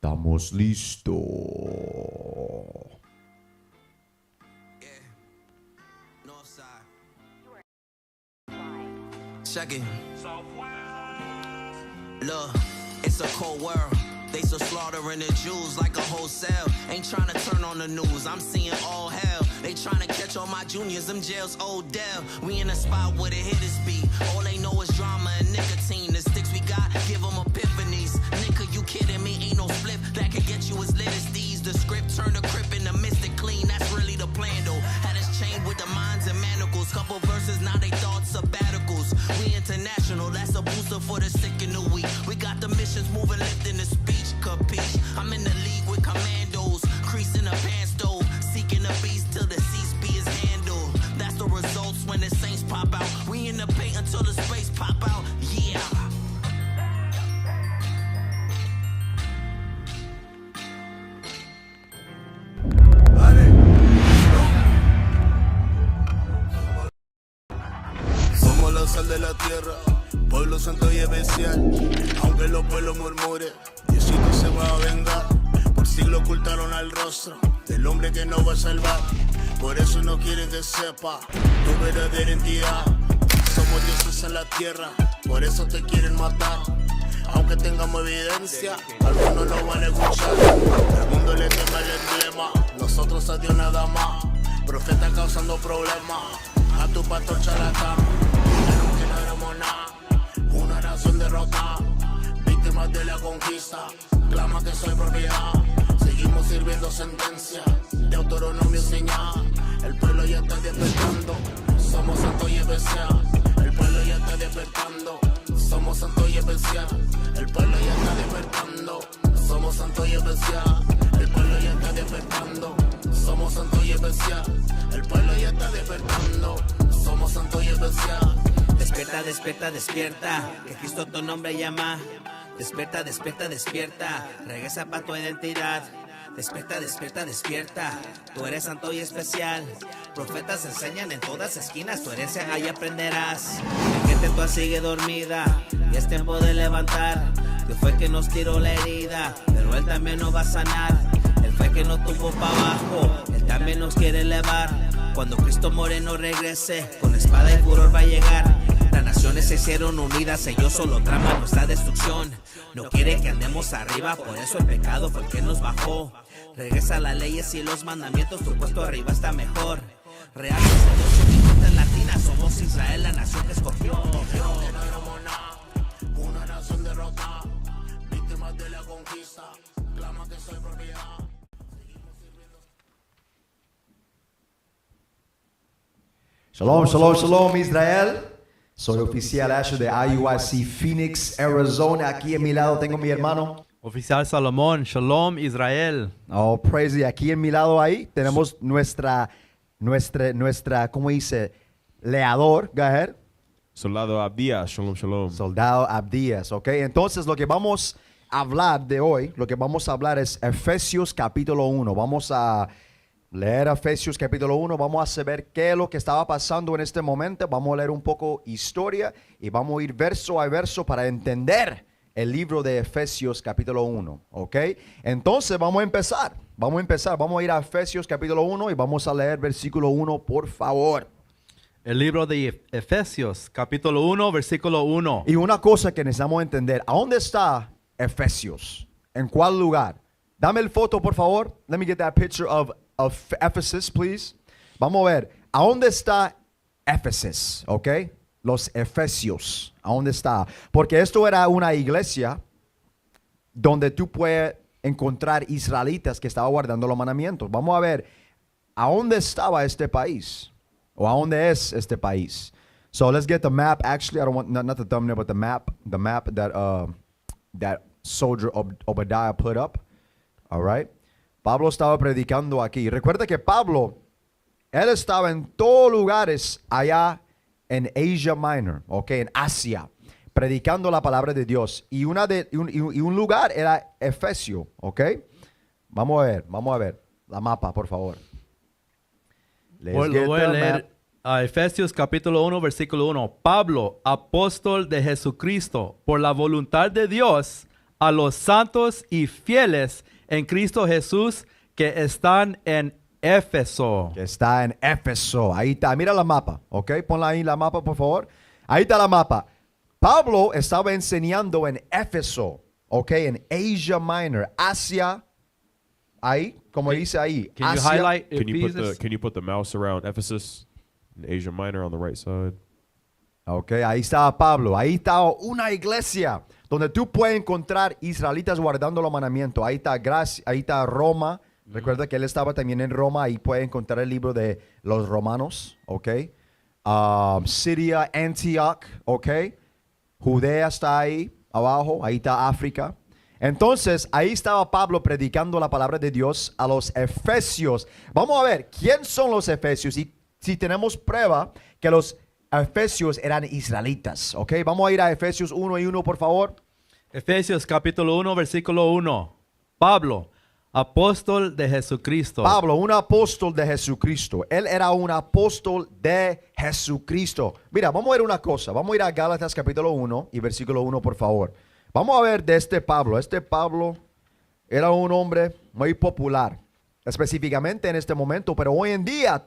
Estamos listos. Check it. Look, it's a cold world. They still slaughtering the Jews like a wholesale. Ain't trying to turn on the news, I'm seeing all hell. They trying to catch all my juniors, them jails Odell. We in a spot where the hitters be. All they know is drama and nicotine. The sticks we got, give them epiphanies. Nigga, you kidding me? Ain't no split that could get you as lit as these. The script turned the crib into mystic clean. That's really the plan though. Had us chained with the minds and manacles. Couple verses, now they thoughts sabbaticals. We international, that's a booster for the sick and the weak. We got the missions moving, lifting the speech. Capiche? I'm in the league with commandos, creasing the pants though, seeking the beast till the CSP is handled. That's the results when the Saints pop out. We in the paint until the space pop out. Yeah. Somos la sal de la tierra, pueblo santo y especial. Aunque los pueblos murmuren, Diosito se va a vengar. Por siglo ocultaron al rostro del hombre que no va a salvar. Por eso no quieren que sepa tu verdadera identidad. Somos dioses en la tierra, por eso te quieren matar. Aunque tengamos evidencia, algunos no van a escuchar. El mundo le teme el emblema, nosotros a Dios nada más. Profeta causando problemas, a tu pastor charlatán. Dijeron que no éramos nada, una nación derrotada. Víctimas de la conquista, clama que soy propiedad. Seguimos sirviendo sentencia, de Deuteronomio señal. El pueblo ya está despertando, somos santos y especial. El pueblo ya está despertando, somos santos y especial. El pueblo ya está despertando, somos santos y especial. El pueblo ya está despertando, somos santos y especial. El pueblo ya está despertando, somos santos y especial. Despierta, despierta, despierta, que Cristo tu nombre llama. Despierta, despierta, despierta, regresa pa' tu identidad. Despierta, despierta, despierta, tú eres santo y especial. Profetas enseñan en todas esquinas, tu herencia ahí aprenderás. Mi gente toda sigue dormida y es tiempo de levantar. Dios fue que nos tiró la herida, pero Él también nos va a sanar. Él fue que nos tuvo para abajo, Él también nos quiere elevar. Cuando Cristo Moreno regrese, con espada y furor va a llegar. Las naciones se hicieron unidas, ellos solo traman nuestra destrucción. No quiere que andemos arriba, por eso el pecado fue el que nos bajó. Regresa las leyes y los mandamientos, tu puesto arriba está mejor. Real sacerdocio, mi gente latina, somos Israel, la nación que escogió. Una nación derrotada, víctimas de la conquista, clama que soy propiedad. Shalom, shalom, shalom, Israel. Soy oficial Asher de IUIC Phoenix, Arizona. Aquí a mi lado tengo a mi hermano. Oficial Salomón, Shalom Israel. Oh, praise. Y aquí a mi lado ahí tenemos nuestra, ¿cómo dice? Leador, go ahead. Soldado Abdías, Shalom, Shalom. Soldado Abdías, ¿ok? Entonces lo que vamos a hablar de hoy, es Efesios capítulo 1. Vamos a leer Efesios capítulo 1, vamos a saber qué es lo que estaba pasando en este momento, vamos a leer un poco historia y vamos a ir verso a verso para entender el libro de Efesios capítulo 1, ¿ok? Entonces vamos a empezar, vamos a ir a Efesios capítulo 1 y vamos a leer versículo 1, por favor. El libro de Efesios, capítulo 1, versículo 1. Y una cosa que necesitamos entender, ¿a dónde está Efesios? ¿En cuál lugar? Dame el foto, por favor. Let me get that picture of Ephesus, please. Vamos a ver, ¿a dónde está Éfeso? ¿Ok? Los Efesios, ¿a dónde está? Porque esto era una iglesia donde tú puedes encontrar israelitas que estaban guardando los mandamientos. Vamos a ver, ¿a dónde estaba este país? ¿O a dónde es este país? So let's get the map. Actually, I don't want, not the thumbnail, but the map that soldier Obadiah put up. All right? Pablo estaba predicando aquí. Recuerda que Pablo, él estaba en todos lugares allá en Asia Minor, ok, en Asia, predicando la palabra de Dios. Y un lugar era Efesio, ok. Vamos a ver la mapa, por favor. Lo voy a leer a Efesios capítulo 1, versículo 1. Pablo, apóstol de Jesucristo, por la voluntad de Dios, a los santos y fieles en Cristo Jesús que están en Éfeso. Que está en Éfeso. Ahí está. Mira la mapa, ¿ok? Ponla ahí la mapa, por favor. Ahí está la mapa. Pablo estaba enseñando en Éfeso, ¿ok? En Asia Minor, Asia. Ahí, como dice ahí. Can you Asia. highlight Can Ephesus? you put the mouse around Ephesus in Asia Minor on the right side? Ok, ahí estaba Pablo. Ahí estaba una iglesia donde tú puedes encontrar israelitas guardando los mandamientos. Ahí está Gracia, ahí está Roma. Recuerda que él estaba también en Roma. Ahí puede encontrar el libro de los romanos. Ok. Siria, Antioch. Ok. Judea está ahí abajo. Ahí está África. Entonces, ahí estaba Pablo predicando la palabra de Dios a los efesios. Vamos a ver, ¿quién son los efesios? Y si tenemos prueba que los efesios eran israelitas. Ok, vamos a ir a Efesios 1 y 1, por favor. Efesios capítulo 1, versículo 1. Pablo, apóstol de Jesucristo. Pablo, un apóstol de Jesucristo. Él era un apóstol de Jesucristo. Mira, vamos a ver una cosa. Vamos a ir a Gálatas capítulo 1 y versículo 1, por favor. Vamos a ver de este Pablo. Este Pablo era un hombre muy popular, específicamente en este momento, pero hoy en día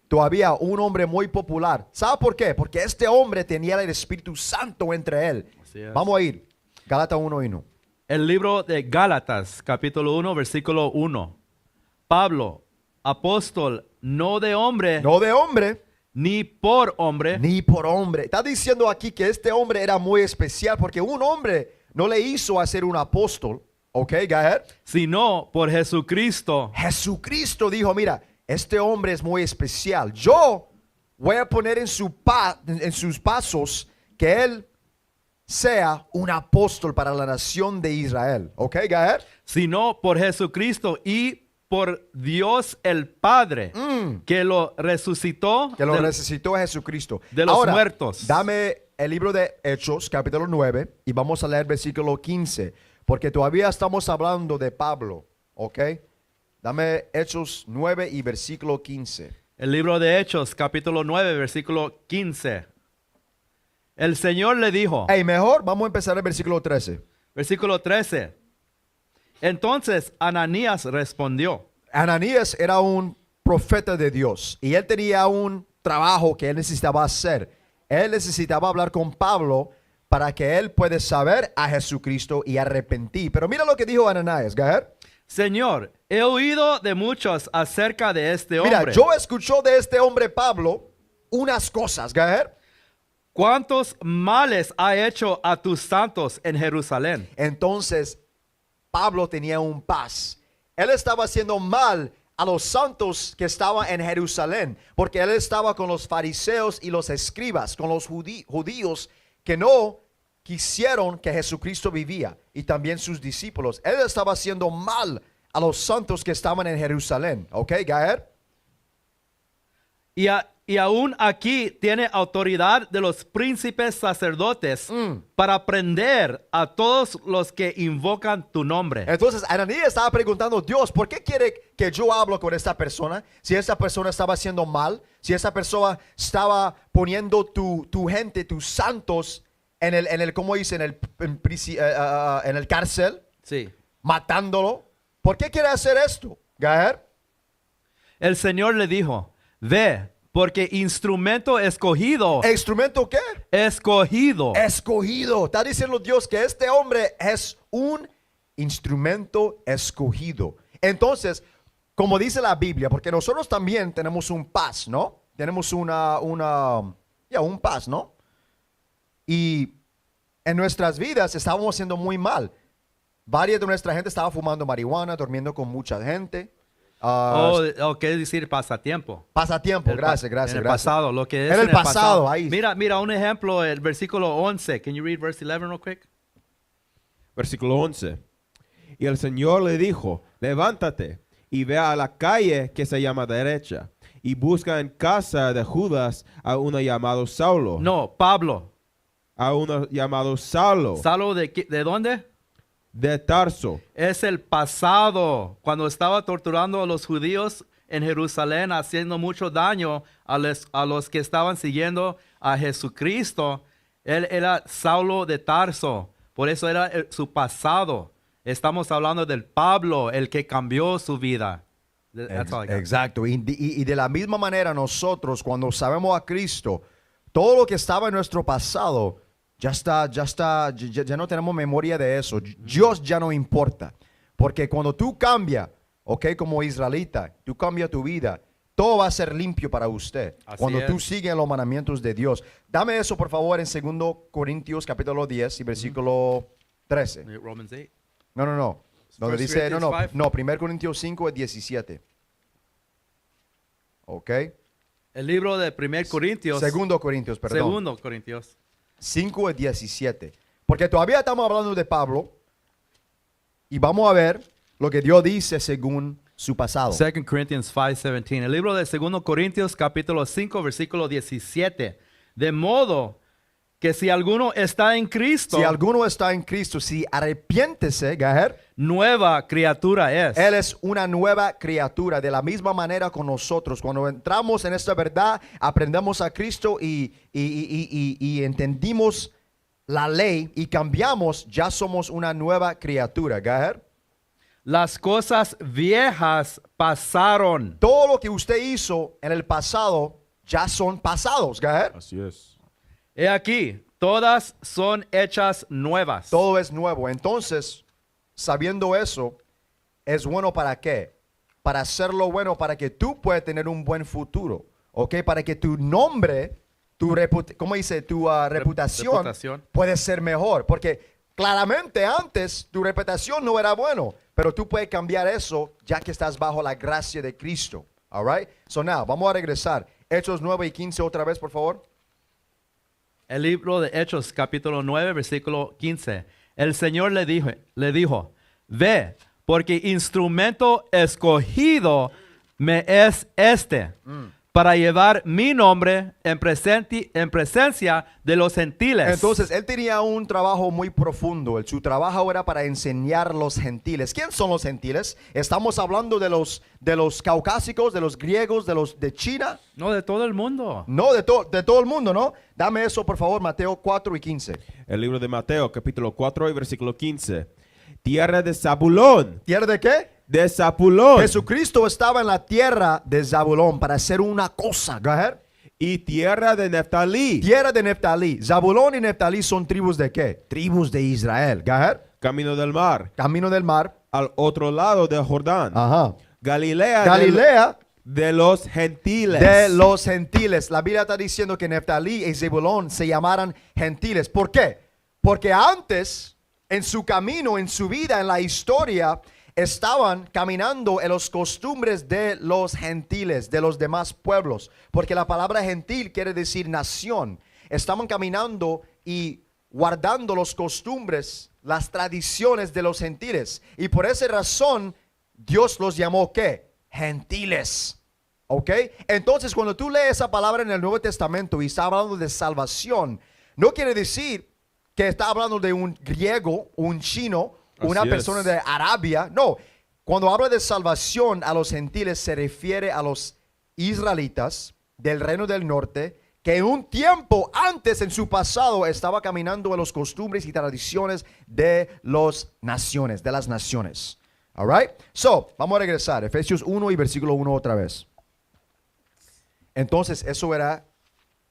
todavía un hombre muy popular. ¿Sabe por qué? Porque este hombre tenía el Espíritu Santo entre él. Así es. Vamos a ir. Gálatas 1 y 1. El libro de Gálatas, capítulo 1, versículo 1. Pablo, apóstol, no de hombre, No de hombre, ni por hombre, ni por hombre. Está diciendo aquí que este hombre era muy especial porque un hombre no le hizo a ser un apóstol. Ok, go ahead. sino por Jesucristo. Jesucristo dijo, mira, este hombre es muy especial. Yo voy a poner en sus pasos que él sea un apóstol para la nación de Israel. Ok, go ahead. Sino por Jesucristo y por Dios el Padre, que lo resucitó Que lo del- necesitó Jesucristo. de los Ahora, muertos. Dame el libro de Hechos, capítulo 9, y vamos a leer versículo 15, porque todavía estamos hablando de Pablo, ¿ok? Dame Hechos 9 y versículo 15. El libro de Hechos, capítulo 9, versículo 15. El Señor le dijo, Hey, mejor vamos a empezar el versículo 13. versículo 13. Entonces Ananías respondió, Ananías era un profeta de Dios y él tenía un trabajo que él necesitaba hacer. Él necesitaba hablar con Pablo para que él pueda saber a Jesucristo y arrepentir. Pero mira lo que dijo Ananías, go ahead. Señor, he oído de muchos acerca de este Mira, hombre. yo escucho de este hombre Pablo unas cosas, go ahead. ¿Cuántos males ha hecho a tus santos en Jerusalén? Entonces, Pablo tenía un paz. Él estaba haciendo mal a los santos que estaban en Jerusalén, porque él estaba con los fariseos y los escribas, con los judíos que no quisieron que Jesucristo vivía, y también sus discípulos. Él estaba haciendo mal a los santos que estaban en Jerusalén. ¿Ok, Gaer? Y aún aquí tiene autoridad de los príncipes sacerdotes para prender a todos los que invocan tu nombre. Entonces Ananías estaba preguntando, Dios, ¿por qué quiere que yo hablo con esta persona? Si esa persona estaba haciendo mal, si esa persona estaba poniendo tu gente, tus santos en el ¿cómo dice? En el cárcel, Sí. matándolo. ¿Por qué quiere hacer esto, Gaer? El Señor le dijo, ve, porque instrumento escogido, ¿Instrumento qué? escogido. Escogido. Está diciendo Dios que este hombre es un instrumento escogido. Entonces, como dice la Biblia, porque nosotros también tenemos un paz, ¿no? Tenemos un paz, ¿no? Y en nuestras vidas estábamos haciendo muy mal. Varias de nuestra gente estaba fumando marihuana, durmiendo con mucha gente. O qué decir pasatiempo. Pasatiempo, El pa- gracias, gracias. En el gracias. pasado, lo que es En el pasado, ahí. Mira un ejemplo, el versículo 11. Can you read verse 11 real quick? Versículo 11. Y el Señor le dijo, levántate y ve a la calle que se llama derecha y busca en casa de Judas a uno llamado Saulo. No, Pablo. A uno llamado Saulo ¿Saulo de dónde? de Tarso. Es el pasado, cuando estaba torturando a los judíos en Jerusalén, haciendo mucho daño a los que estaban siguiendo a Jesucristo. Él era Saulo de Tarso. Por eso era su pasado. Estamos hablando del Pablo, el que cambió su vida. That's all I got. Exacto. Y de la misma manera nosotros cuando sabemos a Cristo, todo lo que estaba en nuestro pasado ya no tenemos memoria de eso. Dios ya no importa. Porque cuando tú cambias, ok, como israelita, tú cambias tu vida, todo va a ser limpio para usted. Así Cuando tú es. sigues los mandamientos de Dios. Dame eso, por favor, en 2 Corintios capítulo 10 y versículo 13. Romans 8. No. Donde 1 dice, no, Corinthians 5. no, 1 Corintios 5 es 17. Ok. El libro de 1 Corintios. 2 Corintios, perdón. 2 Corintios. 5 es 17. Porque todavía estamos hablando de Pablo. Y vamos a ver lo que Dios dice según su pasado. 2 Corinthians 5:17. El libro de 2 Corintios capítulo 5 versículo 17. De modo que si alguno está en Cristo, Si alguno está en Cristo, si arrepiéntese, Gajer, nueva criatura es. Él es una nueva criatura. De la misma manera con nosotros. Cuando entramos en esta verdad, aprendemos a Cristo y entendimos la ley y cambiamos, ya somos una nueva criatura. Gajer. Las cosas viejas pasaron. Todo lo que usted hizo en el pasado ya son pasados, Gajer. Así es. He aquí, todas son hechas nuevas. Todo es nuevo. Entonces, sabiendo eso, ¿es bueno para qué? Para hacerlo bueno, para que tú puedas tener un buen futuro. ¿Ok? Para que tu nombre, ¿cómo dice? Tu reputación reputación. puede ser mejor. Porque claramente antes tu reputación no era bueno. Pero tú puedes cambiar eso ya que estás bajo la gracia de Cristo. All right? So now, vamos a regresar. Hechos 9 y 15 otra vez, por favor. El libro de Hechos, capítulo 9, versículo 15. El Señor le dijo, ve, porque instrumento escogido me es este, para llevar mi nombre en presencia de los gentiles. Entonces, él tenía un trabajo muy profundo. Su trabajo era para enseñar los gentiles. ¿Quién son los gentiles? Estamos hablando de los caucásicos, de los griegos, de China. No, de todo el mundo. No, de todo el mundo, ¿no? Dame eso, por favor, Mateo 4 y 15. El libro de Mateo, capítulo 4 y versículo 15. Tierra de Zabulón. ¿Tierra de qué? De Zabulón. Jesucristo estaba en la tierra de Zabulón para hacer una cosa. Go ahead. Y tierra de Neftalí. Tierra de Neftalí. Zabulón y Neftalí son tribus de qué? Tribus de Israel. Go ahead. Camino del mar. Camino del mar. Al otro lado del Jordán. Ajá. Galilea. Galilea De los gentiles. de los gentiles. La Biblia está diciendo que Neftalí y Zebulón se llamaran gentiles. ¿Por qué? Porque antes, en su camino, en su vida, en la historia, estaban caminando en las costumbres de los gentiles, de los demás pueblos. Porque la palabra gentil quiere decir nación. Estaban caminando y guardando las costumbres, las tradiciones de los gentiles. Y por esa razón, Dios los llamó ¿qué? Gentiles. ¿Ok? Entonces, cuando tú lees esa palabra en el Nuevo Testamento y está hablando de salvación, no quiere decir que está hablando de un griego, un chino, una Así persona es. de Arabia. No. Cuando habla de salvación a los gentiles, se refiere a los israelitas del reino del norte, que en un tiempo antes, en su pasado, estaba caminando en los costumbres y tradiciones de las naciones, All right? So, vamos a regresar. Efesios 1 y versículo 1 otra vez. Entonces, eso era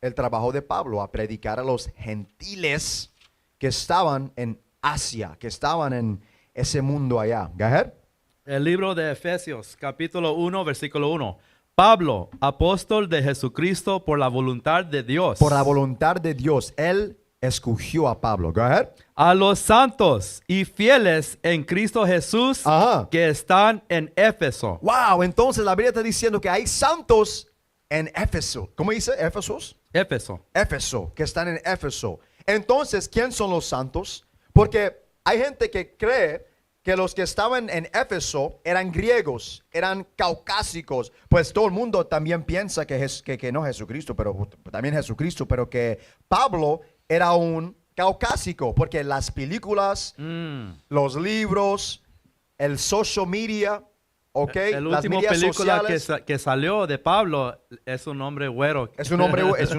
el trabajo de Pablo, a predicar a los gentiles que estaban en Asia, que estaban en ese mundo allá. Go ahead. El libro de Efesios, capítulo 1, versículo 1. Pablo, apóstol de Jesucristo por la voluntad de Dios. Por la voluntad de Dios, Él escogió a Pablo. Go ahead. A los santos y fieles en Cristo Jesús Ajá. que están en Éfeso. Wow, entonces la Biblia está diciendo que hay santos en Éfeso. ¿Cómo dice? ¿Éfesos? Éfeso. Éfeso, que están en Éfeso. Entonces, ¿quién son los santos? Porque hay gente que cree que los que estaban en Éfeso eran griegos, eran caucásicos. Pues todo el mundo también piensa que no Jesucristo, pero también Jesucristo, pero que Pablo era un caucásico, porque las películas, los libros, el social media, ¿ok? El Las último medias película sociales, que salió de Pablo es un hombre güero. es un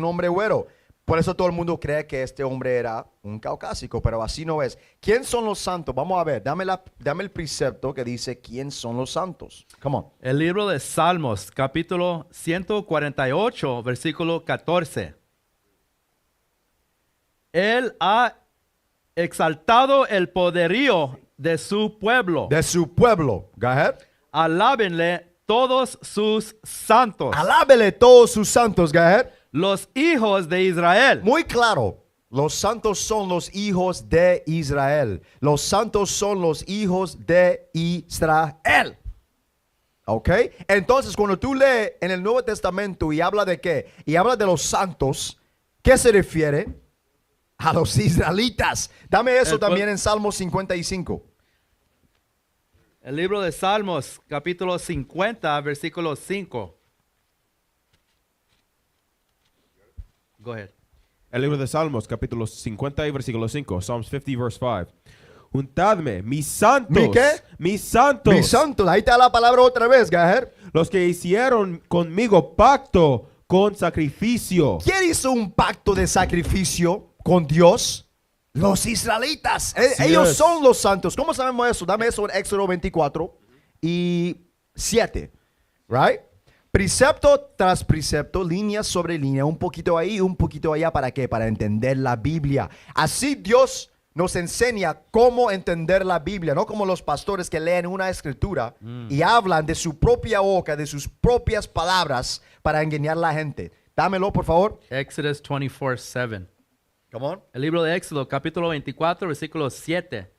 hombre güero. Por eso todo el mundo cree que este hombre era un caucásico, pero así no es. ¿Quién son los santos? Vamos a ver, dame el precepto que dice quién son los santos. Come on. El libro de Salmos, capítulo 148, versículo 14. Él ha exaltado el poderío de su pueblo. De su pueblo. Go ahead. Alábenle todos sus santos, Alábele todos sus santos. Go ahead. los hijos de Israel. Muy claro. Los santos son los hijos de Israel. Los santos son los hijos de Israel. ¿Ok? Entonces, cuando tú lees en el Nuevo Testamento y habla de qué? Y habla de los santos, ¿qué se refiere? A los israelitas. Dame eso El pue- también en Salmo 55. El libro de Salmos, capítulo 50, versículo 5. Go ahead. El libro de Salmos, capítulo 50 y versículo 5. Psalms 50, verse 5. Juntadme, mis santos. ¿Mi qué? Mis santos. Mis santos. Ahí está la palabra otra vez, Gajer. Los que hicieron conmigo pacto con sacrificio. ¿Quién hizo un pacto de sacrificio con Dios? Los israelitas. Ellos es. son los santos. ¿Cómo sabemos eso? Dame eso en Éxodo 24 y 7. Right? Precepto tras precepto, línea sobre línea, un poquito ahí, un poquito allá. ¿Para qué? Para entender la Biblia. Así Dios nos enseña cómo entender la Biblia, no como los pastores que leen una escritura y hablan de su propia boca, de sus propias palabras para engañar a la gente. Dámelo, por favor. Exodus 24:7. Come on. El libro de Éxodo, capítulo 24, versículo 7.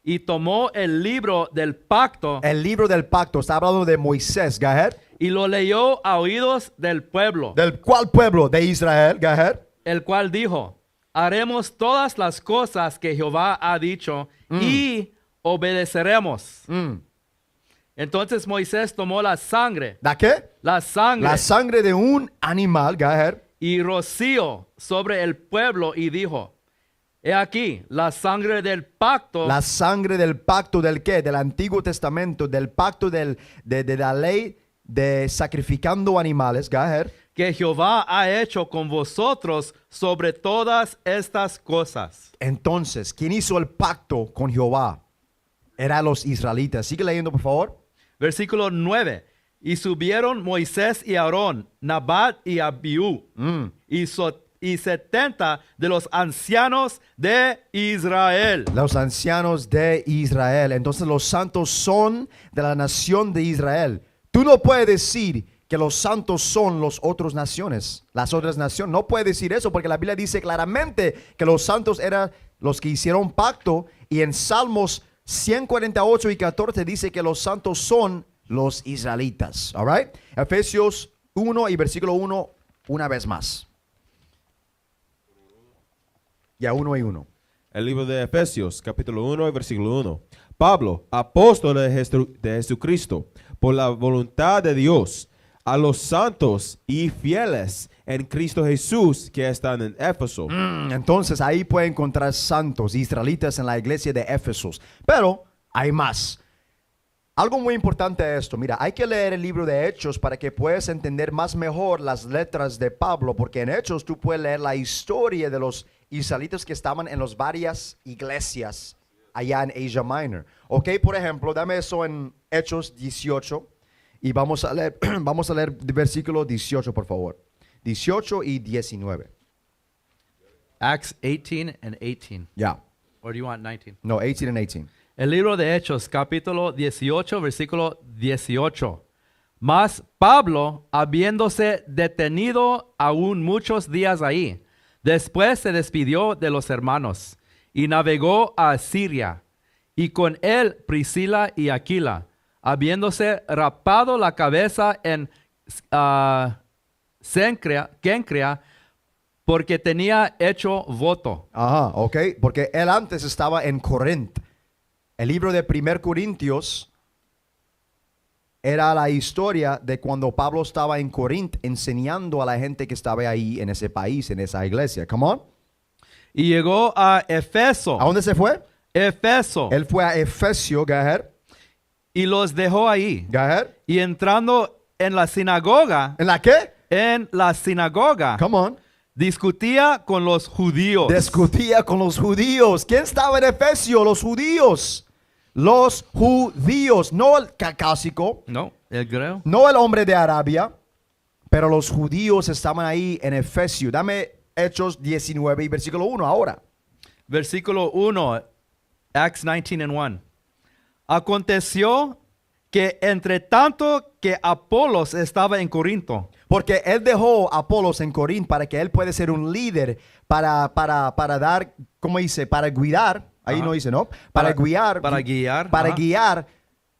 Y tomó el libro del pacto El libro del pacto, está hablando de Moisés, go ahead. y lo leyó a oídos del pueblo, ¿Del cuál pueblo? De Israel, go ahead. el cual dijo, haremos todas las cosas que Jehová ha dicho y obedeceremos. Entonces Moisés tomó la sangre, ¿La qué? la sangre La sangre de un animal, go ahead. y roció sobre el pueblo y dijo, he aquí la sangre del pacto La sangre del pacto del qué? Del Antiguo Testamento, del pacto de la ley de sacrificando animales, go ahead. que Jehová ha hecho con vosotros sobre todas estas cosas. Entonces, ¿quién hizo el pacto con Jehová? Eran los israelitas. Sigue leyendo, por favor. Versículo 9. Y subieron Moisés y Aarón, Nabat y Abiú, y 70 de los ancianos de Israel. Los ancianos de Israel. Entonces los santos son de la nación de Israel. Tú no puedes decir que los santos son las otras naciones. Las otras naciones. No puedes decir eso porque la Biblia dice claramente que los santos eran los que hicieron pacto. Y en Salmos 148 y 14 dice que los santos son los israelitas. All right? Efesios 1 y versículo 1 una vez más. Ya 1 y 1. El libro de Efesios, capítulo 1 y versículo 1. Pablo, apóstol de Jesucristo, por la voluntad de Dios, a los santos y fieles en Cristo Jesús que están en Éfeso. Entonces ahí puede encontrar santos israelitas en la iglesia de Éfesos. Pero hay más. Algo muy importante es esto. Mira, hay que leer el libro de Hechos para que puedas entender más mejor las letras de Pablo. Porque en Hechos tú puedes leer la historia de los israelitas que estaban en las varias iglesias allá en Asia Minor. Ok, por ejemplo, dame eso en Hechos 18. Y vamos a leer versículo 18, por favor. 18 y 19. Acts 18 and 18. Ya. Or do you want 19? No, 18 and 18. El libro de Hechos, capítulo 18, versículo 18. Mas Pablo, habiéndose detenido aún muchos días ahí, después se despidió de los hermanos y navegó a Siria, y con él Priscila y Aquila, habiéndose rapado la cabeza en Kencrea, porque tenía hecho voto. Ajá, ok. Porque él antes estaba en Corinto. El libro de 1 Corintios era la historia de cuando Pablo estaba en Corinto enseñando a la gente que estaba ahí en ese país, en esa iglesia. Come on. Y llegó a Efeso. ¿A dónde se fue? Efeso. Él fue a Efesio, go ahead. Y los dejó ahí. Go ahead. Y entrando en la sinagoga, ¿En la qué? en la sinagoga, Come on. discutía con los judíos. Discutía con los judíos. ¿Quién estaba en Efesio? Los judíos. Los judíos. No el caucásico, No, el griego. no el hombre de Arabia, pero los judíos estaban ahí en Efesio. Dame Hechos 19 y versículo 1 ahora. Versículo 1, Acts 19 and 1. Aconteció que entre tanto que Apolos estaba en Corinto, Porque él dejó a Apolos en Corinto para que él pueda ser un líder para dar, ¿cómo dice? Para guiar. Ahí Ajá. no dice, ¿no? Para guiar. para guiar, Para ajá. guiar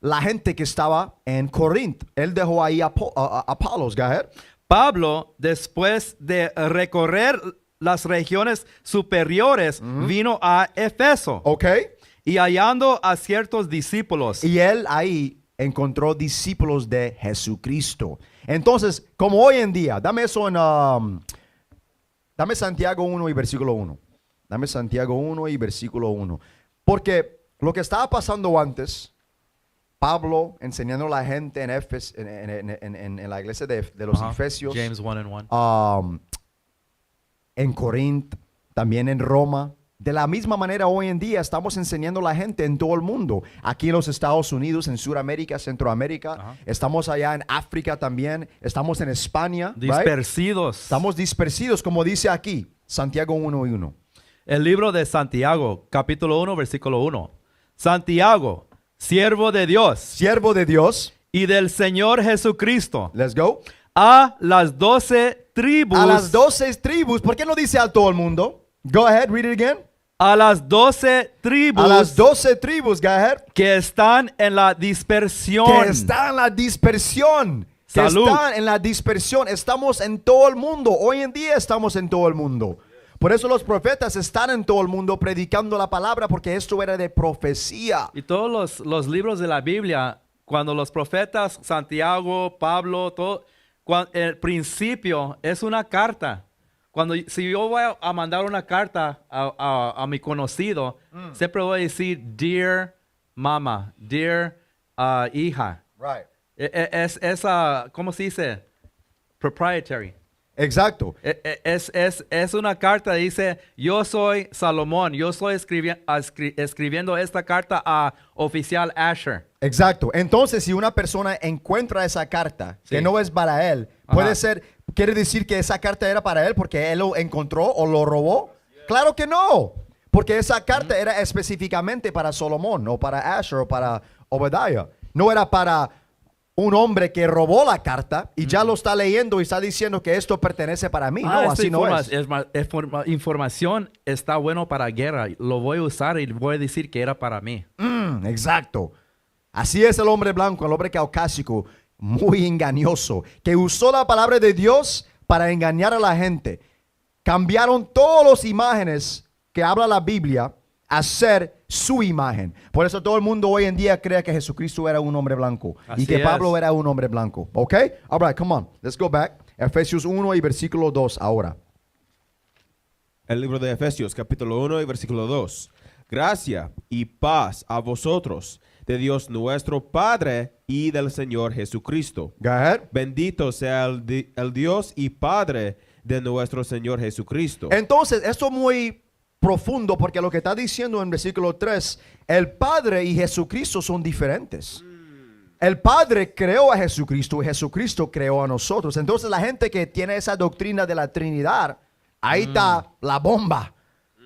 la gente que estaba en Corinto. Él dejó ahí a Apolos, go ahead. Pablo, después de recorrer las regiones superiores, vino a Efeso Ok. y hallando a ciertos discípulos. Y él ahí encontró discípulos de Jesucristo. Entonces, como hoy en día, dame eso en... dame Santiago 1 y versículo 1. Dame Santiago 1 y versículo 1. Porque lo que estaba pasando antes, Pablo enseñando a la gente en, en la iglesia de los Ajá. Efesios, James 1 and 1. en Corinto, también en Roma. De la misma manera hoy en día estamos enseñando a la gente en todo el mundo. Aquí en los Estados Unidos, en Sudamérica, Centroamérica. Ajá. Estamos allá en África también. Estamos en España. right? Dispersidos. Estamos dispersidos, como dice aquí, Santiago 1 y 1. El libro de Santiago, capítulo 1, versículo 1. Santiago, siervo de Dios Siervo de Dios. y del Señor Jesucristo, Let's go. a las 12 tribus, A las 12 tribus. ¿Por qué no dice a todo el mundo? Go ahead, read it again. a las 12 tribus A las 12 tribus, go ahead. que están en la dispersión. Que está en la dispersión. Que Salud. están en la dispersión. Estamos en todo el mundo. Hoy en día estamos en todo el mundo. Por eso los profetas están en todo el mundo predicando la palabra, porque esto era de profecía. Y todos los libros de la Biblia, cuando los profetas, Santiago, Pablo, todo, el principio es una carta. Si yo voy a mandar una carta a mi conocido, siempre voy a decir, dear mama, dear hija. Right. ¿Cómo se dice? Proprietary. Exacto. Es una carta, dice, yo soy Salomón, yo estoy escribiendo esta carta a oficial Asher. Exacto. Entonces, si una persona encuentra esa carta que Sí. no es para él, puede ser, quiere decir que esa carta era para él porque él lo encontró o lo robó. Claro que no. Porque esa carta era específicamente para Salomón o para Asher o para Obadiah. No era para un hombre que robó la carta y ya lo está leyendo y está diciendo que esto pertenece para mí. No, esta así no es. información está bueno para guerra. Lo voy a usar y voy a decir que era para mí. Exacto. Así es el hombre blanco, el hombre caucásico, muy engañoso, que usó la palabra de Dios para engañar a la gente. Cambiaron todas las imágenes que habla la Biblia a ser su imagen. Por eso todo el mundo hoy en día cree que Jesucristo era un hombre blanco y Así que Pablo es. era un hombre blanco. ¿Ok? All right, come on. Let's go back. Efesios 1 y versículo 2 ahora. El libro de Efesios, capítulo 1 y versículo 2. Gracia y paz a vosotros, de Dios nuestro Padre y del Señor Jesucristo. Go ahead. Bendito sea el Dios y Padre de nuestro Señor Jesucristo. Entonces, esto es muy profundo porque lo que está diciendo en versículo 3, el Padre y Jesucristo son diferentes. El Padre creó a Jesucristo y Jesucristo creó a nosotros. Entonces, la gente que tiene esa doctrina de la Trinidad, ahí está la bomba.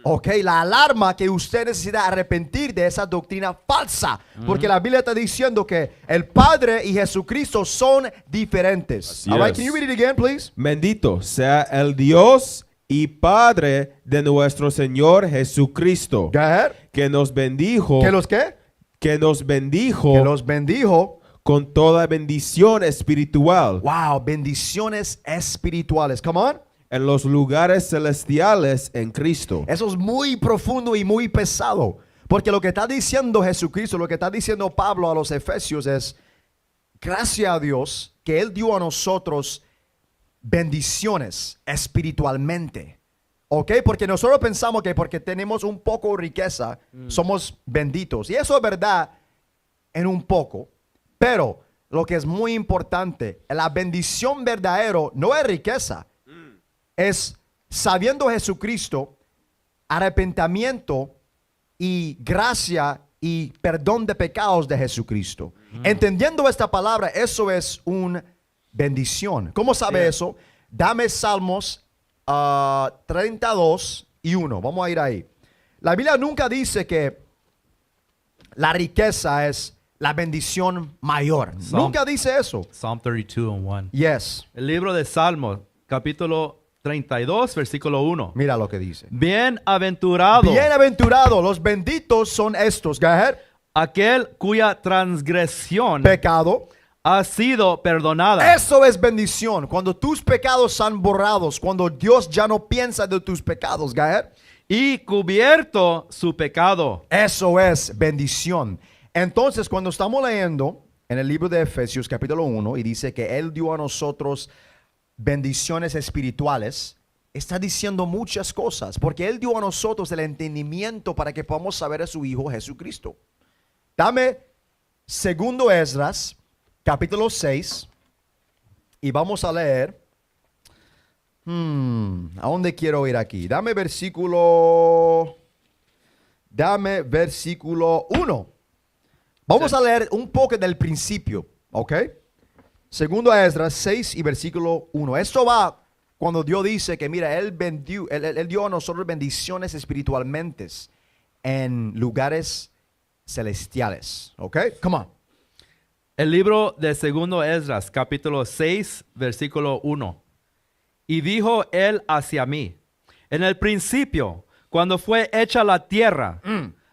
Ok, la alarma que usted necesita arrepentir de esa doctrina falsa. Porque la Biblia está diciendo que el Padre y Jesucristo son diferentes. Así All right, es. can you read it again, please? Bendito sea el Dios y Padre de nuestro Señor Jesucristo, Go ahead. que nos bendijo, ¿Que los qué? que nos bendijo Que los bendijo. con toda bendición espiritual Wow, bendiciones espirituales. Come on. en los lugares celestiales en Cristo. Eso es muy profundo y muy pesado. Porque lo que está diciendo Jesucristo, lo que está diciendo Pablo a los Efesios es, gracias a Dios que Él dio a nosotros bendiciones espiritualmente. ¿Ok? Porque nosotros pensamos que porque tenemos un poco de riqueza, somos benditos. Y eso es verdad en un poco. Pero lo que es muy importante, la bendición verdadera no es riqueza. Es sabiendo Jesucristo, arrepentimiento y gracia y perdón de pecados de Jesucristo. Entendiendo esta palabra, eso es una bendición. ¿Cómo sabe Yeah. eso? Dame Salmos 32:1. Vamos a ir ahí. La Biblia nunca dice que la riqueza es la bendición mayor. Nunca dice eso. Psalm 32 and 1. Yes. El libro de Salmos, capítulo 32, versículo 1. Mira lo que dice. Bienaventurado Bienaventurados, los benditos son estos. Go ahead. aquel cuya transgresión Pecado. ha sido perdonada Eso es bendición. Cuando tus pecados son borrados, cuando Dios ya no piensa de tus pecados. Go ahead. y cubierto su pecado. Eso es bendición. Entonces, cuando estamos leyendo en el libro de Efesios capítulo 1 y dice que Él dio a nosotros bendiciones espirituales, está diciendo muchas cosas, porque Él dio a nosotros el entendimiento para que podamos saber a su Hijo Jesucristo. Dame segundo Esdras capítulo 6 y vamos a leer. ¿A dónde quiero ir aquí? Dame versículo 1. Vamos a leer un poco del principio, ¿ok? Segundo a Esdras 6 y versículo 1. Esto va cuando Dios dice que, mira, Él dio a nosotros bendiciones espiritualmente en lugares celestiales, ¿ok? Come on. El libro de segundo Esdras, capítulo 6, versículo 1. Y dijo él hacia mí, en el principio, cuando fue hecha la tierra,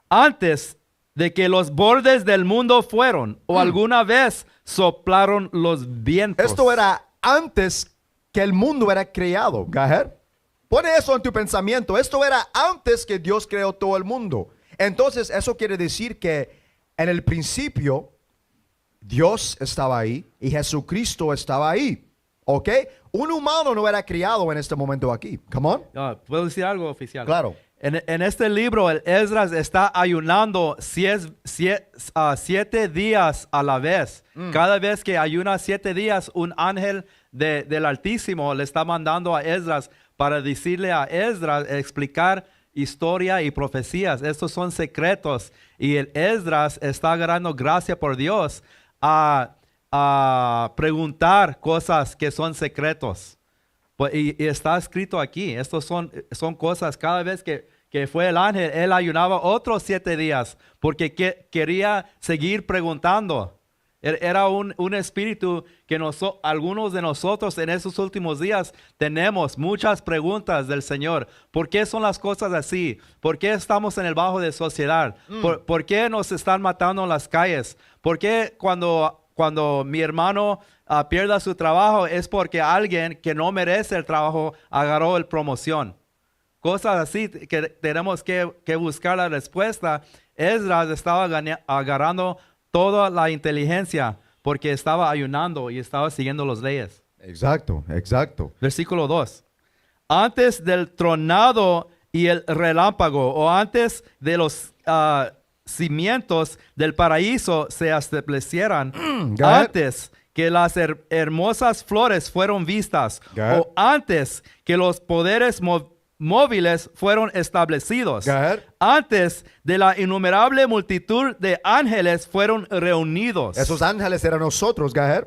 antes de que los bordes del mundo fueron, o alguna vez soplaron los vientos. Esto era antes que el mundo era creado. Go ahead. Pone eso en tu pensamiento. Esto era antes que Dios creó todo el mundo. Entonces, eso quiere decir que en el principio Dios estaba ahí y Jesucristo estaba ahí. ¿Ok? Un humano no era criado en este momento aquí. Come on. ¿Puedo decir algo oficial? Claro. En este libro, el Esdras está ayunando 7 días a la vez. Cada vez que ayuna 7 días, un ángel del Altísimo le está mandando a Esdras para decirle a Esdras, explicar historia y profecías. Estos son secretos. Y el Esdras está agarrando gracia por Dios a preguntar cosas que son secretos. Y está escrito aquí. Estos son cosas. Cada vez que fue el ángel, él ayunaba otros 7 días porque quería seguir preguntando. Era un espíritu que algunos de nosotros en esos últimos días tenemos muchas preguntas del Señor. ¿Por qué son las cosas así? ¿Por qué estamos en el bajo de sociedad? ¿Por qué nos están matando en las calles? ¿Por qué cuando mi hermano pierda su trabajo es porque alguien que no merece el trabajo agarró el promoción? Cosas así que tenemos que buscar la respuesta. Esdras estaba agarrando toda la inteligencia porque estaba ayunando y estaba siguiendo las leyes. Exacto, exacto. Versículo 2. Antes del tronado y el relámpago, o antes de los cimientos del paraíso se establecieran, go ahead. antes que las hermosas flores fueron vistas, Go ahead. o antes que los poderes móviles fueron establecidos, Go ahead. antes de la innumerable multitud de ángeles fueron reunidos, Esos ángeles eran nosotros, go ahead.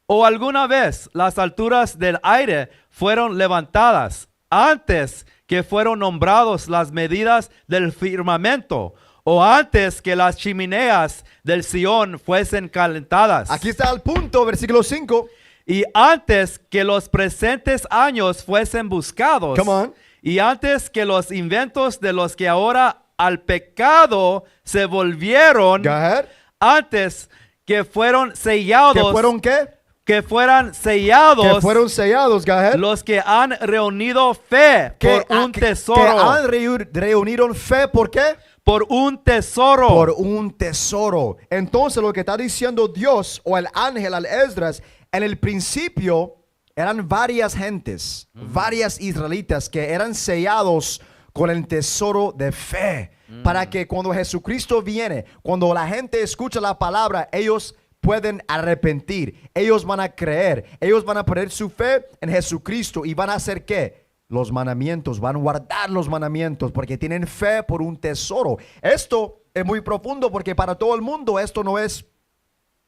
o alguna vez las alturas del aire fueron levantadas, antes que fueron nombrados las medidas del firmamento, o antes que las chimeneas del Sión fuesen calentadas. Aquí está el punto, versículo 5. Y antes que los presentes años fuesen buscados, Come on. y antes que los inventos de los que ahora al pecado se volvieron, Go ahead. antes que fueron sellados, ¿Que fueron qué? que fueran sellados, Que fueron sellados, go ahead. los que han reunido fe por un que tesoro, han reunido fe, ¿por qué? por un tesoro. Por un tesoro. Entonces lo que está diciendo Dios o el ángel al Esdras, en el principio eran varias gentes, varias israelitas que eran sellados con el tesoro de fe, para que cuando Jesucristo viene, cuando la gente escucha la palabra, ellos pueden arrepentir, ellos van a creer, ellos van a poner su fe en Jesucristo y van a hacer ¿qué? los mandamientos, van a guardar los mandamientos porque tienen fe por un tesoro. Esto es muy profundo porque para todo el mundo esto no es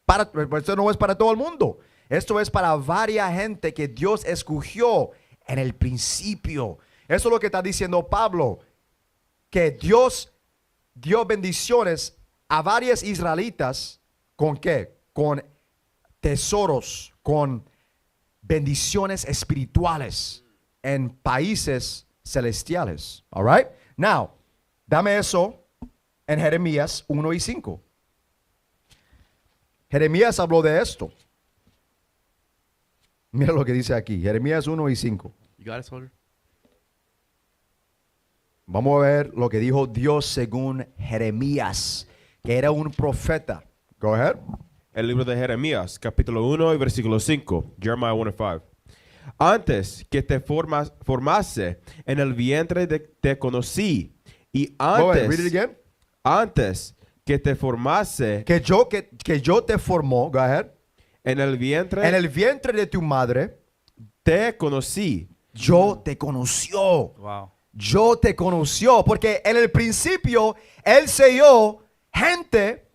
para todo el mundo. Esto es para varias gente que Dios escogió en el principio. Eso es lo que está diciendo Pablo, que Dios dio bendiciones a varios israelitas. ¿Con qué? Con tesoros, con bendiciones espirituales en países celestiales. All right? Now, dame eso en Jeremías 1 y 5. Jeremías habló de esto. Mira lo que dice aquí, Jeremías 1 y 5. You got it, soldier? Vamos a ver lo que dijo Dios según Jeremías, que era un profeta. Go ahead. El libro de Jeremías, capítulo 1 y versículo 5. Jeremiah 1 and 5. Antes que te formase en el vientre te conocí. Y Go ahead, read it antes, again. antes que te formase Que yo te formó, go ahead. en el vientre, En el vientre de tu madre, te conocí. yo te conoció. Wow. Yo te conoció. Porque en el principio, Él selló gente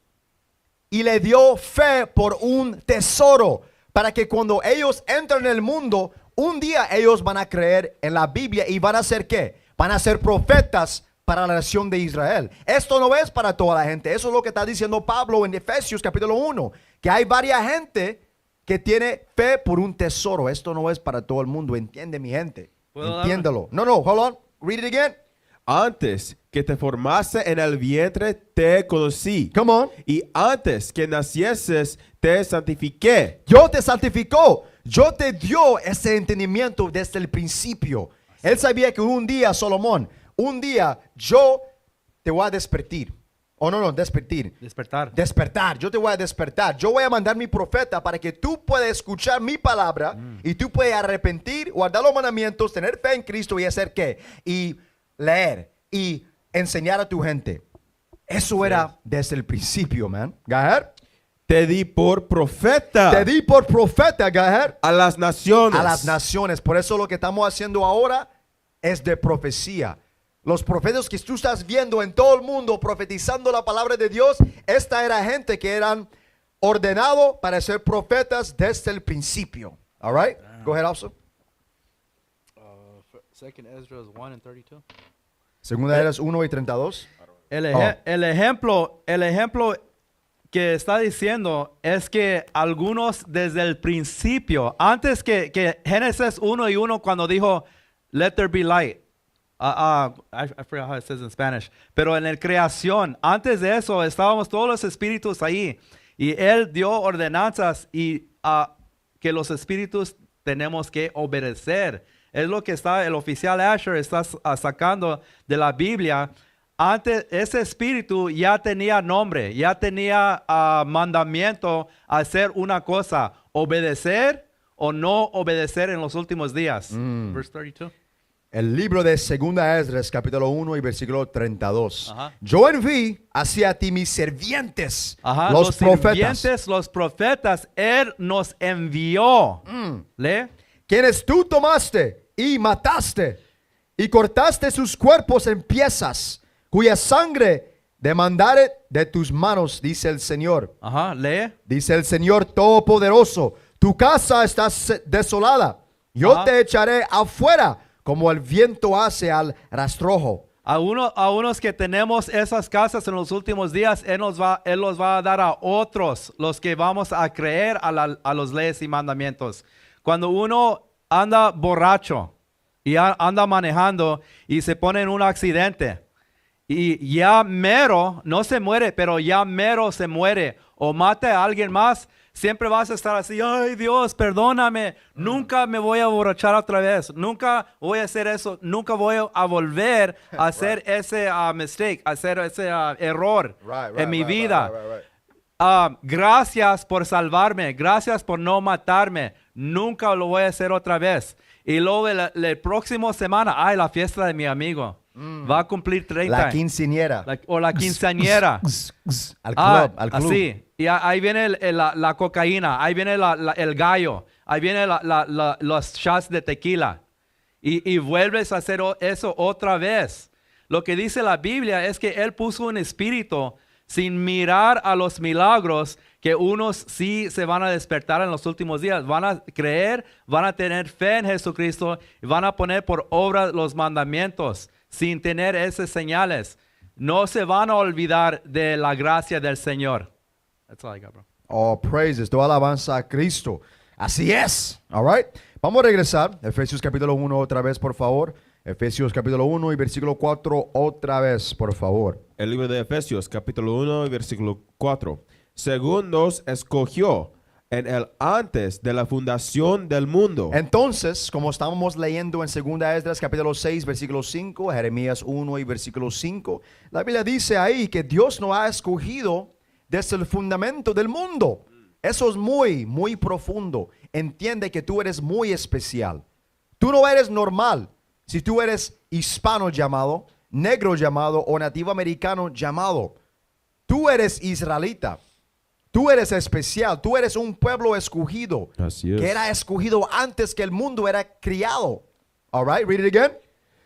y le dio fe por un tesoro. Para que cuando ellos entran en el mundo, un día ellos van a creer en la Biblia y van a ser ¿qué? Van a ser profetas para la nación de Israel. Esto no es para toda la gente. Eso es lo que está diciendo Pablo en Efesios capítulo 1. Que hay varias gente que tiene fe por un tesoro. Esto no es para todo el mundo. Entiende, mi gente. ¿Puedo darme? Entiéndelo. No, hold on. Read it again. Antes que te formase en el vientre te conocí. Come on. Y antes que nacieses te santifiqué. Yo te santificó. Yo te dio ese entendimiento desde el principio. Él sabía que un día, Salomón, un día yo te voy a despertar. Oh, no, despertar. Despertar. Despertar, yo te voy a despertar. Yo voy a mandar mi profeta para que tú puedas escuchar mi palabra y tú puedas arrepentir, guardar los mandamientos, tener fe en Cristo y hacer qué? Y leer y enseñar a tu gente. Eso era desde el principio, man. Go ahead. Te di por profeta Te di por profeta, go ahead, a las naciones. a las naciones. Por eso lo que estamos haciendo ahora es de profecía. Los profetas que tú estás viendo en todo el mundo profetizando la palabra de Dios, esta era gente que eran ordenados para ser profetas desde el principio. All right? Go ahead, also. Second Ezra 1 and 32. Segunda Esdras 1 y 32. El ejemplo que está diciendo es que algunos desde el principio, antes que Génesis 1 y 1 cuando dijo, let there be light. I forgot how it says in Spanish. Pero en la creación, antes de eso, estábamos todos los espíritus ahí. Y Él dio ordenanzas y que los espíritus tenemos que obedecer. Es lo que el oficial Asher está sacando de la Biblia. Antes, ese espíritu ya tenía nombre, ya tenía mandamiento a hacer una cosa, obedecer o no obedecer en los últimos días. Verse 32. El libro de Segunda Esdras, capítulo 1 y versículo 32. Ajá. Yo envié hacia ti mis servientes, Ajá, los profetas, sirvientes, los profetas, Él nos envió. ¿Lee? quienes tú tomaste y mataste y cortaste sus cuerpos en piezas, cuya sangre demandaré de tus manos, dice el Señor. Ajá, lee. Dice el Señor Todopoderoso, tu casa está desolada. Yo Ajá. te echaré afuera como el viento hace al rastrojo. A unos que tenemos esas casas en los últimos días, Él los va a dar a otros, los que vamos a creer a los leyes y mandamientos. Cuando uno anda borracho y anda manejando y se pone en un accidente y ya mero, no se muere, pero ya mero se muere o mata a alguien más, siempre vas a estar así, ay Dios, perdóname, nunca me voy a borrachar otra vez, nunca voy a hacer eso, nunca voy a volver a hacer ese mistake, a hacer ese error en mi vida. Gracias por salvarme, gracias por no matarme, nunca lo voy a hacer otra vez. Y luego la próxima semana, la fiesta de mi amigo, va a cumplir 30. La quinceañera. O la quinceañera. Al club, al club. Así. Y ahí viene la cocaína, ahí viene el gallo, ahí viene los shots de tequila. y vuelves a hacer eso otra vez. Lo que dice la Biblia es que Él puso un espíritu sin mirar a los milagros, que unos sí se van a despertar en los últimos días. Van a creer, van a tener fe en Jesucristo y van a poner por obra los mandamientos sin tener esas señales. No se van a olvidar de la gracia del Señor. That's all I got, bro. Oh, praises, toda alabanza a Cristo. Así es. All right. Vamos a regresar. Efesios capítulo 1 otra vez, por favor. Efesios capítulo 1 y versículo 4 otra vez, por favor. El libro de Efesios, capítulo 1 y versículo 4. Según nos escogió en el antes de la fundación del mundo. Entonces, como estábamos leyendo en 2 Esdras capítulo 6, versículo 5, Jeremías 1 y versículo 5, la Biblia dice ahí que Dios nos ha escogido desde el fundamento del mundo. Eso es muy, muy profundo. Entiende que tú eres muy especial. Tú no eres normal. Si tú eres hispano llamado, negro llamado o nativo americano llamado, tú eres israelita. Tú eres especial. Tú eres un pueblo escogido. Así es. Que era escogido antes que el mundo era criado. All right, read it again.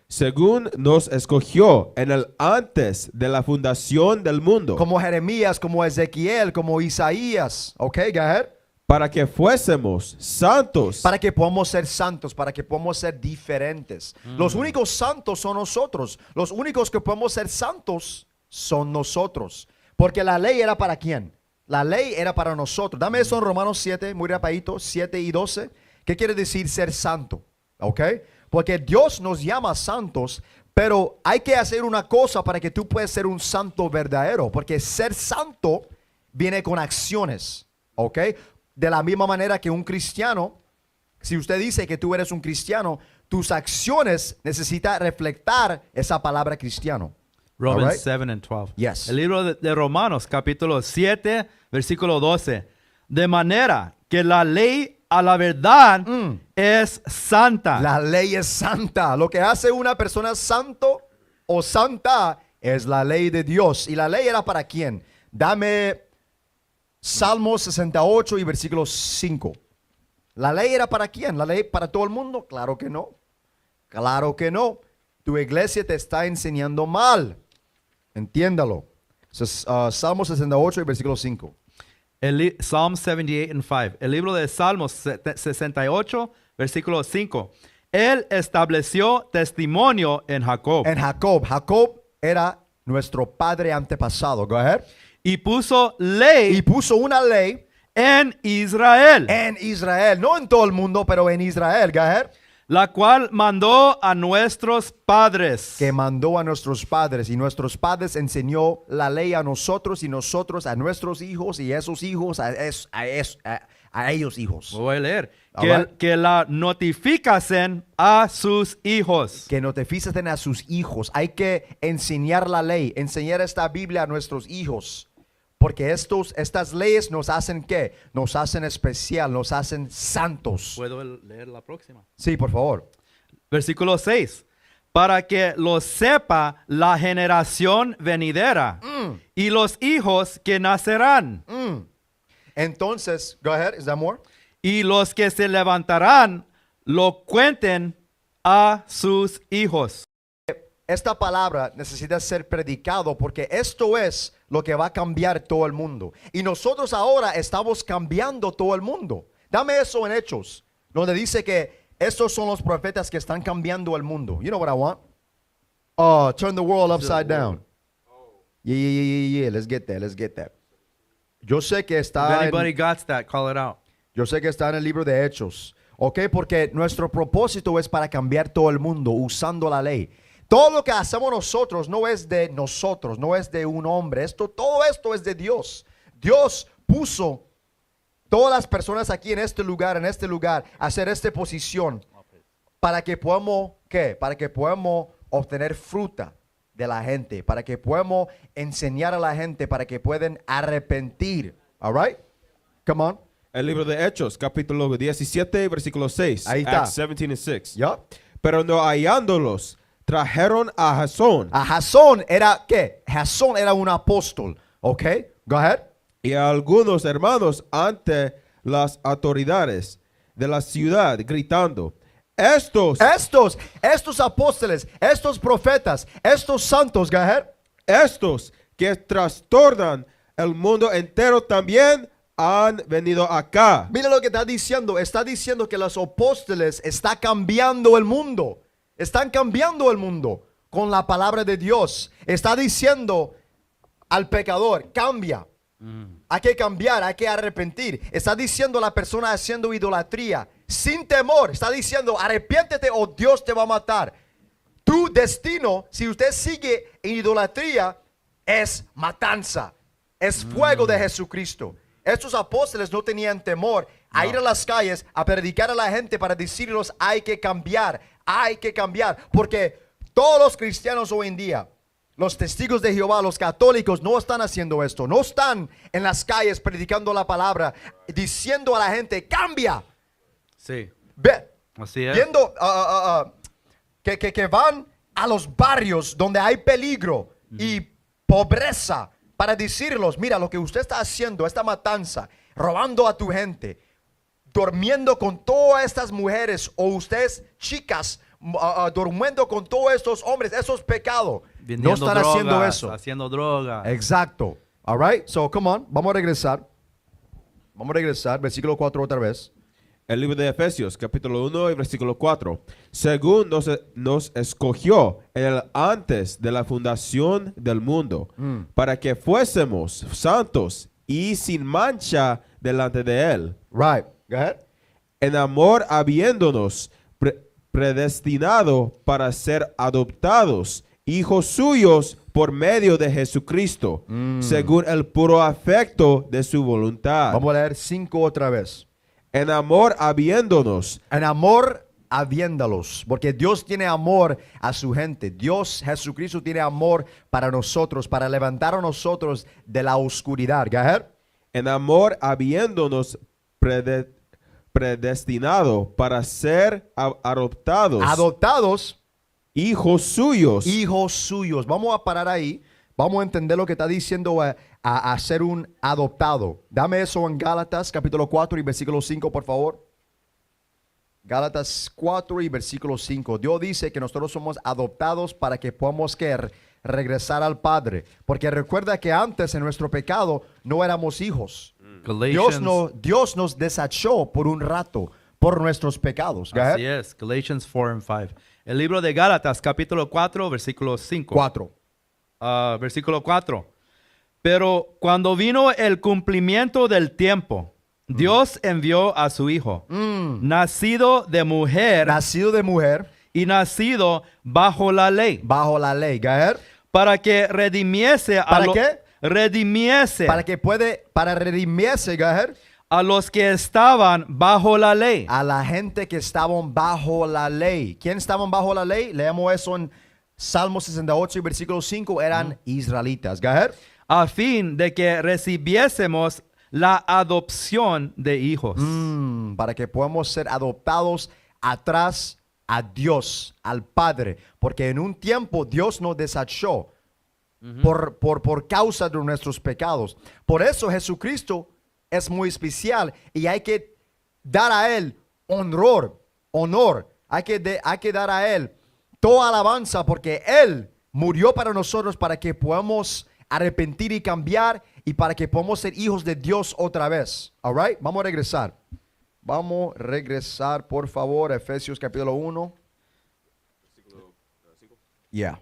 Según nos escogió en el antes de la fundación del mundo. Como Jeremías, como Ezequiel, como Isaías. Ok, go ahead. Para que fuésemos santos. Para que podamos ser santos, para que podamos ser diferentes. Los únicos santos son nosotros. Los únicos que podemos ser santos son nosotros. Porque la ley era para quién? La ley era para nosotros. Dame eso en Romanos 7, muy rapidito, 7 y 12. ¿Qué quiere decir ser santo? ¿Ok? Porque Dios nos llama santos, pero hay que hacer una cosa para que tú puedas ser un santo verdadero. Porque ser santo viene con acciones. ¿Ok? De la misma manera que un cristiano, si usted dice que tú eres un cristiano, tus acciones necesitan reflejar esa palabra cristiano. Romans All right? 7 and 12. Yes. El libro de Romanos, capítulo 7, versículo 12. De manera que la ley a la verdad es santa. La ley es santa. Lo que hace una persona santo o santa es la ley de Dios. ¿Y la ley era para quién? Dame Salmo 68 y versículo 5. ¿La ley era para quién? ¿La ley para todo el mundo? Claro que no. Claro que no. Tu iglesia te está enseñando mal. Entiéndalo. Salmo 68 y versículo 5. Psalm 78 and 5. El libro de Salmos 68, versículo 5. Él estableció testimonio en Jacob. En Jacob. Jacob era nuestro padre antepasado. Go ahead. Y puso ley Y puso una ley en Israel, en Israel. No en todo el mundo, pero en Israel. Go ahead. la cual mandó a nuestros padres. Que mandó a nuestros padres, y nuestros padres enseñó la ley a nosotros, y nosotros a nuestros hijos, y esos hijos a ellos hijos. Voy a leer. All right. Que la notificasen a sus hijos. Que notificen a sus hijos. Hay que enseñar la ley, enseñar esta Biblia a nuestros hijos. Porque estas leyes nos hacen ¿qué? Nos hacen especial, nos hacen santos. ¿Puedo leer la próxima? Sí, por favor. Versículo 6. Para que lo sepa la generación venidera y los hijos que nacerán Entonces, go ahead, is that more? y los que se levantarán lo cuenten a sus hijos. Esta palabra necesita ser predicado porque esto es lo que va a cambiar todo el mundo. Y nosotros ahora estamos cambiando todo el mundo. Dame eso en Hechos, donde dice que estos son los profetas que están cambiando el mundo. You know what I want? Turn the world upside down. Yeah. Let's get that. Yo sé que If está anybody got that, call it out. Yo sé que está en el libro de Hechos. ¿Ok? Porque nuestro propósito es para cambiar todo el mundo usando la ley. Todo lo que hacemos nosotros no es de nosotros, no es de un hombre. Todo esto es de Dios. Dios puso todas las personas aquí en este lugar, a hacer esta posición para que podamos, ¿qué? Para que podamos obtener fruta de la gente, para que podamos enseñar a la gente, para que puedan arrepentir. All right? Come on. El libro de Hechos, capítulo 17, versículo 6. Ahí está. Acts 17 and 6. Yeah. Pero no hallándolos, trajeron a Jasón A Jasón era, ¿qué? Jasón era un apóstol. ¿Ok? Go ahead. y a algunos hermanos ante las autoridades de la ciudad, gritando: Estos apóstoles, estos profetas, estos santos, go ahead. Estos que trastornan el mundo entero también han venido acá. Mira lo que está diciendo. Está diciendo que los apóstoles están cambiando el mundo. Están cambiando el mundo con la palabra de Dios. Está diciendo al pecador, cambia. Hay que cambiar, hay que arrepentir. Está diciendo a la persona haciendo idolatría sin temor. Está diciendo, arrepiéntete o Dios te va a matar. Tu destino, si usted sigue en idolatría, es matanza. Es fuego de Jesucristo. Estos apóstoles no tenían temor a ir a las calles, a predicar a la gente para decirles hay que cambiar, porque todos los cristianos hoy en día, los testigos de Jehová, los católicos, no están haciendo esto, no están en las calles predicando la palabra, diciendo a la gente, cambia. Sí. Ve, Así es. viendo que van a los barrios donde hay peligro y pobreza para decirlos, mira lo que usted está haciendo, esta matanza, robando a tu gente, durmiendo con todas estas mujeres o ustedes chicas durmiendo con todos estos hombres, eso es pecado. Vendiendo No están haciendo drogas, eso. Haciendo droga. Exacto. All right, so come on, vamos a regresar. Versículo 4 otra vez. El libro de Efesios, capítulo 1 y versículo 4. Según nos escogió antes de la fundación del mundo, para que fuésemos santos y sin mancha delante de Él. Right, go ahead. En amor habiéndonos predestinado para ser adoptados, hijos suyos por medio de Jesucristo, según el puro afecto de su voluntad. Vamos a leer 5 otra vez. En amor habiéndonos En amor habiéndolos, porque Dios tiene amor a su gente. Dios, Jesucristo, tiene amor para nosotros, para levantar a nosotros de la oscuridad. Go ahead. en amor habiéndonos predestinado para ser adoptados hijos suyos. Hijos suyos. Vamos a parar ahí. Vamos a entender lo que está diciendo a ser un adoptado. Dame eso en Gálatas capítulo 4 y versículo 5, por favor. Gálatas 4 y versículo 5. Dios dice que nosotros somos adoptados para que podamos regresar al Padre. Porque recuerda que antes en nuestro pecado no éramos hijos. Dios nos desechó por un rato por nuestros pecados. Go ahead. Así es, Galatians 4 and 5. El libro de Gálatas, capítulo 4, versículo 5. 4. Versículo 4. Pero cuando vino el cumplimiento del tiempo, Dios envió a su Hijo, nacido de mujer Nacido de mujer, y nacido bajo la ley, bajo la ley. Go ahead. para que redimiese ¿Para qué? redimiese Para redimirse, go ahead, a los que estaban bajo la ley. a la gente que estaban bajo la ley. ¿Quién estaban bajo la ley? Leemos eso en Salmo 68 y versículo 5. Eran israelitas. Go ahead. A fin de que recibiésemos la adopción de hijos. Para que podamos ser adoptados atrás a Dios, al Padre. Porque en un tiempo Dios nos desechó por causa de nuestros pecados. Por eso Jesucristo es muy especial y hay que dar a Él honor. Hay que dar a Él toda alabanza porque Él murió para nosotros para que podamos arrepentir y cambiar y para que podamos ser hijos de Dios otra vez. All right? Vamos a regresar. Por favor, Efesios capítulo 1. Yeah.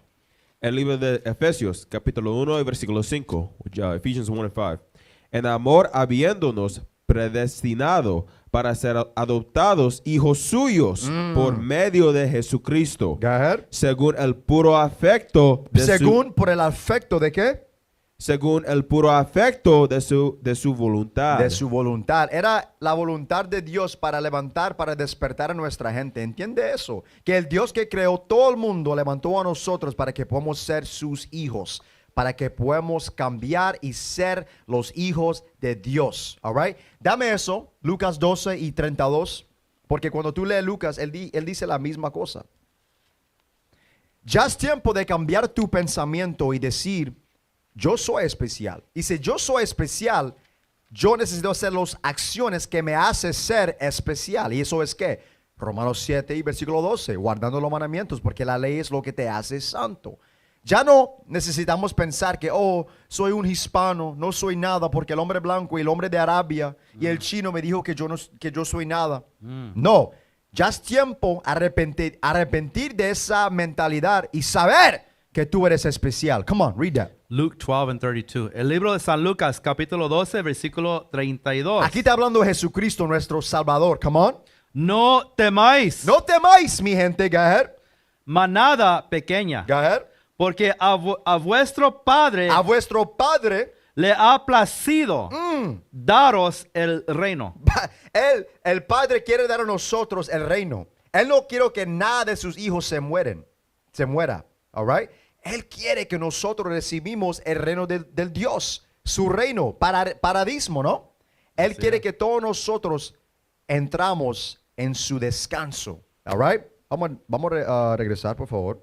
El libro de Efesios, capítulo 1 y versículo 5. Ephesians 1 and 5. En amor habiéndonos predestinado para ser adoptados hijos suyos por medio de Jesucristo, Go ahead. según el puro afecto ¿Por el afecto de qué? según el puro afecto de su voluntad. De su voluntad. Era la voluntad de Dios para levantar, para despertar a nuestra gente. ¿Entiende eso? Que el Dios que creó todo el mundo levantó a nosotros para que podamos ser sus hijos. Para que podamos cambiar y ser los hijos de Dios. All right? Dame eso, Lucas 12 y 32. Porque cuando tú lees Lucas, él dice la misma cosa. Ya es tiempo de cambiar tu pensamiento y decir, yo soy especial. Y si yo soy especial, yo necesito hacer las acciones que me hacen ser especial. ¿Y eso es qué? Romanos 7 y versículo 12, guardando los mandamientos, porque la ley es lo que te hace santo. Ya no necesitamos pensar que, oh, soy un hispano, no soy nada, porque el hombre blanco y el hombre de Arabia y el chino me dijo que yo soy nada. No, ya es tiempo arrepentir de esa mentalidad y saber que tú eres especial. Come on, read that. Luke 12 and 32. El libro de San Lucas, capítulo 12, versículo 32. Aquí está hablando de Jesucristo, nuestro Salvador. Come on. No temáis, No temáis, mi gente. Go ahead. manada pequeña, Go ahead. porque a vuestro Padre A vuestro Padre, le ha placido daros el reino. el Padre quiere dar a nosotros el reino. Él no quiere que nada de sus hijos se muera. All right? Él quiere que nosotros recibimos el reino del Dios, su reino, paradismo, ¿no? Él quiere que todos nosotros entramos en su descanso. All right? Vamos a regresar, por favor.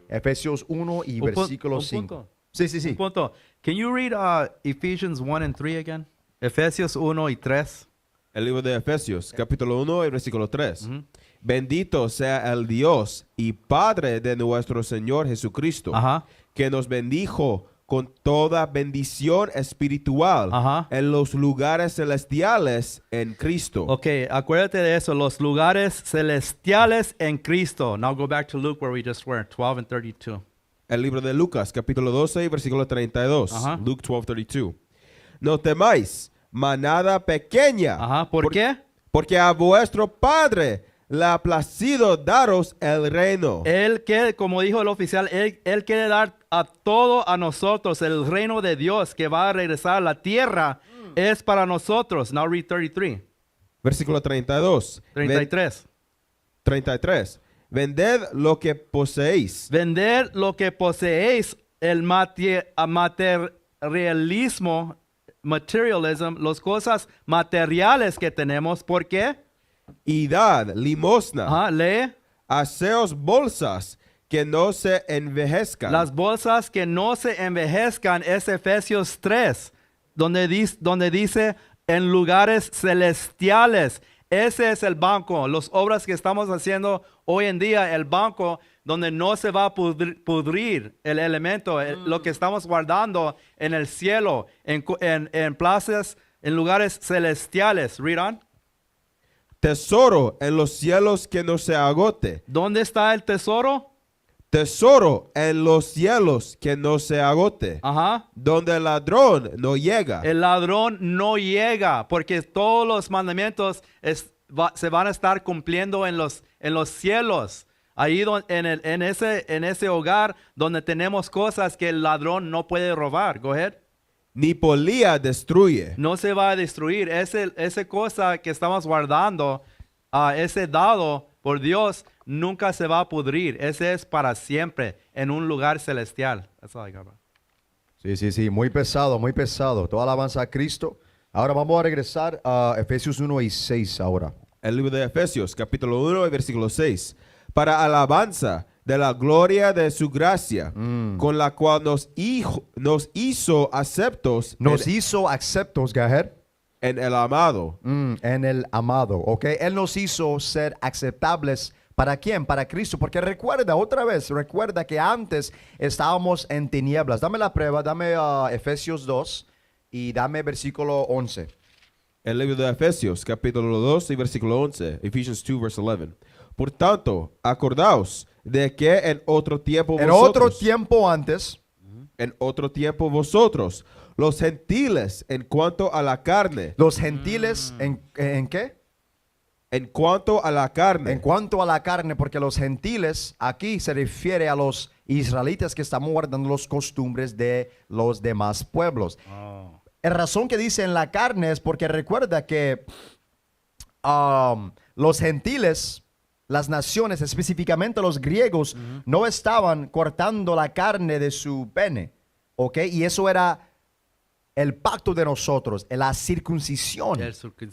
Efesios 1 y versículo un 5. punto. Sí. Un punto. Can you read Ephesians 1 and 3 again? Efesios 1 y 3. El libro de Efesios, capítulo 1 y versículo 3. Bendito sea el Dios y Padre de nuestro Señor Jesucristo, Ajá. que nos bendijo con toda bendición espiritual Ajá. en los lugares celestiales en Cristo. Ok, acuérdate de eso, los lugares celestiales en Cristo. Now go back to Luke where we just were, 12 and 32. El libro de Lucas, capítulo 12 y versículo 32. Ajá. Luke 12:32. No temáis, manada pequeña. Ajá, ¿por qué? Porque a vuestro Padre le ha placido daros el reino. Él quiere, como dijo el oficial, él quiere dar a todo a nosotros el reino de Dios que va a regresar a la tierra. Es para nosotros. Now read 33. Versículo 32. 33. 33. Vended lo que poseéis. Vender lo que poseéis, el materialismo, materialism, las cosas materiales que tenemos. ¿Por qué? Y dad limosna. Ajá, lee. Haceos bolsas que no se envejezcan. Las bolsas que no se envejezcan es Efesios 3, donde dice en lugares celestiales. Ese es el banco, las obras que estamos haciendo hoy en día, el banco donde no se va a pudrir el elemento, lo que estamos guardando en el cielo, en plazas, en lugares celestiales. Read on. Tesoro en los cielos que no se agote. ¿Dónde está el tesoro? Tesoro en los cielos que no se agote. Ajá. Donde el ladrón no llega. El ladrón no llega porque todos los mandamientos se van a estar cumpliendo en los cielos. Ahí en ese hogar donde tenemos cosas que el ladrón no puede robar. Go ahead. Ni polía destruye. No se va a destruir. Esa cosa que estamos guardando, ese dado por Dios, nunca se va a pudrir. Ese es para siempre en un lugar celestial. That's all I got, bro. Sí, muy pesado, muy pesado. Toda alabanza a Cristo. Ahora vamos a regresar a Efesios 1 y 6 ahora. El libro de Efesios, capítulo 1 y versículo 6. Para alabanza de la gloria de su gracia, con la cual nos hizo aceptos Nos hizo aceptos, go ahead. en el amado. En el amado, ¿ok? Él nos hizo ser aceptables. ¿Para quién? Para Cristo. Porque recuerda que antes estábamos en tinieblas. Dame la prueba, dame Efesios 2 y dame versículo 11. El libro de Efesios, capítulo 2 y versículo 11. Ephesians 2, verse 11. Por tanto, acordaos de que en otro tiempo En vosotros, otro tiempo antes, vosotros, los gentiles, en cuanto a la carne, los gentiles, ¿en qué? en cuanto a la carne, En cuanto a la carne, porque los gentiles aquí se refiere a los israelitas que están guardando las costumbres de los demás pueblos. La razón que dice en la carne es porque recuerda que los gentiles, las naciones, específicamente los griegos, no estaban cortando la carne de su pene, ¿ok? Y eso era el pacto de nosotros, la circuncisión.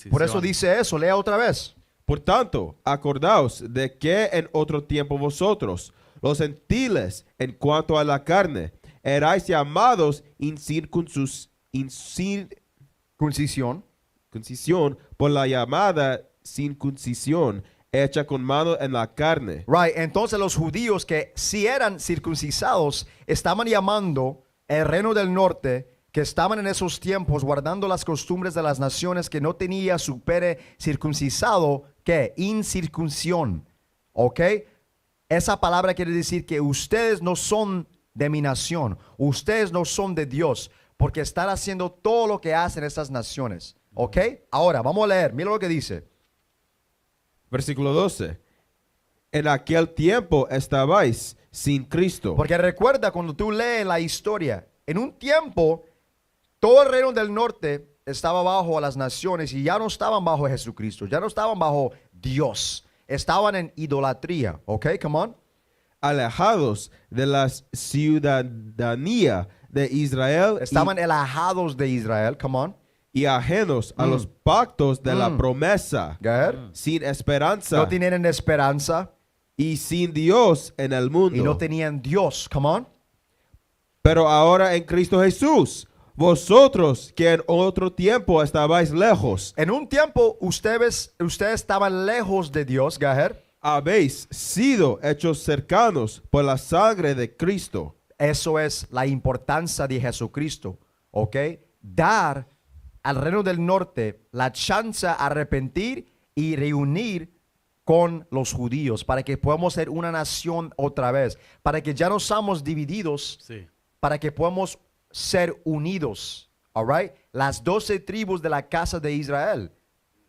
Por eso dice eso, lea otra vez. Por tanto, acordaos de que en otro tiempo vosotros, los gentiles, en cuanto a la carne, erais llamados Concisión. concisión por la llamada circuncisión hecha con mano en la carne. Right, entonces los judíos que si eran circuncisados estaban llamando el reino del norte, que estaban en esos tiempos guardando las costumbres de las naciones que no tenía su pere circuncisado, ¿qué? Incircuncisión, ¿ok? Esa palabra quiere decir que ustedes no son de mi nación, ustedes no son de Dios, porque están haciendo todo lo que hacen estas naciones, ¿ok? Ahora, vamos a leer, mira lo que dice. Versículo 12. En aquel tiempo estabais sin Cristo. Porque recuerda cuando tú lees la historia, en un tiempo todo el reino del norte estaba bajo a las naciones y ya no estaban bajo Jesucristo, ya no estaban bajo Dios, estaban en idolatría, ¿ok? Come on. Alejados de la ciudadanía de Israel Estaban alejados de Israel, come on. y ajenos a los pactos de la promesa, Go ahead. sin esperanza No tenían esperanza y sin Dios en el mundo. y no tenían Dios, come on. Pero ahora en Cristo Jesús, vosotros que en otro tiempo estabais lejos, En un tiempo ustedes estaban lejos de Dios, go ahead. habéis sido hechos cercanos por la sangre de Cristo. Eso es la importancia de Jesucristo, ¿ok? Dar al reino del norte la chance a arrepentir y reunir con los judíos para que podamos ser una nación otra vez, para que ya no seamos divididos, Sí. para que podamos ser unidos, all right? Las 12 tribus de la casa de Israel,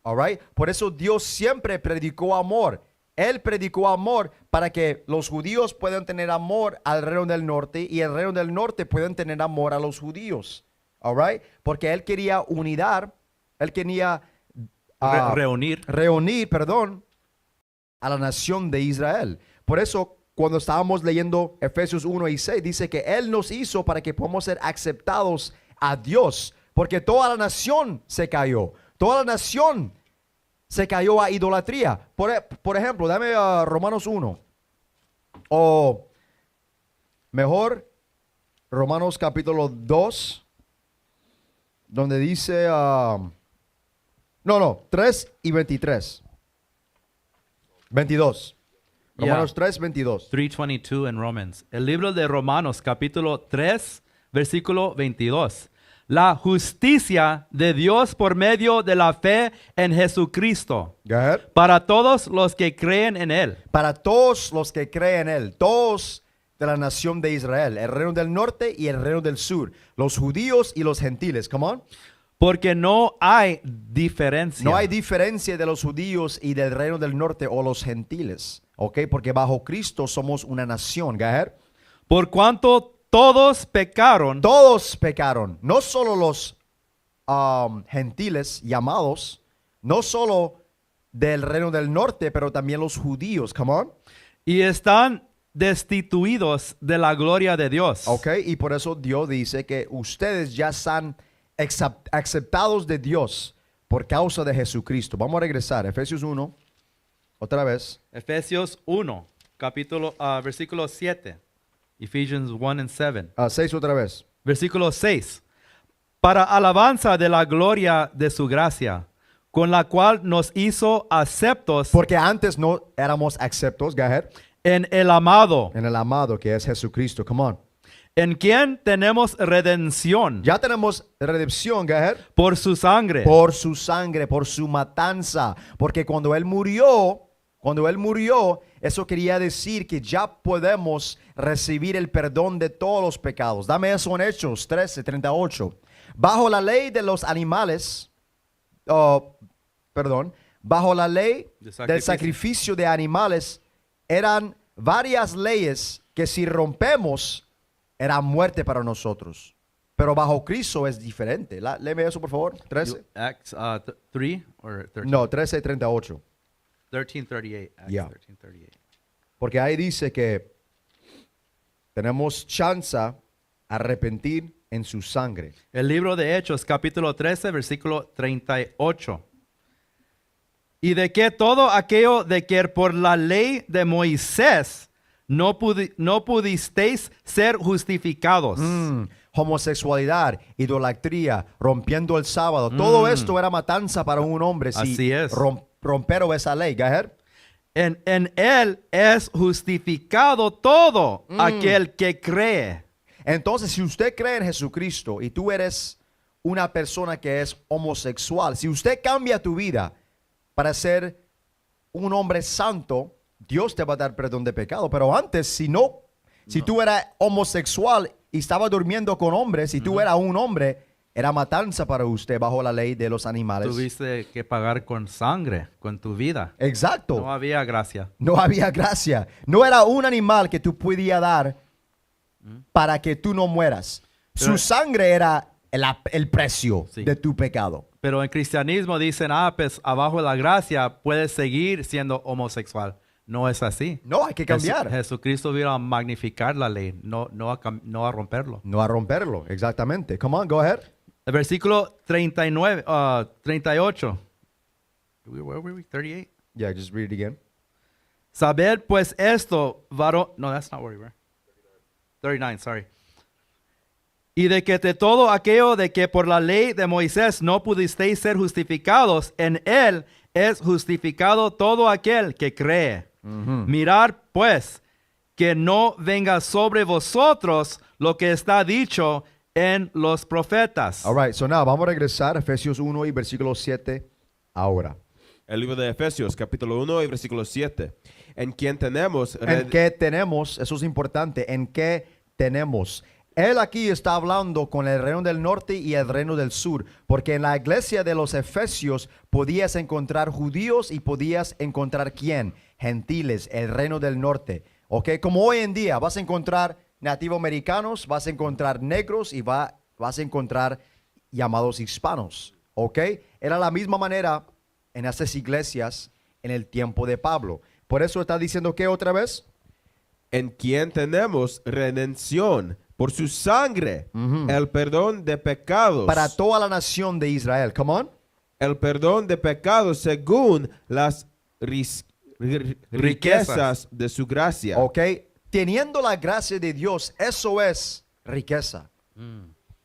all right? Por eso Dios siempre predicó amor. Él predicó amor para que los judíos puedan tener amor al reino del norte y el reino del norte puedan tener amor a los judíos. All right? Porque él quería unidad, él quería reunir, perdón, a la nación de Israel. Por eso, cuando estábamos leyendo Efesios 1 y 6, dice que él nos hizo para que podamos ser aceptados a Dios, porque toda la nación se cayó. Toda la nación se cayó a idolatría. Por ejemplo, dame Romanos 1. O mejor, Romanos capítulo 2, donde dice, 3 y 23. 22. Yeah. Romanos 3, 22. 3:22 en Romans. El libro de Romanos, capítulo 3, versículo 22. La justicia de Dios por medio de la fe en Jesucristo, Go ahead. para todos los que creen en Él. Para todos los que creen en él, todos de la nación de Israel, el reino del norte y el reino del sur, los judíos y los gentiles, come on. Porque no hay diferencia. No hay diferencia de los judíos y del reino del norte o los gentiles, ok, porque bajo Cristo somos una nación, go ahead. Por cuanto todos pecaron, Todos pecaron, no solo los gentiles llamados, no solo del reino del norte, pero también los judíos, come on. y están destituidos de la gloria de Dios. Ok, y por eso Dios dice que ustedes ya están aceptados de Dios por causa de Jesucristo. Vamos a regresar, Efesios 1, otra vez. Efesios 1, versículo 7. Ephesians 1 and 7. 6 otra vez. Versículo 6. Para alabanza de la gloria de su gracia, con la cual nos hizo aceptos Porque antes no éramos aceptos, go ahead, en el amado, en el amado que es Jesucristo, come on. en quien tenemos redención Ya tenemos redención, go ahead, por su sangre, por su sangre, por su matanza. Porque cuando Él murió, eso quería decir que ya podemos recibir el perdón de todos los pecados. Dame eso en Hechos 13, 38. Bajo la ley de los animales, bajo la ley del sacrificio de animales, eran varias leyes que si rompemos, era muerte para nosotros. Pero bajo Cristo es diferente. Léeme eso, por favor. 13. Acts 3 or 13? No, 13, 38. 13:38. Acts Yeah. 13:38. Porque ahí dice que tenemos chance a arrepentir en su sangre. El libro de Hechos, capítulo 13, versículo 38. Y de que todo aquello de que por la ley de Moisés no pudisteis ser justificados. Homosexualidad, idolatría, rompiendo el sábado. Todo esto era matanza para un hombre si Así es. romperon esa ley. Go ahead. En él es justificado todo aquel que cree. Entonces, si usted cree en Jesucristo y tú eres una persona que es homosexual, si usted cambia tu vida para ser un hombre santo, Dios te va a dar perdón de pecado. Pero antes, si tú eras homosexual y estaba durmiendo con hombres, si tú eras un hombre, era matanza para usted bajo la ley de los animales. Tuviste que pagar con sangre, con tu vida. Exacto. No había gracia. No había gracia. No era un animal que tú podías dar para que tú no mueras. Pero- Su sangre era el precio Sí. de tu pecado. Pero en cristianismo dicen, pues abajo de la gracia puedes seguir siendo homosexual. No es así. No, hay que cambiar. Jesucristo vino a magnificar la ley, no a romperlo. No a romperlo, exactamente. Come on, go ahead. El versículo 39, 38. Where were we? 38. Yeah, just read it again. Saber pues esto, varón. No, that's not where we were. 39, sorry. Y de que de todo aquello de que por la ley de Moisés no pudisteis ser justificados, en él es justificado todo aquel que cree. Mirad pues que no venga sobre vosotros lo que está dicho en los profetas. All right, so now vamos a regresar a Efesios 1 y versículo 7 ahora. El libro de Efesios, capítulo 1 y versículo 7. En quien tenemos... ¿En qué tenemos? Eso es importante. ¿En qué tenemos? Él aquí está hablando con el reino del norte y el reino del sur, porque en la iglesia de los Efesios podías encontrar judíos y podías encontrar ¿quién? Gentiles, el reino del norte. ¿Ok? Como hoy en día vas a encontrar nativoamericanos, vas a encontrar negros y vas a encontrar llamados hispanos. ¿Ok? Era la misma manera en esas iglesias en el tiempo de Pablo. Por eso está diciendo que otra vez. En quien tenemos redención por su sangre, el perdón de pecados. Para toda la nación de Israel. Come on. El perdón de pecados según las riquezas de su gracia. Ok. Teniendo la gracia de Dios, eso es riqueza.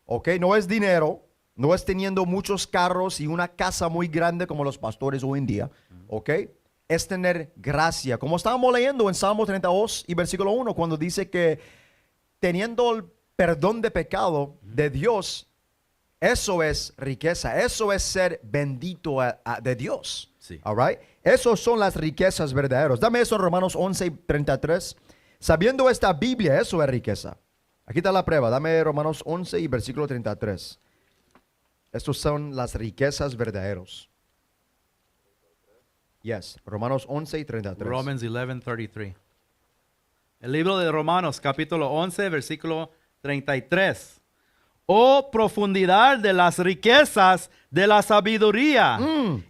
Ok. No es dinero. No es teniendo muchos carros y una casa muy grande como los pastores hoy en día. Ok. Es tener gracia. Como estábamos leyendo en Salmo 32 y versículo 1, cuando dice que teniendo el perdón de pecado de Dios, eso es riqueza. Eso es ser bendito de Dios. Sí. All right. Esos son las riquezas verdaderas. Dame eso en Romanos 11 y 33. Sabiendo esta Biblia, eso es riqueza. Aquí está la prueba. Dame Romanos 11 y versículo 33. Estos son las riquezas verdaderas. Yes, Romanos 11 y 33. Romans 11:33. El libro de Romanos, capítulo 11, versículo 33. Oh, profundidad de las riquezas de la sabiduría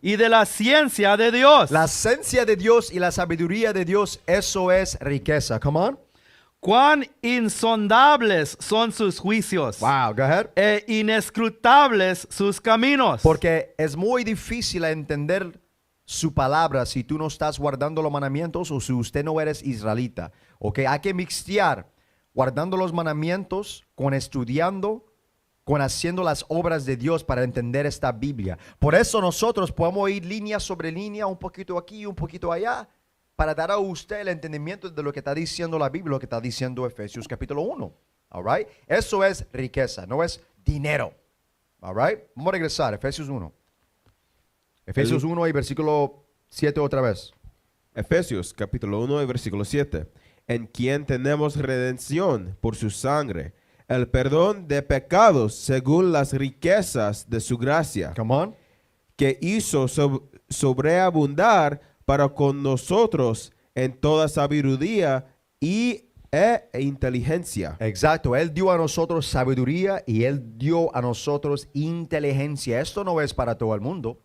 y de la ciencia de Dios. La ciencia de Dios y la sabiduría de Dios, eso es riqueza. Come on. Cuán insondables son sus juicios. Wow, go ahead. E inescrutables sus caminos. Porque es muy difícil entender su palabra si tú no estás guardando los mandamientos o si usted no eres israelita. Ok, hay que mixtear guardando los mandamientos con estudiando, con haciendo las obras de Dios para entender esta Biblia. Por eso nosotros podemos ir línea sobre línea, un poquito aquí, un poquito allá, para dar a usted el entendimiento de lo que está diciendo la Biblia, lo que está diciendo Efesios capítulo 1. All right? Eso es riqueza, no es dinero. All right? Vamos a regresar, Efesios 1. Efesios 1 y versículo 7 otra vez. Efesios, capítulo 1 y versículo 7. En quien tenemos redención por su sangre, el perdón de pecados según las riquezas de su gracia, Come on. que hizo sobreabundar para con nosotros en toda sabiduría e inteligencia. Exacto, Él dio a nosotros sabiduría y Él dio a nosotros inteligencia. Esto no es para todo el mundo.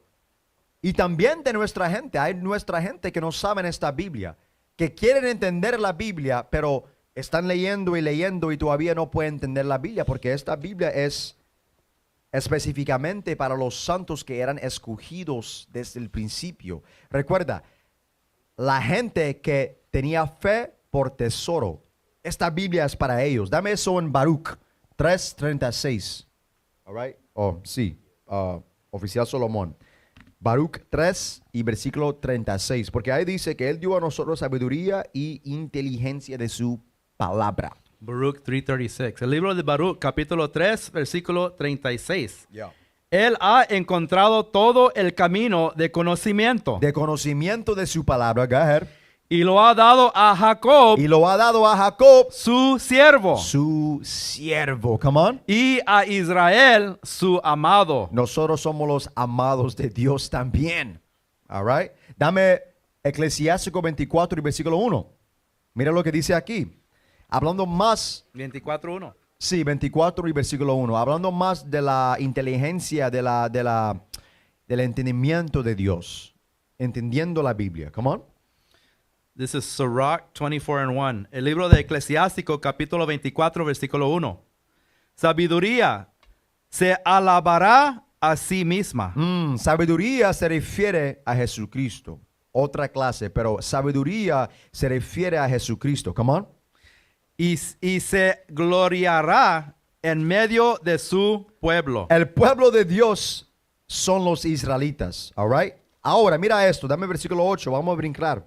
Y también de nuestra gente. Hay nuestra gente que no saben esta Biblia, que quieren entender la Biblia, pero están leyendo y todavía no pueden entender la Biblia, porque esta Biblia es específicamente para los santos que eran escogidos desde el principio. Recuerda, la gente que tenía fe por tesoro. Esta Biblia es para ellos. Dame eso en Baruch 3:36. All right. Oh, sí. Oficial Solomón. Baruch 3 y versículo 36. Porque ahí dice que Él dio a nosotros sabiduría y inteligencia de su palabra. Baruch 3:36. El libro de Baruch, capítulo 3, versículo 36. Él ha encontrado todo el camino de conocimiento De conocimiento de su palabra, go ahead. y lo ha dado a Jacob, Y lo ha dado a Jacob, su siervo, su siervo. Come on. y a Israel, su amado. Nosotros somos los amados de Dios también. All right. Dame Eclesiástico 24 y versículo 1. Mira lo que dice aquí. Hablando más, 24:1. sí, 24 y versículo 1. Hablando más de la inteligencia, del entendimiento de Dios. Entendiendo la Biblia. Come on. This is Sirach 24:1. El libro de Eclesiástico, capítulo 24, versículo 1. Sabiduría se alabará a sí misma. Sabiduría se refiere a Jesucristo. Otra clase, pero sabiduría se refiere a Jesucristo. Come on. Y se gloriará en medio de su pueblo. El pueblo de Dios son los israelitas. All right. Ahora, mira esto. Dame versículo 8. Vamos a brincar.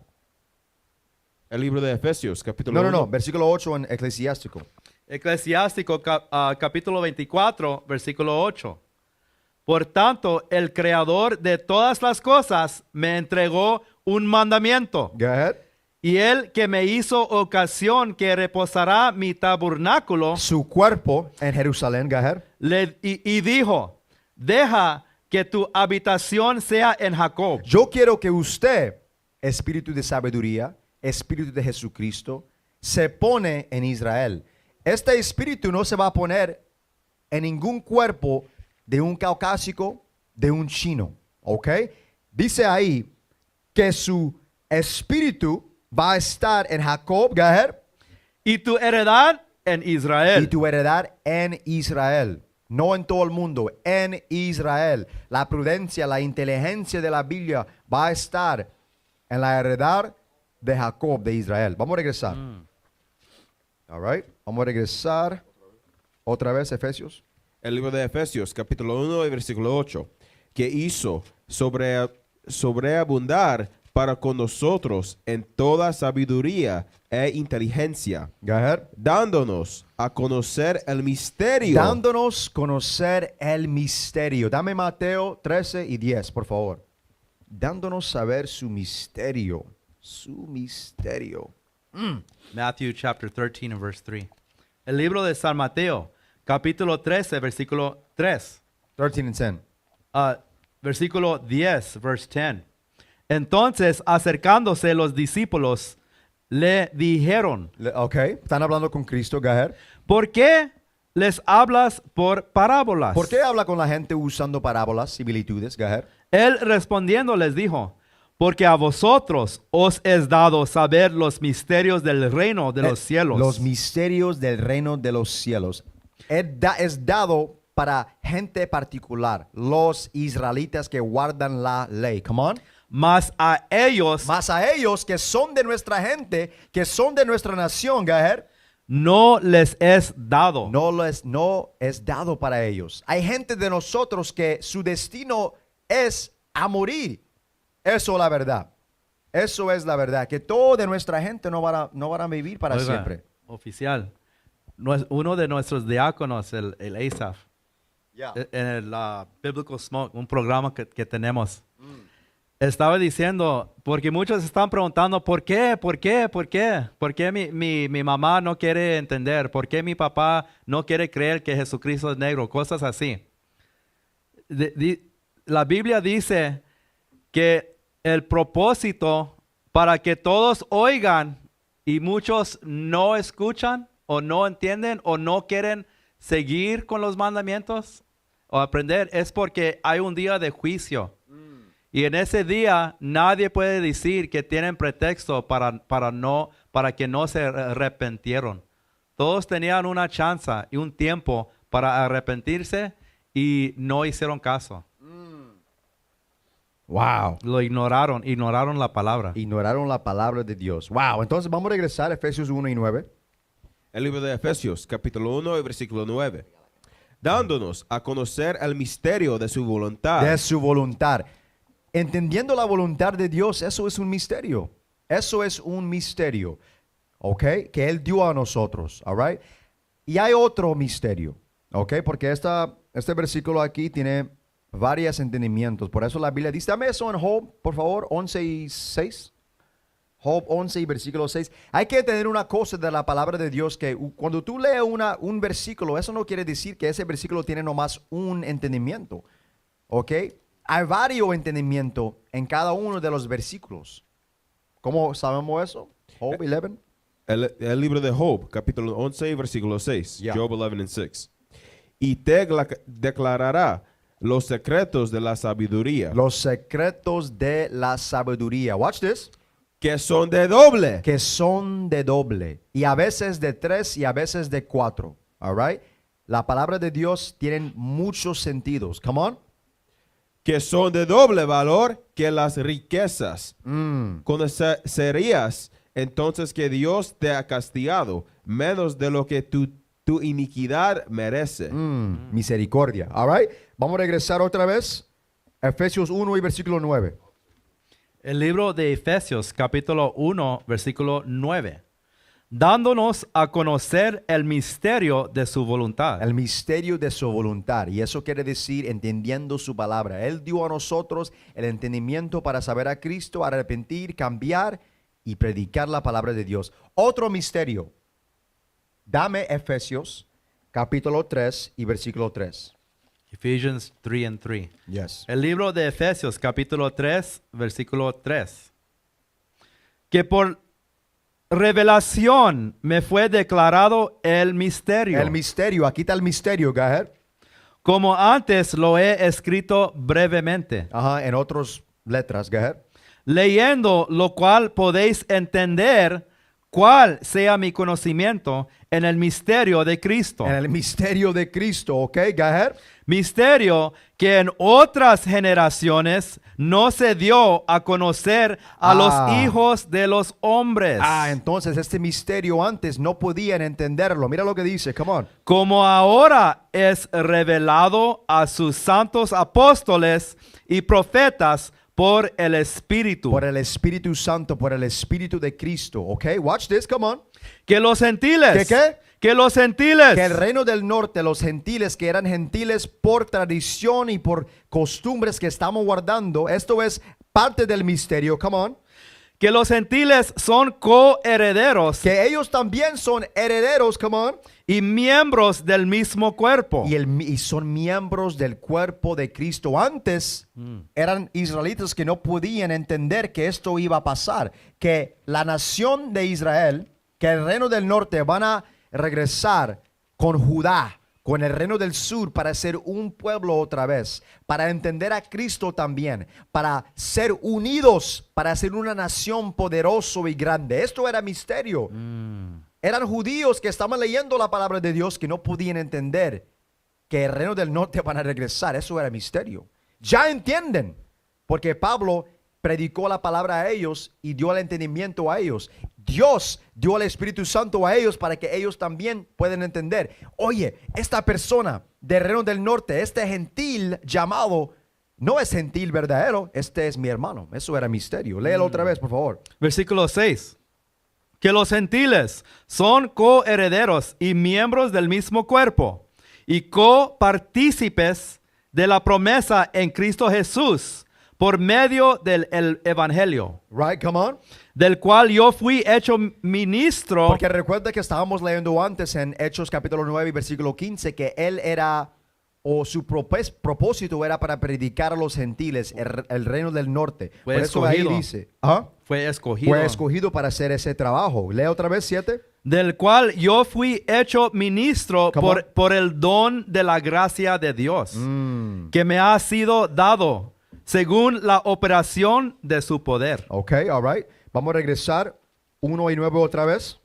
El libro de Efesios, capítulo No. 1. Versículo 8 en Eclesiástico. Eclesiástico capítulo 24, versículo 8. Por tanto, el creador de todas las cosas me entregó un mandamiento. Go ahead. Y él que me hizo ocasión que reposará mi tabernáculo, Su cuerpo en Jerusalén. Go ahead. y dijo, deja que tu habitación sea en Jacob. Yo quiero que usted, espíritu de sabiduría, espíritu de Jesucristo, se pone en Israel. Este espíritu no se va a poner en ningún cuerpo de un caucásico, de un chino. ¿Ok? Dice ahí que su espíritu va a estar en Jacob, go ahead, Y tu heredad en Israel. y tu heredad en Israel. No en todo el mundo, en Israel. La prudencia, la inteligencia de la Biblia va a estar en la heredad de Jacob, de Israel. Vamos a regresar. All right. Vamos a regresar otra vez, Efesios. El libro de Efesios, capítulo 1 y versículo 8. Que hizo sobreabundar para con nosotros en toda sabiduría e inteligencia, Go ahead. dándonos a conocer el misterio. Dándonos conocer el misterio. Dame Mateo 13 y 10, por favor. Dándonos saber su misterio. Su misterio. Matthew chapter 13 and verse 3. El libro de San Mateo, capítulo 13, versículo 3. 13 and 10. Versículo 10, verse 10. Entonces, acercándose los discípulos, le dijeron, Ok. Están hablando con Cristo. Go ahead. ¿por qué les hablas por parábolas? ¿Por qué habla con la gente usando parábolas, similitudes? Go ahead. Él respondiendo les dijo, porque a vosotros os es dado saber los misterios del reino de los cielos. Los misterios del reino de los cielos. Es dado para gente particular, los israelitas que guardan la ley. Come on. Mas a ellos Más a ellos que son de nuestra gente, que son de nuestra nación, go ahead, no les es dado. no es dado para ellos. Hay gente de nosotros que su destino es a morir. Eso es la verdad. Eso es la verdad. Que todo de nuestra gente no van a vivir para Oiga, siempre. oficial, uno de nuestros diáconos, el Asaph, en el Biblical Smoke, un programa que tenemos, estaba diciendo, porque muchos están preguntando, ¿por qué? ¿Por qué mi mamá no quiere entender? ¿Por qué mi papá no quiere creer que Jesucristo es negro? Cosas así. La Biblia dice que el propósito para que todos oigan y muchos no escuchan o no entienden o no quieren seguir con los mandamientos o aprender es porque hay un día de juicio. Y en ese día nadie puede decir que tienen pretexto para que no se arrepintieron. Todos tenían una chance y un tiempo para arrepentirse y no hicieron caso. Wow. Lo ignoraron la palabra. Ignoraron la palabra de Dios. Wow. Entonces vamos a regresar a Efesios 1 y 9. El libro de Efesios, capítulo 1 y versículo 9. Dándonos a conocer el misterio de su voluntad. De su voluntad. entendiendo la voluntad de Dios, eso es un misterio. Eso es un misterio, ¿ok? Que Él dio a nosotros, all right? Y hay otro misterio, ¿ok? Porque este versículo aquí tiene varios entendimientos. Por eso la Biblia dice, dame eso en Job, por favor, 11 y 6. Job 11 y versículo 6. Hay que tener una cosa de la palabra de Dios, que cuando tú lees un versículo, eso no quiere decir que ese versículo tiene nomás un entendimiento, ¿ok? Hay varios entendimientos en cada uno de los versículos. ¿Cómo sabemos eso? Job 11. El libro de Job, capítulo 11, versículo 6. Yeah. Job 11 and 6. Y te declarará los secretos de la sabiduría, Los secretos de la sabiduría. Watch this. que son de doble. Que son de doble. Y a veces de 3 y a veces de 4. All right? La palabra de Dios tiene muchos sentidos. Come on. Que son de doble valor que las riquezas. Conocerías entonces que Dios te ha castigado menos de lo que tu iniquidad merece. Misericordia. All right? Vamos a regresar otra vez. Efesios 1 y versículo 9. El libro de Efesios, capítulo 1, versículo 9. Dándonos a conocer el misterio de su voluntad. El misterio de su voluntad. Y eso quiere decir entendiendo su palabra. Él dio a nosotros el entendimiento para saber a Cristo, arrepentir, cambiar y predicar la palabra de Dios. Otro misterio. Dame Efesios capítulo 3 y versículo 3. Ephesians 3 and 3. Yes. El libro de Efesios, capítulo 3, versículo 3. Que por revelación me fue declarado el misterio. El misterio. Aquí está el misterio, go ahead. Como antes lo he escrito brevemente. Ajá, en otras letras, go ahead. Leyendo lo cual podéis entender cuál sea mi conocimiento en el misterio de Cristo. En el misterio de Cristo, ok, go ahead. Misterio que en otras generaciones no se dio a conocer a los hijos de los hombres. Entonces este misterio antes no podían entenderlo. Mira lo que dice, come on. Como ahora es revelado a sus santos apóstoles y profetas por el Espíritu. Por el Espíritu Santo, por el Espíritu de Cristo, ok. Watch this, come on. Que los gentiles. ¿Que qué? Que los gentiles. Que el reino del norte, los gentiles que eran gentiles por tradición y por costumbres que estamos guardando, esto es parte del misterio, come on. Que los gentiles son coherederos Que ellos también son herederos, come on. y miembros del mismo cuerpo. Y son miembros del cuerpo de Cristo. Antes eran israelitas que no podían entender que esto iba a pasar. Que la nación de Israel, que el reino del norte van a regresar con Judá, con el reino del sur, para ser un pueblo otra vez, para entender a Cristo también, para ser unidos, para ser una nación poderosa y grande. Esto era misterio. Eran judíos que estaban leyendo la palabra de Dios que no podían entender que el reino del norte van a regresar. Eso era misterio. Ya entienden, porque Pablo predicó la palabra a ellos y dio el entendimiento a ellos. Dios dio el Espíritu Santo a ellos para que ellos también puedan entender. Oye, esta persona del reino del norte, este gentil llamado, no es gentil verdadero, este es mi hermano. Eso era misterio. Léelo otra vez, por favor. Versículo 6. Que los gentiles son coherederos y miembros del mismo cuerpo y copartícipes de la promesa en Cristo Jesús por medio del evangelio, Right, come on. del cual yo fui hecho ministro. Porque recuerda que estábamos leyendo antes en Hechos capítulo 9 y versículo 15 que él era, o su propósito era para predicar a los gentiles el reino del norte. Fue Por eso ahí escogido. dice, ¿ah? Fue escogido. Fue escogido para hacer ese trabajo. Lee otra vez 7. Del cual yo fui hecho ministro Come on. por el don de la gracia de Dios, que me ha sido dado según la operación de su poder. Ok, all right. Vamos a regresar 1 y 9 otra vez.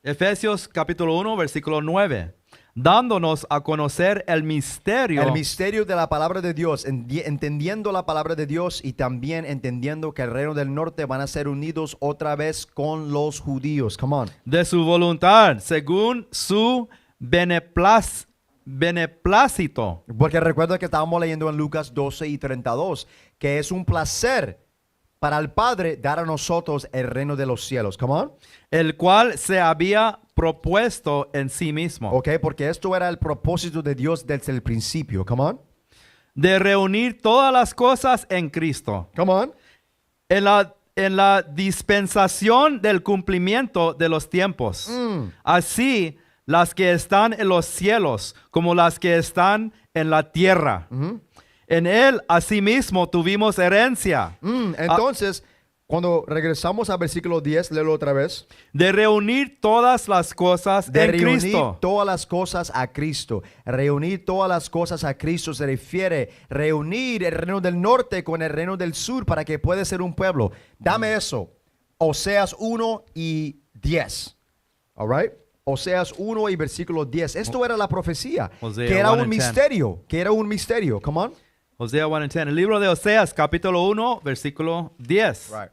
Efesios capítulo 1, versículo 9. Dándonos a conocer el misterio. El misterio de la palabra de Dios, entendiendo la palabra de Dios y también entendiendo que el reino del norte van a ser unidos otra vez con los judíos. Come on. De su voluntad, según su beneplácito, Porque recuerda que estábamos leyendo en Lucas 12 y 32 que es un placer para el Padre dar a nosotros el reino de los cielos. Come on. el cual se había propuesto en sí mismo, Ok, porque esto era el propósito de Dios desde el principio. Come on. de reunir todas las cosas en Cristo, Come on. en la dispensación del cumplimiento de los tiempos. Así las que están en los cielos como las que están en la tierra. En él asimismo tuvimos herencia Entonces, cuando regresamos al versículo 10, léelo otra vez. de reunir todas las cosas De en reunir Cristo. todas las cosas a Cristo. Reunir todas las cosas a Cristo se refiere reunir el reino del norte con el reino del sur para que pueda ser un pueblo. Dame eso. Oseas 1 y 10. All right? Oseas 1 y versículo 10. Esto era la profecía. Hosea Que era 1 un and 10. misterio. Que era un misterio. Come on. Hosea 1 and 10. El libro de Oseas, capítulo 1, versículo 10. Right.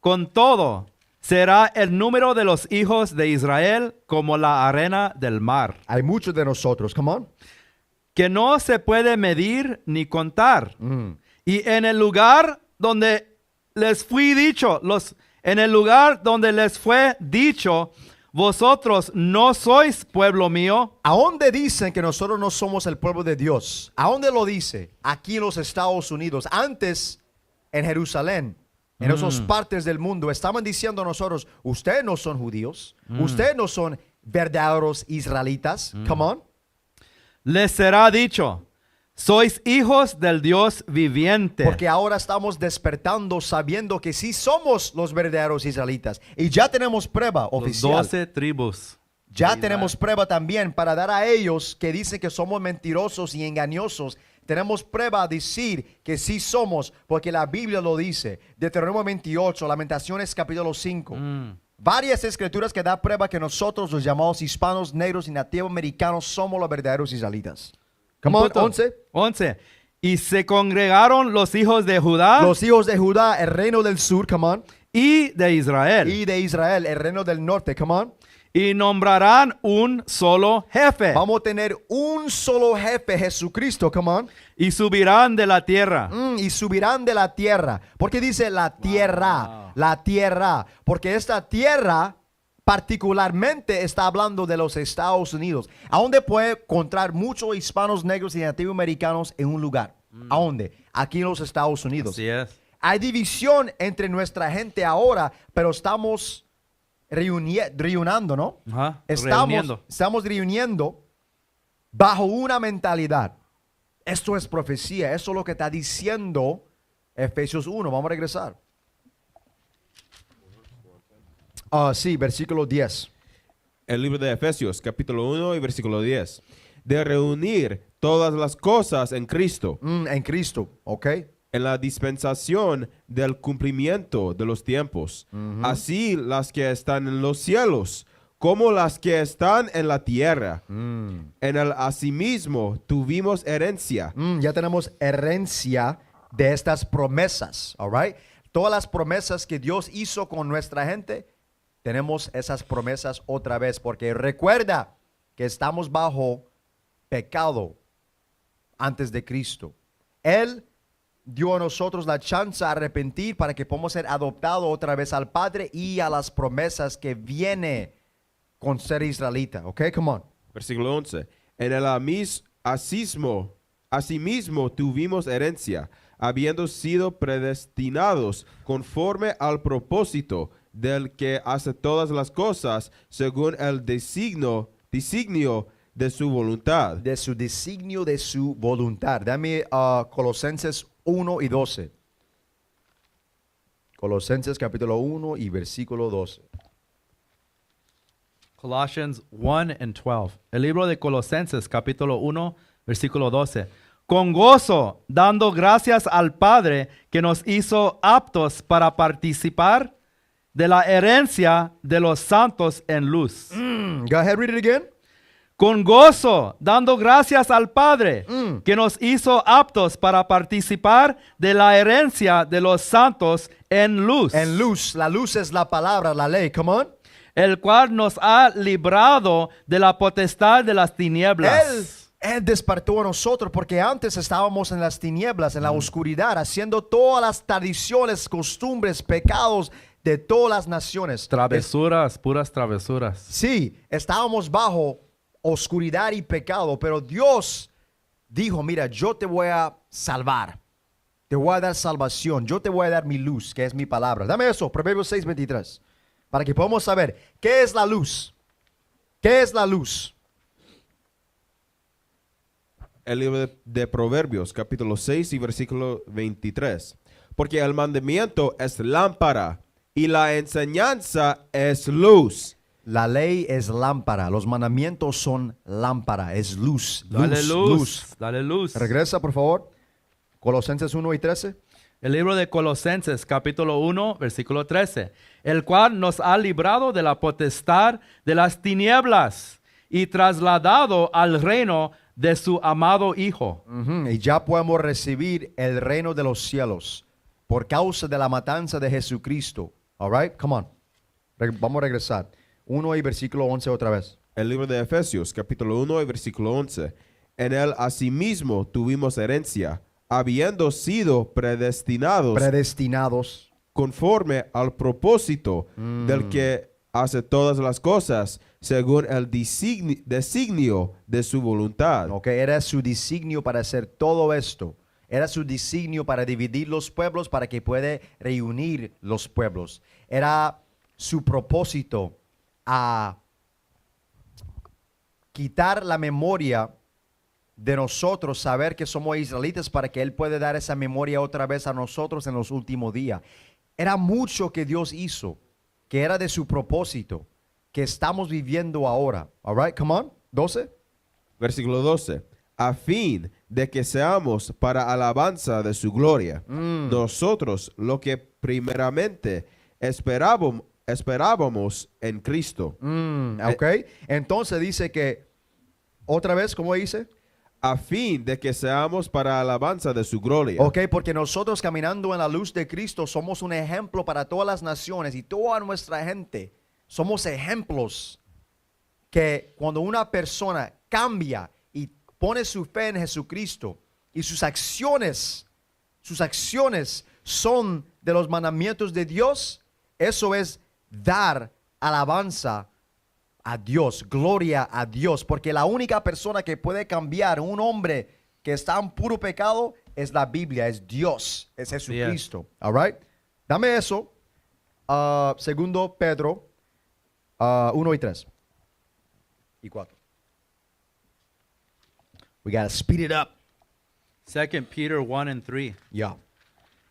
Con todo, será el número de los hijos de Israel como la arena del mar, Hay muchos de nosotros. Come on. que no se puede medir ni contar. Y en el lugar donde les fui dicho, en el lugar donde les fue dicho, vosotros no sois pueblo mío. ¿A dónde dicen que nosotros no somos el pueblo de Dios? ¿A dónde lo dice? Aquí en los Estados Unidos. Antes, en Jerusalén, en esas partes del mundo, estaban diciendo a nosotros, ustedes no son judíos, ustedes no son verdaderos israelitas. Come on. Les será dicho, sois hijos del Dios viviente. Porque ahora estamos despertando sabiendo que sí somos los verdaderos israelitas. Y ya tenemos prueba Los oficial. 12 tribus. Ya tenemos prueba también para dar a ellos que dicen que somos mentirosos y engañosos. Tenemos prueba a decir que sí somos, porque la Biblia lo dice. Deuteronomio 28, Lamentaciones capítulo 5. Varias escrituras que dan prueba que nosotros, los llamados hispanos, negros y nativos americanos, somos los verdaderos israelitas. Come on, 11. 11. Y se congregaron los hijos de Judá Los hijos de Judá, el reino del sur, come on. y de Israel. Y de Israel, el reino del norte, come on. Y nombrarán un solo jefe. Vamos a tener un solo jefe, Jesucristo, come on. Y subirán de la tierra. Y subirán de la tierra. ¿Por qué dice la tierra? La tierra. Porque esta tierra particularmente está hablando de los Estados Unidos. ¿A dónde puede encontrar muchos hispanos, negros y nativos americanos en un lugar? ¿A dónde? Aquí en los Estados Unidos. Así es. Hay división entre nuestra gente ahora, pero estamos reuniendo, ¿no? Ajá, reuniendo. Estamos reuniendo bajo una mentalidad. Esto es profecía. Eso es lo que está diciendo Efesios 1. Vamos a regresar. Sí, versículo 10. El libro de Efesios, capítulo 1 y versículo 10. De reunir todas las cosas en Cristo, En Cristo, ¿ok? en la dispensación del cumplimiento de los tiempos. Así las que están en los cielos, como las que están en la tierra. En el asimismo tuvimos herencia. Ya tenemos herencia de estas promesas, all right? Todas las promesas que Dios hizo con nuestra gente, tenemos esas promesas otra vez, porque recuerda que estamos bajo pecado antes de Cristo. Él dio a nosotros la chance a arrepentir para que podamos ser adoptados otra vez al Padre y a las promesas que viene con ser israelita. Ok, come on. Versículo 11. En el asimismo tuvimos herencia, habiendo sido predestinados conforme al propósito del que hace todas las cosas según el designio de su voluntad. De su designio, de su voluntad. Dame Colosenses 1 y 12. Colosenses capítulo 1 y versículo 12. Colossians 1 and 12. El libro de Colosenses, capítulo 1, versículo 12. Con gozo, dando gracias al Padre que nos hizo aptos para participar de la herencia de los santos en luz. Go ahead, read it again. Con gozo, dando gracias al Padre que nos hizo aptos para participar de la herencia de los santos en luz. En luz, la luz es la palabra, la ley, come on. El cual nos ha librado de la potestad de las tinieblas. Él despertó a nosotros porque antes estábamos en las tinieblas, en la oscuridad, haciendo todas las tradiciones, costumbres, pecados de todas las naciones. Travesuras, puras travesuras. Sí, estábamos bajo oscuridad y pecado, pero Dios dijo, mira, yo te voy a salvar. Te voy a dar salvación. Yo te voy a dar mi luz, que es mi palabra. Dame eso, Proverbios 6:23, para que podamos saber qué es la luz. ¿Qué es la luz? El libro de Proverbios, capítulo 6 y versículo 23. Porque el mandamiento es lámpara y la enseñanza es luz. La ley es lámpara, los mandamientos son lámpara, es luz. Dale luz, dale luz. Regresa, por favor. Colosenses 1:13. El libro de Colosenses, capítulo 1, versículo 13. El cual nos ha librado de la potestad de las tinieblas y trasladado al reino de su amado Hijo. Y ya podemos recibir el reino de los cielos por causa de la matanza de Jesucristo. All right, come on. Vamos a regresar. 1 y versículo 11 otra vez. El libro de Efesios, capítulo 1 y versículo 11. En él asimismo tuvimos herencia, habiendo sido predestinados conforme al propósito del que hace todas las cosas según el designio de su voluntad. Ok, era su designio para hacer todo esto. Era su designio para dividir los pueblos, para que pueda reunir los pueblos. Era su propósito a quitar la memoria de nosotros, saber que somos israelitas, para que Él pueda dar esa memoria otra vez a nosotros en los últimos días. Era mucho que Dios hizo, que era de su propósito, que estamos viviendo ahora. All right, come on, 12. Versículo 12. A fin de que seamos para alabanza de su gloria. Nosotros lo que primeramente esperábamos en Cristo. Ok, entonces dice que, otra vez, ¿cómo dice? A fin de que seamos para alabanza de su gloria. Ok, porque nosotros caminando en la luz de Cristo somos un ejemplo para todas las naciones y toda nuestra gente. Somos ejemplos que cuando una persona cambia y pone su fe en Jesucristo y sus acciones son de los mandamientos de Dios, eso es dar alabanza a Dios, gloria a Dios, porque la única persona que puede cambiar un hombre que está en puro pecado es la Biblia, es Dios, es Jesucristo. All right, dame eso. Segundo Pedro 1 y 3 y 4. We gotta speed it up. 2 Peter 1 and 3. Yeah.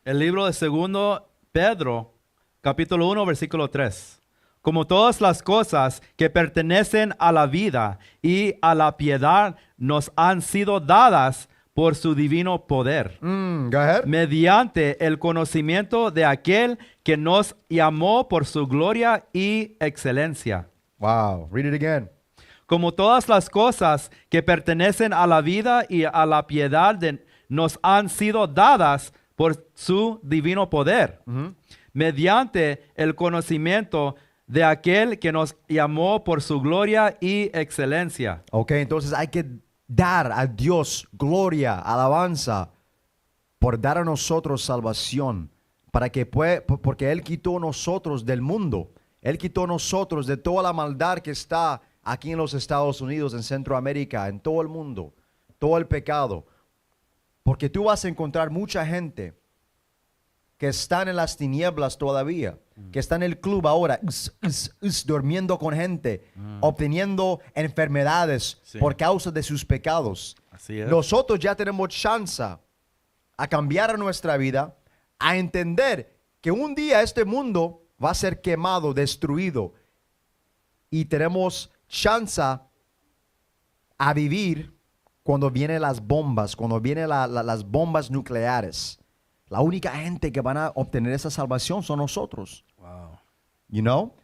El libro de segundo Pedro, capítulo 1, versículo 3. Como todas las cosas que pertenecen a la vida y a la piedad nos han sido dadas por su divino poder, Go ahead. mediante el conocimiento de aquel que nos llamó por su gloria y excelencia. Wow. Read it again. Como todas las cosas que pertenecen a la vida y a la piedad nos han sido dadas por su divino poder, mediante el conocimiento de aquel que nos llamó por su gloria y excelencia. Ok, entonces hay que dar a Dios gloria, alabanza, por dar a nosotros salvación, para que porque Él quitó nosotros del mundo. Él quitó nosotros de toda la maldad que está aquí en los Estados Unidos, en Centroamérica, en todo el mundo, todo el pecado. Porque tú vas a encontrar mucha gente que están en las tinieblas todavía, que están en el club ahora, durmiendo con gente, obteniendo enfermedades por causa de sus pecados. Así es. Nosotros ya tenemos chance a cambiar nuestra vida, a entender que un día este mundo va a ser quemado, destruido, y tenemos chance a vivir cuando vienen las bombas, cuando vienen las bombas nucleares. La única gente que van a obtener esa salvación son nosotros. Wow. You know?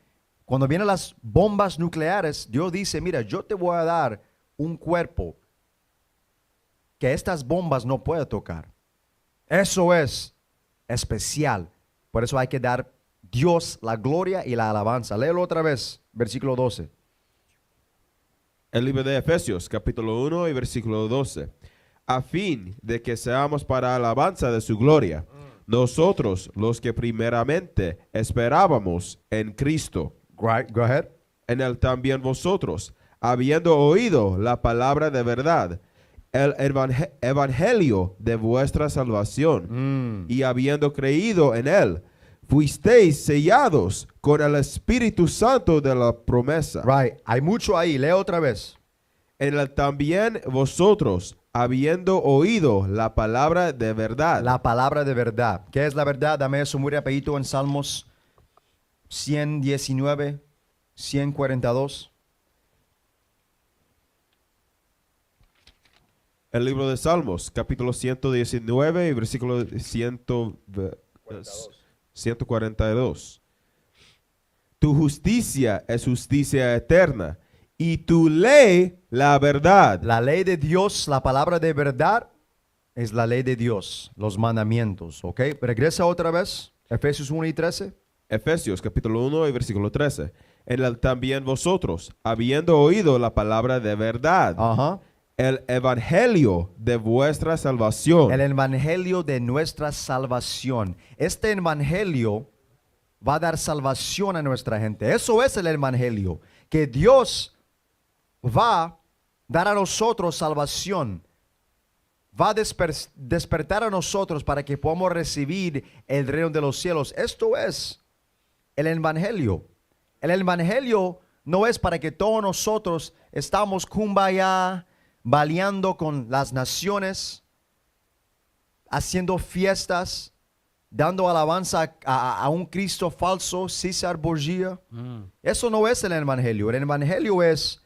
Cuando vienen las bombas nucleares, Dios dice, mira, yo te voy a dar un cuerpo que estas bombas no pueden tocar. Eso es especial. Por eso hay que dar Dios la gloria y la alabanza. Léelo otra vez, versículo 12. El libro de Efesios, capítulo 1 y versículo 12. A fin de que seamos para alabanza de su gloria, nosotros los que primeramente esperábamos en Cristo. Right, go ahead. En él también vosotros, habiendo oído la palabra de verdad, el evangelio de vuestra salvación, y habiendo creído en él, fuisteis sellados con el Espíritu Santo de la promesa. Right. Hay mucho ahí. Leo otra vez. En el también vosotros, habiendo oído la palabra de verdad. La palabra de verdad. ¿Qué es la verdad? Dame eso muy rapidito en Salmos 119, 142. El libro de Salmos, capítulo 119 y versículo 142. Tu justicia es justicia eterna y tu ley la verdad. La ley de Dios, la palabra de verdad, es la ley de Dios, los mandamientos. ¿Ok? Regresa otra vez. Efesios 1 y 13. Efesios capítulo 1 y versículo 13. En el también vosotros, habiendo oído la palabra de verdad, Ajá. el evangelio de vuestra salvación. El evangelio de nuestra salvación. Este evangelio va a dar salvación a nuestra gente. Eso es el evangelio. Que Dios va a dar a nosotros salvación. Va a despertar a nosotros para que podamos recibir el reino de los cielos. Esto es el evangelio. El evangelio no es para que todos nosotros estamos kumbaya, baleando con las naciones, haciendo fiestas, dando alabanza a un Cristo falso, César Borgia. Eso no es el evangelio. El evangelio es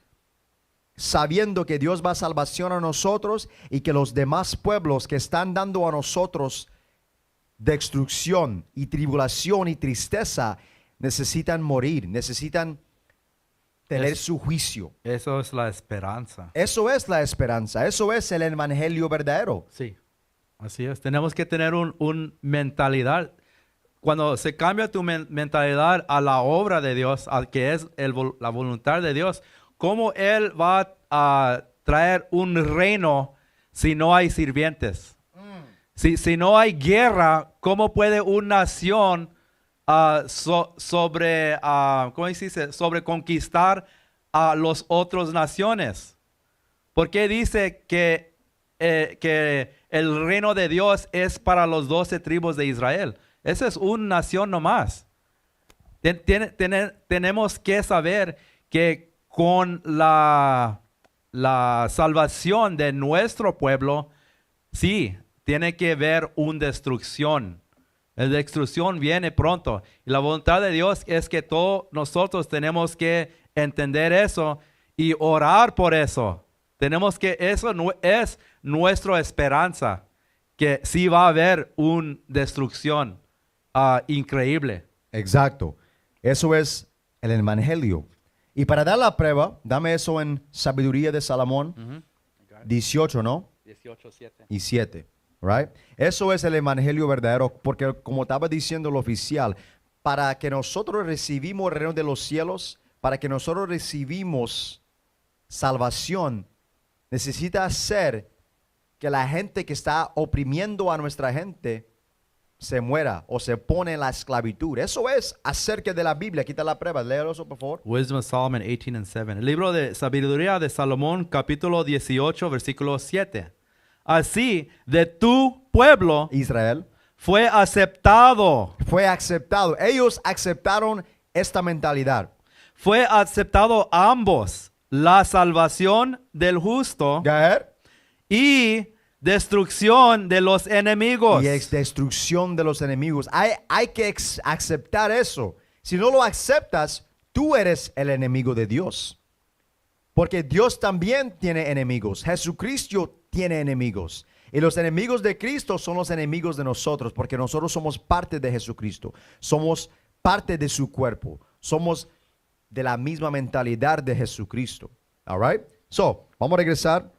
sabiendo que Dios va a salvación a nosotros y que los demás pueblos que están dando a nosotros destrucción y tribulación y tristeza necesitan morir, necesitan tener su juicio. Eso es la esperanza. Eso es la esperanza, eso es el evangelio verdadero. Sí, así es. Tenemos que tener un mentalidad. Cuando se cambia tu mentalidad a la obra de Dios, a que es la voluntad de Dios, ¿cómo Él va a traer un reino si no hay sirvientes? Si no hay guerra, ¿cómo puede una nación sobre conquistar a las otras naciones? ¿Por qué dice que el reino de Dios es para los 12 tribus de Israel? Esa es una nación nomás. Tenemos que saber que con la salvación de nuestro pueblo, sí, tiene que haber una destrucción. La destrucción viene pronto. Y la voluntad de Dios es que todos nosotros tenemos que entender eso y orar por eso. Tenemos que, eso no es nuestra esperanza, que sí va a haber una destrucción increíble. Exacto. Eso es el evangelio. Y para dar la prueba, dame eso en Sabiduría de Salomón 18, ¿no? 18:7. Y 7. Right? Eso es el evangelio verdadero, porque como estaba diciendo el oficial, para que nosotros recibimos el reino de los cielos, para que nosotros recibimos salvación, necesita hacer que la gente que está oprimiendo a nuestra gente se muera o se pone en la esclavitud. Eso es acerca de la Biblia. Quita la prueba. Léelo eso, por favor. Wisdom of Solomon 18:7. El libro de Sabiduría de Salomón, capítulo 18, versículo 7. Así de tu pueblo Israel fue aceptado. fue aceptado. Ellos aceptaron esta mentalidad. Fue aceptado ambos. La salvación del justo Go ahead. y destrucción de los enemigos. Y es destrucción de los enemigos. Hay que aceptar eso. Si no lo aceptas, tú eres el enemigo de Dios. Porque Dios también tiene enemigos. Jesucristo tiene enemigos. Y los enemigos de Cristo son los enemigos de nosotros, porque nosotros somos parte de Jesucristo. Somos parte de su cuerpo. Somos de la misma mentalidad de Jesucristo. All right? So, vamos a regresar.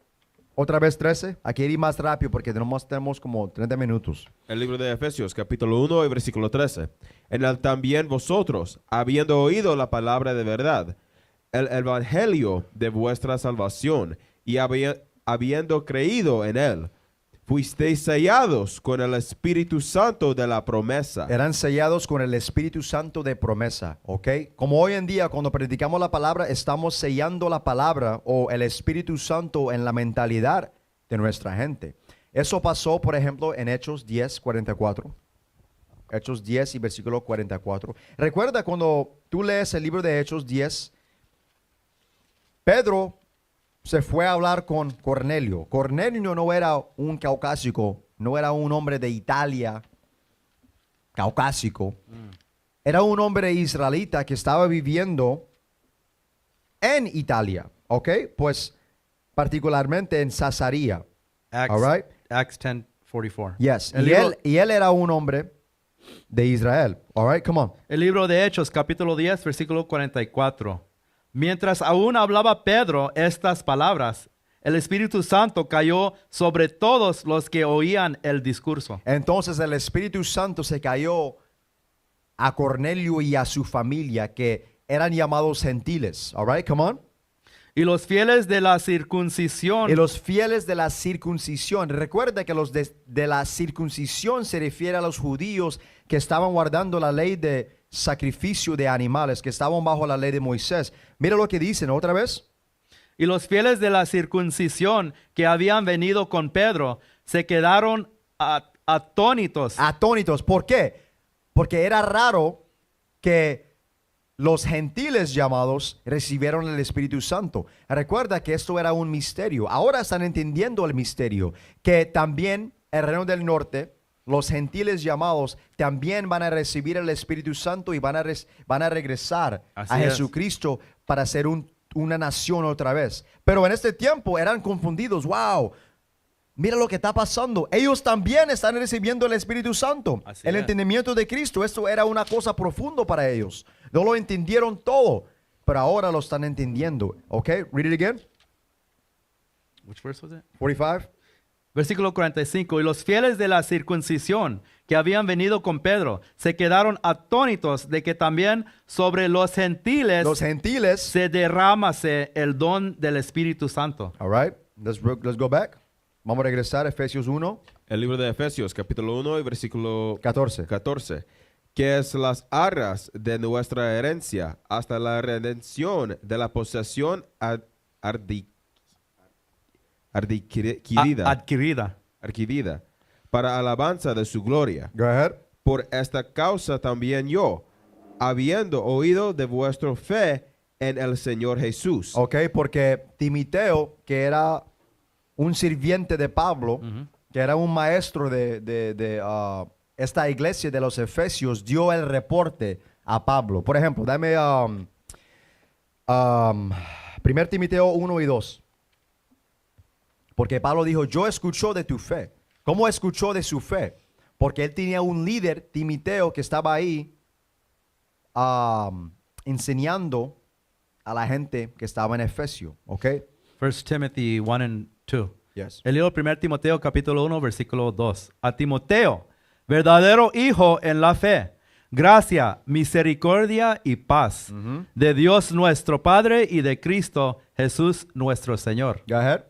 Otra vez 13. Hay que ir más rápido porque tenemos como 30 minutos. El libro de Efesios, capítulo 1 y versículo 13. En el también vosotros, habiendo oído la palabra de verdad, el evangelio de vuestra salvación, y habiendo creído en él, fuisteis sellados con el Espíritu Santo de la promesa. Eran sellados con el Espíritu Santo de promesa, ¿ok? Como hoy en día cuando predicamos la palabra, estamos sellando la palabra o el Espíritu Santo en la mentalidad de nuestra gente. Eso pasó, por ejemplo, en Hechos 10, 44. Hechos 10 y versículo 44. Recuerda cuando tú lees el libro de Hechos 10, Pedro se fue a hablar con Cornelio. Cornelio no era un caucásico, no era un hombre de Italia, caucásico. Era un hombre israelita que estaba viviendo en Italia, ¿ok? Pues particularmente en Cesarea. Acts, All right. Acts 10:44. Yes. El Y libro, él era un hombre de Israel. All right, come on. el libro de Hechos, capítulo 10, versículo 44. Mientras aún hablaba Pedro estas palabras, el Espíritu Santo cayó sobre todos los que oían el discurso. Entonces el Espíritu Santo se cayó a Cornelio y a su familia que eran llamados gentiles. All right, come on. Y los fieles de la circuncisión Y los fieles de la circuncisión. Recuerda que los de la circuncisión se refiere a los judíos que estaban guardando la ley de sacrificio de animales, que estaban bajo la ley de Moisés. Mira lo que dicen otra vez. y los fieles de la circuncisión que habían venido con Pedro se quedaron atónitos. Atónitos. ¿Por qué? Porque era raro que los gentiles llamados recibieron el Espíritu Santo. Recuerda que esto era un misterio. Ahora están entendiendo el misterio. Que también el reino del norte, los gentiles llamados, también van a recibir el Espíritu Santo y van a regresar Así a es. Jesucristo para ser una nación otra vez. Pero en este tiempo eran confundidos. ¡Wow! Mira lo que está pasando. Ellos también están recibiendo el Espíritu Santo. Así El es. entendimiento de Cristo. Esto era una cosa profunda para ellos. No lo entendieron todo, pero ahora lo están entendiendo. ¿Ok? Read it again. Which verse was it? 45. Versículo 45. Y los fieles de la circuncisión que habían venido con Pedro se quedaron atónitos de que también sobre los gentiles Los gentiles. se derramase el don del Espíritu Santo. All right. Let's go back. Vamos a regresar a Efesios 1, El libro de Efesios, capítulo 1 y versículo 14. 14. Que es las arras de nuestra herencia hasta la redención de la posesión adquirida para alabanza de su gloria. Go ahead. Por esta causa también yo, habiendo oído de vuestra fe en el Señor Jesús. Ok, porque Timoteo, que era un sirviente de Pablo, que era un maestro de esta iglesia de los Efesios, dio el reporte a Pablo. Por ejemplo, dame 1 Timoteo 1 y 2. Porque Pablo dijo, yo escucho de tu fe. ¿Cómo escuchó de su fe? Porque él tenía un líder, Timoteo, que estaba ahí enseñando a la gente que estaba en Efesio. ¿Ok? 1 Timothy 1 and 2. Yes. El libro de 1 Timoteo capítulo 1 versículo 2. A Timoteo, verdadero hijo en la fe, gracia, misericordia y paz de Dios nuestro Padre y de Cristo Jesús nuestro Señor. Go ahead.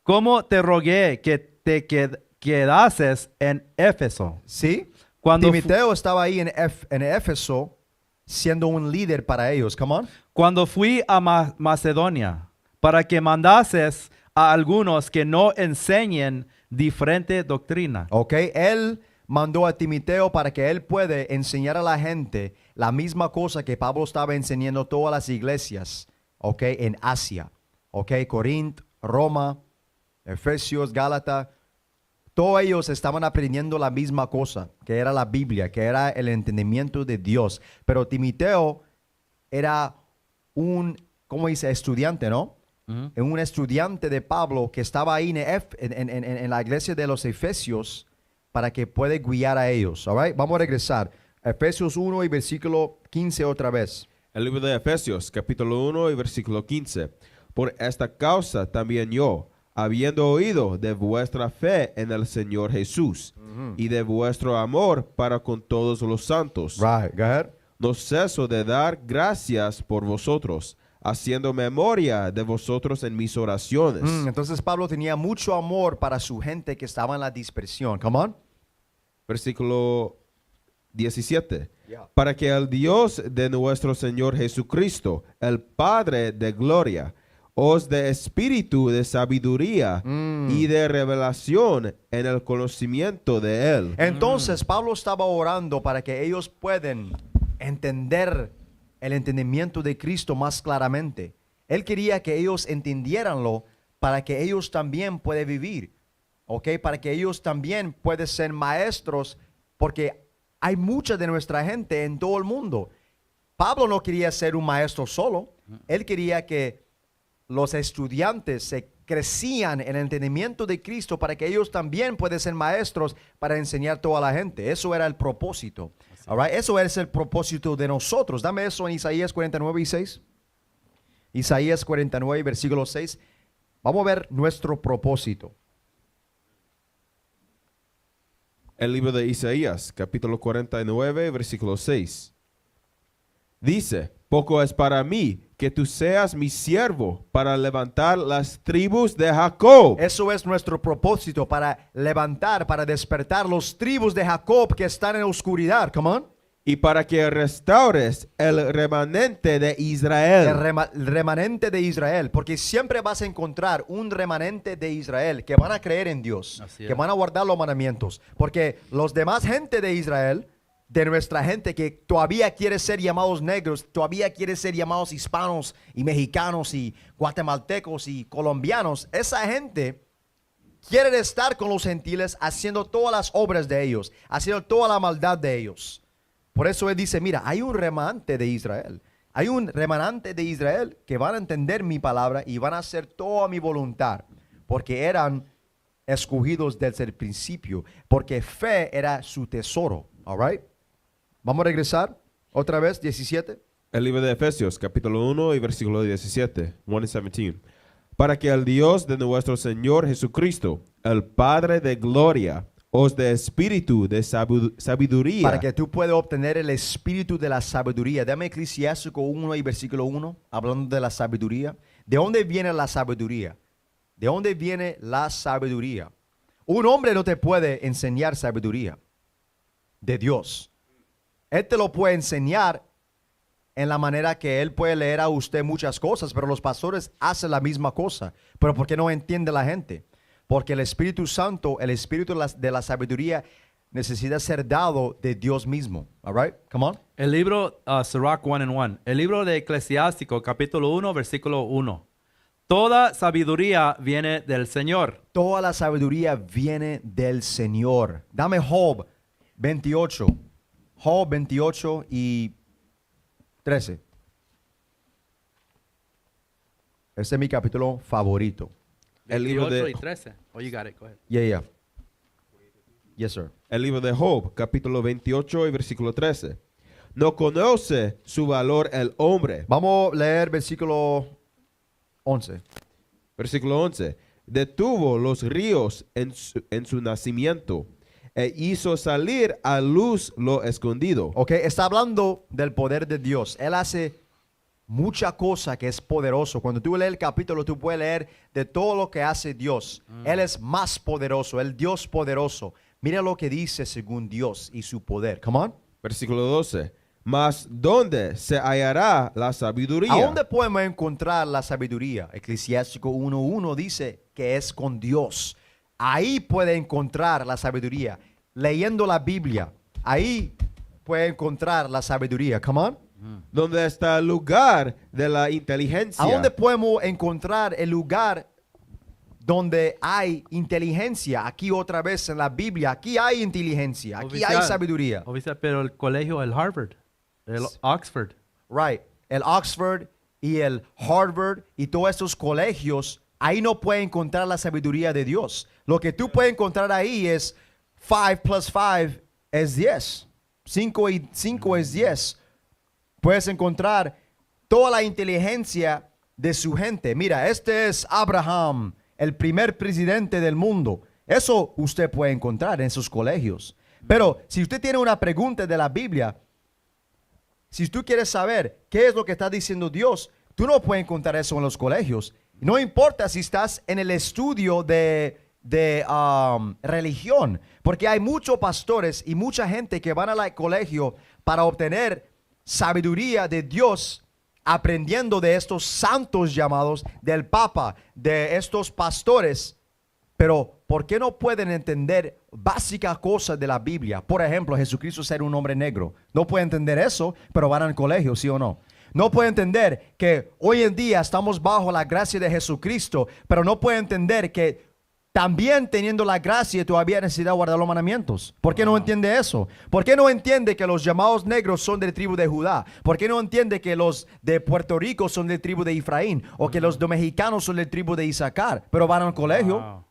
Como te rogué que te quedases en Éfeso. Sí. Cuando Timoteo estaba ahí en Éfeso siendo un líder para ellos. Come on. Cuando fui a Macedonia, para que mandases a algunos que no enseñen diferente doctrina. Ok. Él mandó a Timoteo para que él pueda enseñar a la gente la misma cosa que Pablo estaba enseñando a todas las iglesias. Ok. En Asia. Ok. Corinto, Roma, Efesios, Gálatas. Todos ellos estaban aprendiendo la misma cosa, que era la Biblia, que era el entendimiento de Dios. Pero Timoteo era un, ¿cómo dice? Estudiante, ¿no? Un estudiante de Pablo que estaba ahí en la iglesia de los Efesios para que pueda guiar a ellos. All right? Vamos a regresar. Efesios 1 y versículo 15 otra vez. El libro de Efesios, capítulo 1 y versículo 15. Por esta causa también yo, habiendo oído de vuestra fe en el Señor Jesús y de vuestro amor para con todos los santos, Right, go ahead. no ceso de dar gracias por vosotros, haciendo memoria de vosotros en mis oraciones. Entonces Pablo tenía mucho amor para su gente que estaba en la dispersión. Come on. Versículo 17. Yeah. Para que el Dios de nuestro Señor Jesucristo, el Padre de gloria, os dé espíritu de sabiduría y de revelación en el conocimiento de Él. Entonces Pablo estaba orando para que ellos puedan entender el entendimiento de Cristo más claramente. Él quería que ellos entendieranlo para que ellos también puedan vivir, ¿ok? Para que ellos también puedan ser maestros, porque hay mucha de nuestra gente en todo el mundo. Pablo no quería ser un maestro solo. Él quería que los estudiantes se crecían en el entendimiento de Cristo para que ellos también puedan ser maestros para enseñar a toda la gente. Eso era el propósito. All right? Eso es el propósito de nosotros. Dame eso en Isaías 49 y 6. Isaías 49, versículo 6. Vamos a ver nuestro propósito. El libro de Isaías, capítulo 49, versículo 6. Dice, poco es para mí que tú seas mi siervo para levantar las tribus de Jacob. Eso es nuestro propósito, para levantar, para despertar los tribus de Jacob que están en oscuridad. Come on. Y para que restaures el remanente de Israel. El remanente de Israel, porque siempre vas a encontrar un remanente de Israel que van a creer en Dios, Así que es. van a guardar los mandamientos, porque los demás gente de Israel, de nuestra gente que todavía quiere ser llamados negros, todavía quiere ser llamados hispanos y mexicanos y guatemaltecos y colombianos, esa gente quiere estar con los gentiles haciendo todas las obras de ellos, haciendo toda la maldad de ellos. Por eso él dice, mira, hay un remanente de Israel. Hay un remanente de Israel que van a entender mi palabra y van a hacer toda mi voluntad. Porque eran escogidos desde el principio. Porque fe era su tesoro. All right. Vamos a regresar otra vez, 17. El libro de Efesios, capítulo 1 y versículo 17. 1 y 17. Para que el Dios de nuestro Señor Jesucristo, el Padre de gloria, os dé espíritu de sabiduría. Para que tú puedas obtener el espíritu de la sabiduría. Dame Eclesiástico 1 y versículo 1, hablando de la sabiduría. ¿De dónde viene la sabiduría? ¿De dónde viene la sabiduría? Un hombre no te puede enseñar sabiduría de Dios. Él te lo puede enseñar en la manera que él puede leer a usted muchas cosas, pero los pastores hacen la misma cosa. ¿Pero por qué no entiende la gente? Porque el Espíritu Santo, el Espíritu de la sabiduría, necesita ser dado de Dios mismo. All right? Come on. El libro Sirach 1 and 1. El libro de Eclesiástico, capítulo 1, versículo 1. Toda sabiduría viene del Señor. Toda la sabiduría viene del Señor. Dame Job 28. Job 28 y 13. Este es mi capítulo favorito. El libro 28 de- y 13. Oh, you got it. Go ahead. Yeah. Yes, sir. El libro de Job, capítulo 28 y versículo 13. No conoce su valor el hombre. Vamos a leer versículo 11. Versículo 11. Detuvo los ríos en su nacimiento e hizo salir a luz lo escondido. Ok, está hablando del poder de Dios. Él hace mucha cosa que es poderoso. Cuando tú lees el capítulo, tú puedes leer de todo lo que hace Dios. Él es más poderoso, el Dios poderoso. Mira lo que dice según Dios y su poder. Come on. Versículo 12. Mas ¿dónde se hallará la sabiduría? ¿A dónde podemos encontrar la sabiduría? Eclesiástico 1:1 dice que es con Dios. Ahí puede encontrar la sabiduría. Leyendo la Biblia, ahí puede encontrar la sabiduría. Come on. ¿Dónde está el lugar de la inteligencia? ¿A dónde podemos encontrar el lugar donde hay inteligencia? Aquí otra vez en la Biblia, aquí hay inteligencia, aquí hay sabiduría. Oficial, pero el colegio, el Harvard, el Oxford. Right. El Oxford y el Harvard y todos estos colegios, ahí no puede encontrar la sabiduría de Dios. Lo que tú puedes encontrar ahí es 5 plus 5 es 10. 5 y 5 es 10. Puedes encontrar toda la inteligencia de su gente. Mira, este es Abraham, el primer presidente del mundo. Eso usted puede encontrar en sus colegios. Pero si usted tiene una pregunta de la Biblia, si tú quieres saber qué es lo que está diciendo Dios, Tú no puedes encontrar eso en los colegios. No importa si estás en el estudio de religión, porque hay muchos pastores y mucha gente que van al colegio para obtener sabiduría de Dios, aprendiendo de estos santos llamados, del Papa, de estos pastores. Pero, ¿por qué no pueden entender básicas cosas de la Biblia? Por ejemplo, Jesucristo ser un hombre negro. No pueden entender eso, pero van al colegio, ¿sí o no? No pueden entender que hoy en día estamos bajo la gracia de Jesucristo, pero no pueden entender que también teniendo la gracia todavía necesita guardar los mandamientos. ¿Por qué no entiende eso? ¿Por qué no entiende que los llamados negros son de la tribu de Judá? ¿Por qué no entiende que los de Puerto Rico son de la tribu de Efraín? O que los de mexicanos son de la tribu de Isaacar, pero van al colegio. Wow.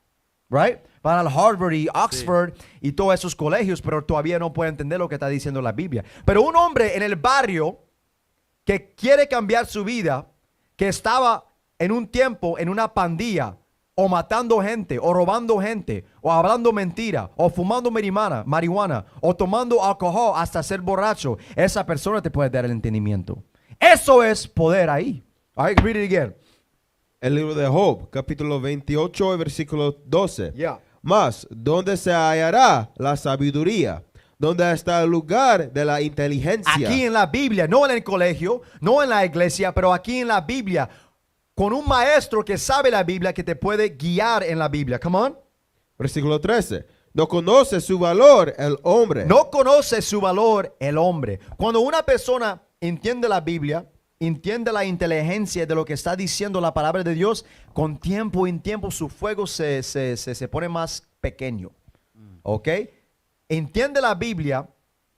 Right? Van al Harvard y Oxford y todos esos colegios, pero todavía no puede entender lo que está diciendo la Biblia. Pero un hombre en el barrio que quiere cambiar su vida, que estaba en un tiempo en una pandilla, o matando gente, o robando gente, o hablando mentira, o fumando marihuana, o tomando alcohol hasta ser borracho, esa persona te puede dar el entendimiento. Eso es poder ahí. All right, read it again. El libro de Job, capítulo 28, versículo 12. Yeah. Mas, ¿dónde se hallará la sabiduría? ¿Dónde está el lugar de la inteligencia? Aquí en la Biblia, no en el colegio, no en la iglesia, pero aquí en la Biblia, con un maestro que sabe la Biblia, que te puede guiar en la Biblia. Come on. Versículo 13. No conoce su valor el hombre. No conoce su valor el hombre. Cuando una persona entiende la Biblia, entiende la inteligencia de lo que está diciendo la palabra de Dios, con tiempo en tiempo su fuego se pone más pequeño. ¿Ok? Entiende la Biblia,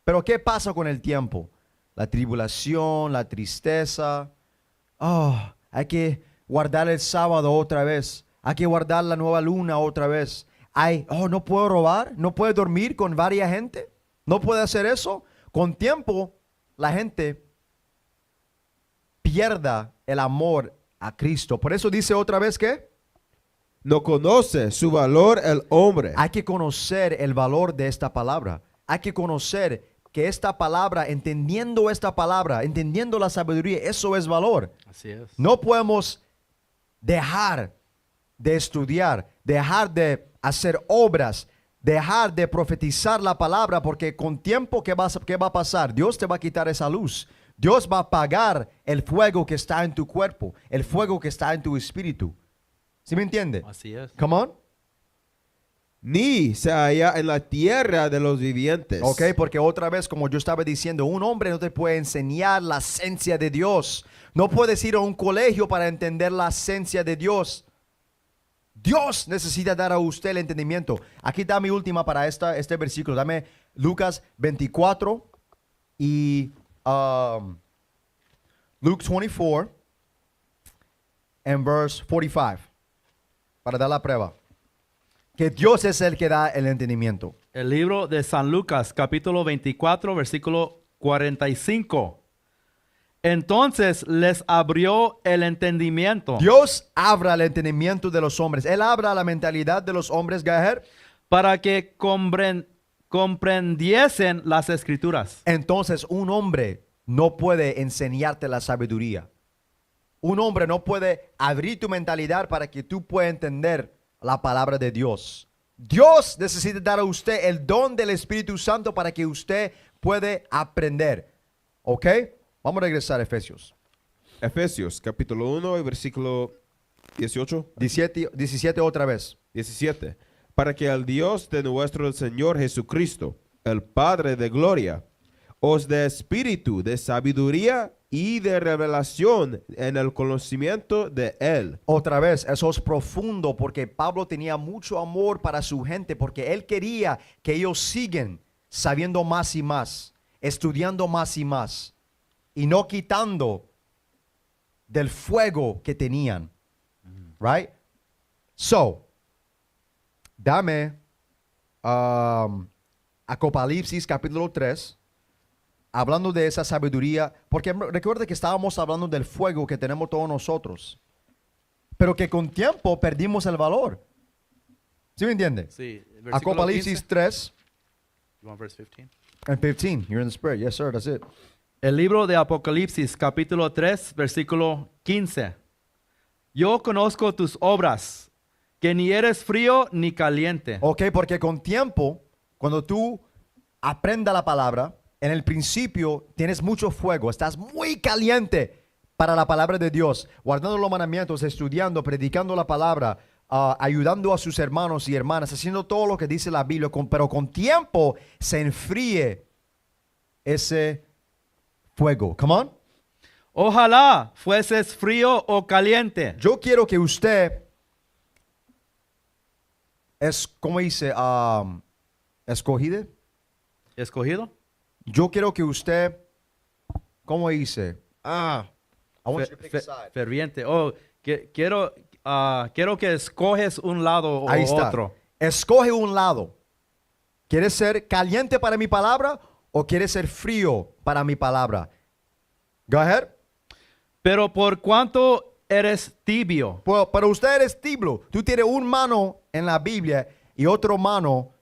pero ¿qué pasa con el tiempo? La tribulación, la tristeza. Oh, hay que guardar el sábado otra vez. Hay que guardar la nueva luna otra vez. No puedo robar, no puedo dormir con varias gente. No puede hacer eso. Con tiempo, la gente pierda el amor a Cristo. Por eso dice otra vez que No conoce su valor el hombre. hay que conocer el valor de esta palabra. Hay que conocer que esta palabra, entendiendo esta palabra, entendiendo la sabiduría, eso es valor. Así es. No podemos dejar de estudiar, dejar de hacer obras, dejar de profetizar la palabra, porque con tiempo, ¿qué va a pasar? Dios te va a quitar esa luz. Dios va a apagar el fuego que está en tu cuerpo, el fuego que está en tu espíritu. ¿Sí me entiende? Así es. Come on. Ni se halla en la tierra de los vivientes. Ok, porque otra vez, como yo estaba diciendo, un hombre no te puede enseñar la esencia de Dios. No puedes ir a un colegio para entender la esencia de Dios. Dios necesita dar a usted el entendimiento. Aquí está mi última para este versículo. Dame Lucas 24 y Luke 24 and verse 45. Para dar la prueba. Que Dios es el que da el entendimiento. El libro de San Lucas, capítulo 24, versículo 45. Entonces les abrió el entendimiento Dios abra el entendimiento de los hombres. Él abra la mentalidad de los hombres, Gajer. para que comprendiesen las escrituras. Entonces un hombre no puede enseñarte la sabiduría. Un hombre no puede abrir tu mentalidad para que tú puedas entender la palabra de Dios. Dios necesita dar a usted el don del Espíritu Santo para que usted pueda aprender. ¿Ok? Vamos a regresar a Efesios. Efesios, capítulo 1 y versículo 18. 17 otra vez. 17. Para que el Dios de nuestro Señor Jesucristo, el Padre de gloria, os dé espíritu de sabiduría y de revelación en el conocimiento de Él. Otra vez, eso es profundo porque Pablo tenía mucho amor para su gente porque él quería que ellos sigan sabiendo más y más, estudiando más y más y no quitando del fuego que tenían. Right? So, dame Apocalipsis capítulo 3. Hablando de esa sabiduría, porque recuerda que estábamos hablando del fuego que tenemos todos nosotros, pero que con tiempo perdimos el valor. ¿Sí me entiende? Sí, Apocalipsis 3 You want verse 15? and 15. You're in the spirit. Yes, sir. That's it. El libro de Apocalipsis, capítulo 3, versículo 15. Yo conozco tus obras, que ni eres frío ni caliente. Ok, porque con tiempo, cuando tú aprendas la palabra, en el principio tienes mucho fuego, estás muy caliente para la palabra de Dios, guardando los mandamientos, estudiando, predicando la palabra, ayudando a sus hermanos y hermanas, haciendo todo lo que dice la Biblia, pero con tiempo se enfríe ese fuego. Come on. Ojalá fueses frío o caliente. Yo quiero que usted ¿cómo dice? Escogido. ¿Escogido? Yo quiero que usted, ¿cómo dice? I want you to pick a side. Ferviente. Oh, quiero que escoges un lado o Ahí está. otro. Escoge un lado. ¿Quieres ser caliente para mi palabra o quieres ser frío para mi palabra? Go ahead. Pero por cuanto eres tibio. Pero usted eres tibio. Tú tienes un mano en la Biblia y otro mano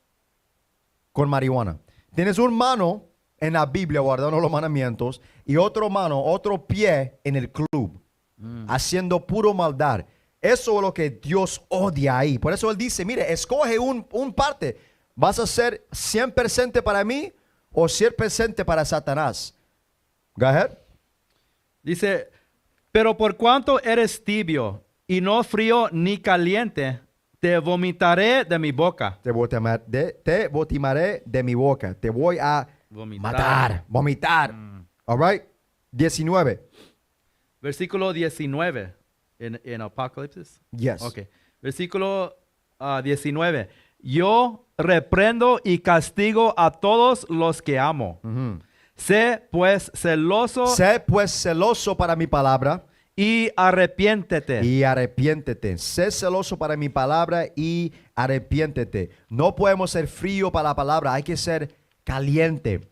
con marihuana. Tienes un mano en la Biblia guardando los mandamientos y otro mano, otro pie en el club, haciendo puro maldad. Eso es lo que Dios odia ahí. Por eso Él dice, mire, escoge un parte. ¿Vas a ser 100% para mí o 100% para Satanás? Go ahead. Dice, pero por cuanto eres tibio y no frío ni caliente, te vomitaré de mi boca. Te vomitaré de mi boca. Te voy a vomitar. All right. 19. Versículo 19 en Apocalipsis. Yes. Ok. Versículo 19. Yo reprendo y castigo a todos los que amo. Sé pues celoso Sé pues celoso para mi palabra y arrepiéntete. y arrepiéntete. Sé celoso para mi palabra y arrepiéntete. No podemos ser frío para la palabra, hay que ser caliente.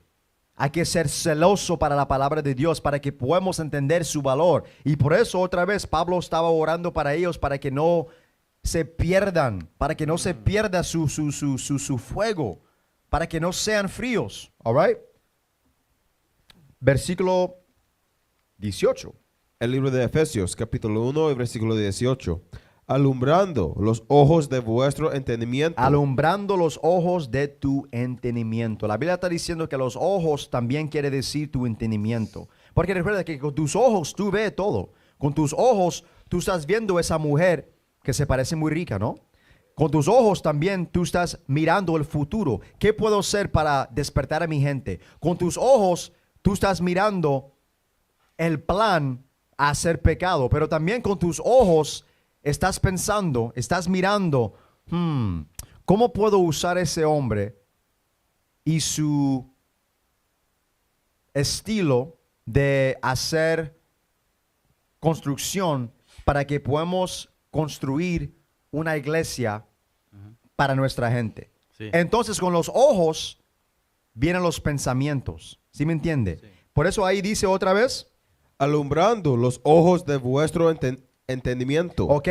Hay que ser celoso para la palabra de Dios, para que podamos entender su valor. Y por eso otra vez Pablo estaba orando para ellos, para que no se pierdan, para que no se pierda su fuego, para que no sean fríos. All right. Versículo 18. El libro de Efesios, capítulo 1 y versículo 18. Alumbrando los ojos de vuestro entendimiento. Alumbrando los ojos de tu entendimiento. La Biblia está diciendo que los ojos también quiere decir tu entendimiento. Porque recuerda que con tus ojos tú ves todo. Con tus ojos tú estás viendo esa mujer que se parece muy rica, ¿no? Con tus ojos también tú estás mirando el futuro. ¿Qué puedo hacer para despertar a mi gente? Con tus ojos tú estás mirando el plan a hacer pecado. Pero también con tus ojos estás pensando, estás mirando, ¿cómo puedo usar ese hombre y su estilo de hacer construcción para que podamos construir una iglesia para nuestra gente? Sí. Entonces con los ojos vienen los pensamientos. ¿Sí me entiende? Sí. Por eso ahí dice otra vez. Alumbrando los ojos de vuestro entendimiento. Ok,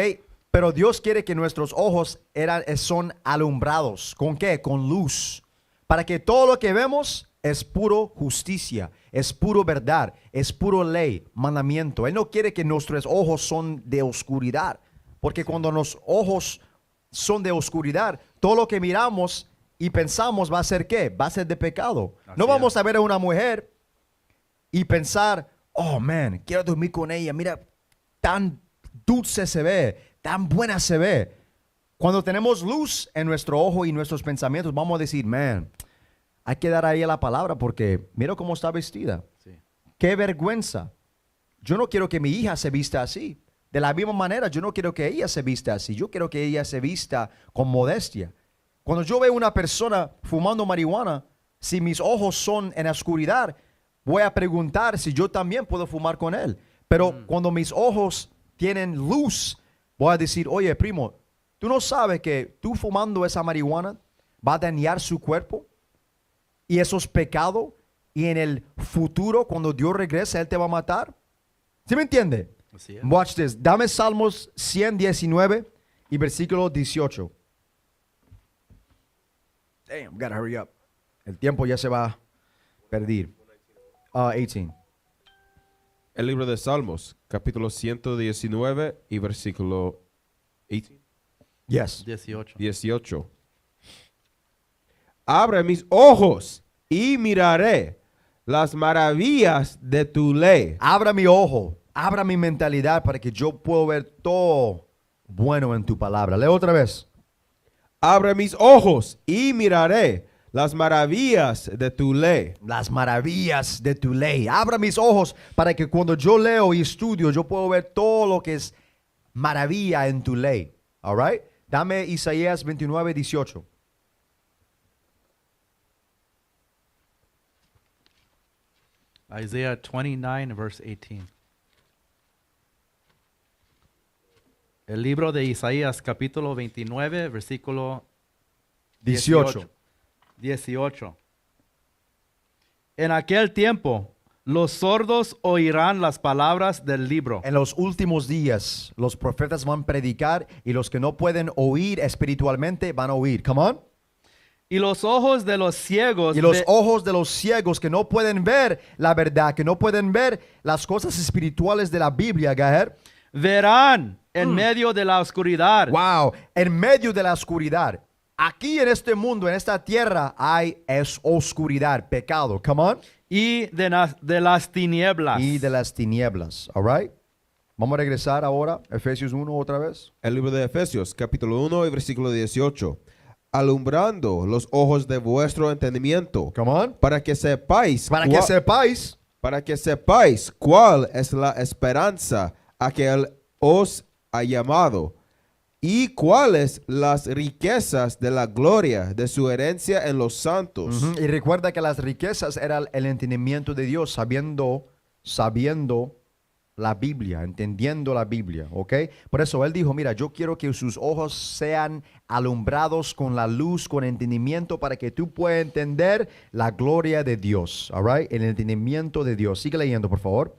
pero Dios quiere que nuestros ojos son alumbrados. ¿Con qué? Con luz. Para que todo lo que vemos es puro justicia, es puro verdad, es puro ley, mandamiento. Él no quiere que nuestros ojos son de oscuridad. Porque cuando los ojos son de oscuridad, todo lo que miramos y pensamos va a ser ¿qué? Va a ser de pecado. No vamos a ver a una mujer y pensar, oh man, quiero dormir con ella. Mira, tan dulce se ve, tan buena se ve. Cuando tenemos luz en nuestro ojo y nuestros pensamientos, vamos a decir, man, hay que dar a ella la palabra porque mira cómo está vestida. Sí. Qué vergüenza. Yo no quiero que mi hija se vista así. De la misma manera, yo no quiero que ella se vista así. Yo quiero que ella se vista con modestia. Cuando yo veo una persona fumando marihuana, si mis ojos son en la oscuridad, voy a preguntar si yo también puedo fumar con él. Pero cuando mis ojos tienen luz, voy a decir, oye, primo, ¿tú no sabes que tú fumando esa marihuana va a dañar su cuerpo? Y eso es pecado. Y en el futuro, cuando Dios regrese, Él te va a matar. ¿Sí me entiende? Así es. Watch this. Dame Salmos 119 y versículo 18. Damn, gotta hurry up. El tiempo ya se va a perder. 18. El libro de Salmos, capítulo 119 y versículo 18. Yes. 18. Abre mis ojos y miraré las maravillas de tu ley. Abra mi ojo, abra mi mentalidad para que yo pueda ver todo bueno en tu palabra. Lee otra vez. Abre mis ojos y miraré las maravillas de tu ley. Las maravillas de tu ley. Abra mis ojos para que cuando yo leo y estudio, yo puedo ver todo lo que es maravilla en tu ley. All right? Dame Isaías 29, 18. Isaiah 29, verse 18. El libro de Isaías, capítulo 29, versículo 18. 18. En aquel tiempo, los sordos oirán las palabras del libro. En los últimos días, los profetas van a predicar y los que no pueden oír espiritualmente van a oír. Come on. Y los ojos de los ciegos Y los ojos de los ciegos que no pueden ver la verdad, que no pueden ver las cosas espirituales de la Biblia, Gaher. verán en medio de la oscuridad. Wow, en medio de la oscuridad. Aquí en este mundo, en esta tierra, es oscuridad, pecado. Come on. Y de las tinieblas. Y de las tinieblas. All right. Vamos a regresar ahora, Efesios 1 otra vez. El libro de Efesios, capítulo 1 y versículo 18. Alumbrando los ojos de vuestro entendimiento, Come on. para que sepáis Para que sepáis cuál es la esperanza a que Él os ha llamado y cuáles las riquezas de la gloria de su herencia en los santos. Ujú. Y recuerda que las riquezas eran el entendimiento de Dios, sabiendo la Biblia, entendiendo la Biblia, ¿ok? Por eso Él dijo, mira, yo quiero que sus ojos sean alumbrados con la luz, con entendimiento, para que tú puedas entender la gloria de Dios, all right? El entendimiento de Dios. Sigue leyendo, por favor.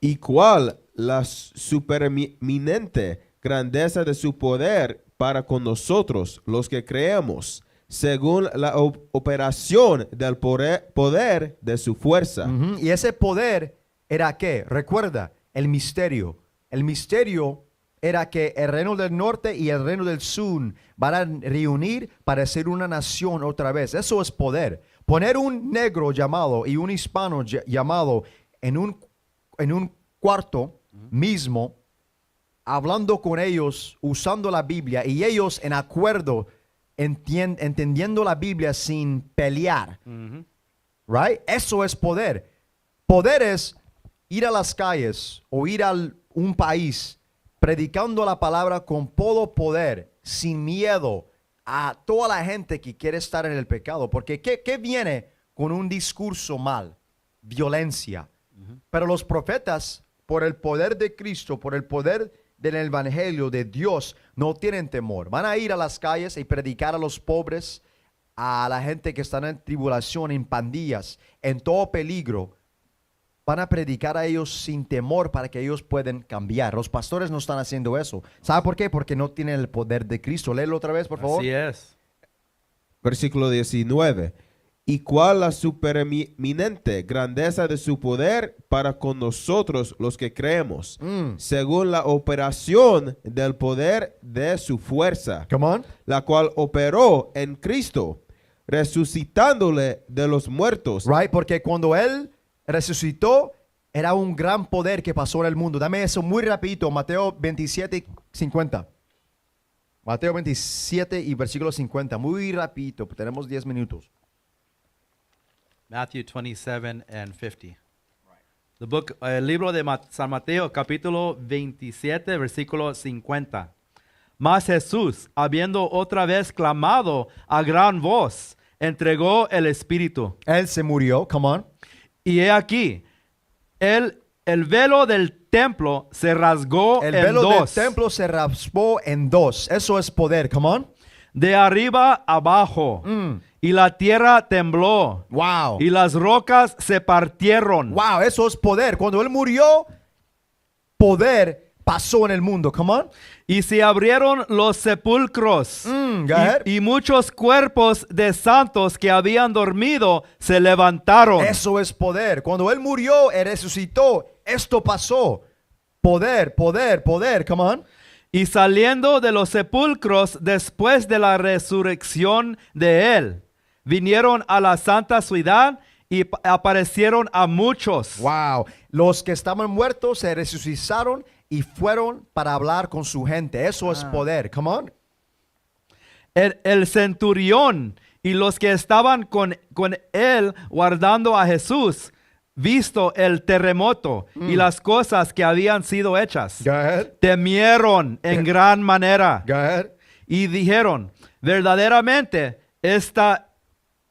Y cuál la supereminente grandeza de su poder para con nosotros, los que creemos, según la operación del poder de su fuerza. Ujú. Y ese poder era ¿qué? Recuerda, el misterio. El misterio era que el reino del norte y el reino del sur van a reunir para ser una nación otra vez. Eso es poder. Poner un negro llamado y un hispano llamado en un cuarto mismo, hablando con ellos, usando la Biblia, y ellos en acuerdo, entendiendo la Biblia sin pelear. Right? Eso es poder. Poder es ir a las calles o ir a un país predicando la palabra con todo poder, sin miedo a toda la gente que quiere estar en el pecado. Porque ¿qué viene con un discurso mal? Violencia. Pero los profetas, por el poder de Cristo, por el poder del evangelio de Dios, no tienen temor. Van a ir a las calles y predicar a los pobres, a la gente que está en tribulación, en pandillas, en todo peligro. Van a predicar a ellos sin temor para que ellos puedan cambiar. Los pastores no están haciendo eso. ¿Sabe por qué? Porque no tienen el poder de Cristo. Léelo otra vez, por favor. Así es. Versículo 19. Y cuál la supereminente grandeza de su poder para con nosotros los que creemos, según la operación del poder de su fuerza, Come on. la cual operó en Cristo, resucitándole de los muertos. Right? Porque cuando Él resucitó, era un gran poder que pasó en el mundo. Dame eso muy rapidito. Mateo 27, 50. Mateo 27 y versículo 50. Muy rapidito. Tenemos 10 minutos. Matthew 27 and 50. El libro de San Mateo, capítulo 27, versículo 50. Mas Jesús, habiendo otra vez clamado a gran voz, entregó el Espíritu. Él se murió. Come on. Y he aquí, el velo del templo se rasgó El en velo del dos, templo se raspó en dos. Eso es poder. Come on. de arriba abajo, y la tierra tembló, Wow. y las rocas se partieron. Wow, eso es poder. Cuando Él murió, poder pasó en el mundo. Come on. Y se abrieron los sepulcros, go ahead. y muchos cuerpos de santos que habían dormido se levantaron. Eso es poder. Cuando Él murió, Él resucitó. esto pasó. Poder, poder, poder. Come on. Y saliendo de los sepulcros después de la resurrección de él, vinieron a la santa ciudad y aparecieron a muchos. Wow. Los que estaban muertos se resucitaron y fueron para hablar con su gente. Eso es poder. Come on. El centurión y los que estaban con él guardando a Jesús, visto el terremoto y las cosas que habían sido hechas, Go ahead. temieron en gran manera Go ahead. y dijeron, verdaderamente esta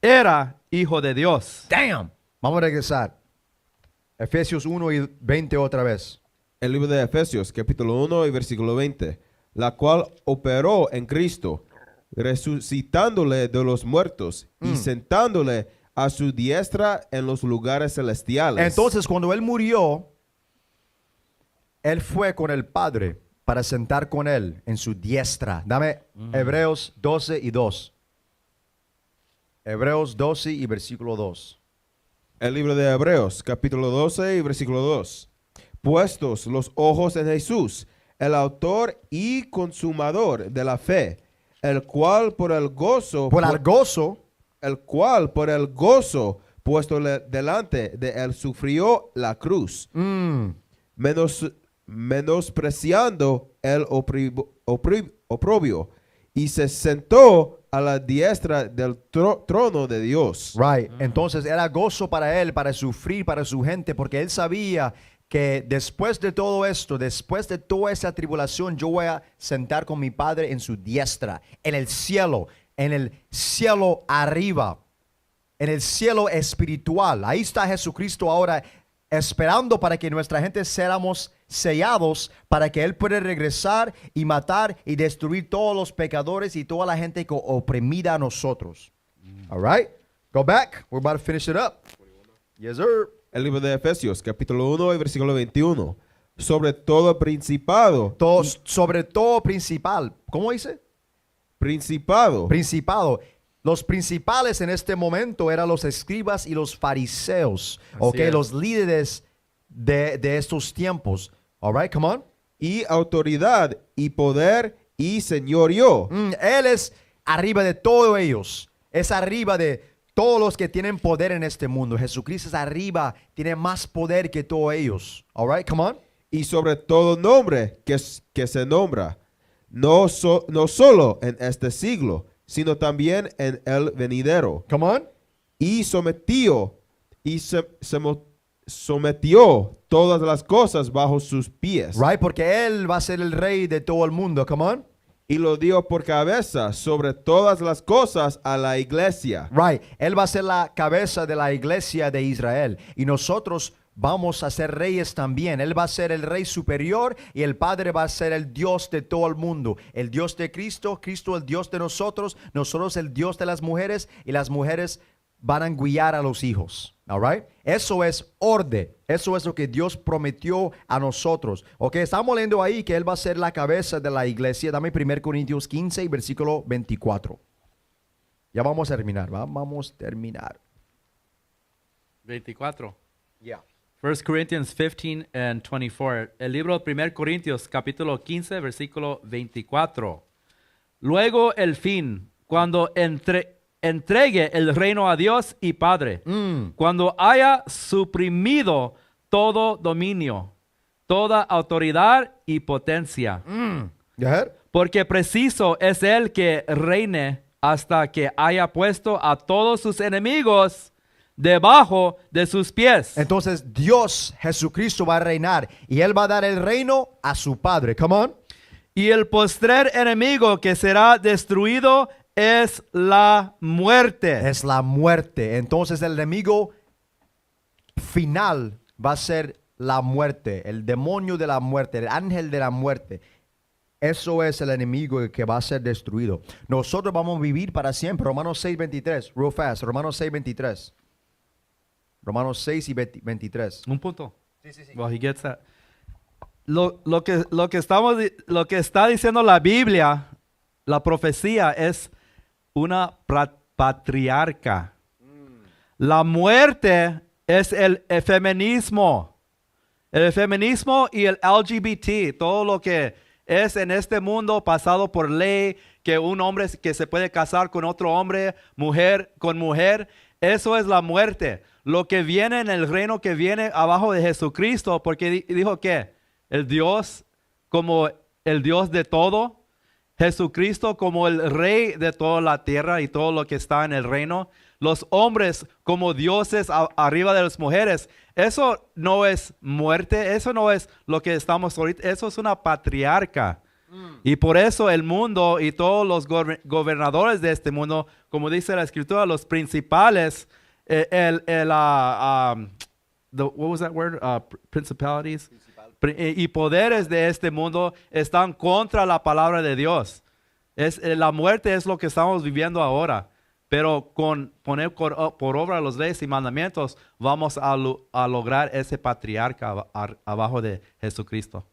era hijo de Dios. Damn. Vamos a regresar. Efesios 1 y 20 otra vez. El libro de Efesios, capítulo 1 y versículo 20, la cual operó en Cristo, resucitándole de los muertos y sentándole a su diestra en los lugares celestiales. Entonces, cuando él murió, él fue con el Padre para sentar con él en su diestra. Dame Hebreos 12 y 2. Hebreos 12 y versículo 2. El libro de Hebreos, capítulo 12 y versículo 2. Puestos los ojos en Jesús, el autor y consumador de la fe, el cual por el gozo puesto delante de él sufrió la cruz, menospreciando el oprobio, y se sentó a la diestra del trono de Dios. Right. Entonces era gozo para él, para sufrir, para su gente, porque él sabía que después de todo esto, después de toda esa tribulación, yo voy a sentar con mi Padre en su diestra, en el cielo arriba, en el cielo espiritual. Ahí está Jesucristo ahora esperando para que nuestra gente seamos sellados, para que Él pueda regresar y matar y destruir todos los pecadores y toda la gente que oprimida a nosotros. All right, go back. We're about to finish it up. Yes, sir. El libro de Efesios, capítulo 1 y versículo 21. Sobre todo principado. Sobre todo principal. ¿Cómo dice? Principado. Principado. Los principales en este momento eran los escribas y los fariseos. Así es. Los líderes de estos tiempos. All right, come on. Y autoridad y poder y señorío. Él es arriba de todos ellos. Es arriba de todos los que tienen poder en este mundo. Jesucristo es arriba, tiene más poder que todos ellos. All right, come on. Y sobre todo nombre que se nombra, no solo en este siglo, sino también en el venidero. Come on. Y sometió todas las cosas bajo sus pies. Right, porque Él va a ser el rey de todo el mundo. Come on. Y lo dio por cabeza sobre todas las cosas a la iglesia. Right, Él va a ser la cabeza de la iglesia de Israel. Y nosotros vamos a ser reyes también. Él va a ser el rey superior y el Padre va a ser el Dios de todo el mundo. El Dios de Cristo, Cristo el Dios de nosotros el Dios de las mujeres y las mujeres van a guiar a los hijos. All right? Eso es orden. Eso es lo que Dios prometió a nosotros. Ok, estamos leyendo ahí que Él va a ser la cabeza de la iglesia. Dame 1 Corintios 15 y versículo 24. Ya vamos a terminar. Vamos a terminar. 24. Yeah. 1 Corinthians 15 and 24. El libro de 1 Corintios capítulo 15 versículo 24. Luego el fin, cuando entregue el reino a Dios y Padre, cuando haya suprimido todo dominio, toda autoridad y potencia. Go ahead. Porque preciso es el que reine hasta que haya puesto a todos sus enemigos debajo de sus pies. Entonces Dios, Jesucristo va a reinar y Él va a dar el reino a su Padre. Come on. Y el postrer enemigo que será destruido es la muerte. Es la muerte. Entonces el enemigo final va a ser la muerte. El demonio de la muerte, el ángel de la muerte. Eso es el enemigo que va a ser destruido. Nosotros vamos a vivir para siempre. Romanos 6:23. Real fast. Romanos 6:23. Romanos 6 y 23. Un punto. Well, he gets that. Lo que está diciendo la Biblia, la profecía es una patriarca. La muerte es el feminismo. El feminismo y el LGBT, todo lo que es en este mundo pasado por ley, que un hombre que se puede casar con otro hombre, mujer con mujer, eso es la muerte. Lo que viene en el reino que viene abajo de Jesucristo, porque dijo que el Dios como el Dios de todo, Jesucristo como el rey de toda la tierra y todo lo que está en el reino, los hombres como dioses arriba de las mujeres. Eso no es muerte, eso no es lo que estamos ahorita, eso es una patriarca. Y por eso el mundo y todos los gobernadores de este mundo, como dice la escritura, los principales, what was that word? Principalities. Y poderes de este mundo están contra la palabra de Dios. La muerte es lo que estamos viviendo ahora. Pero con poner por obra los leyes y mandamientos, vamos a lograr ese patriarca abajo de Jesucristo.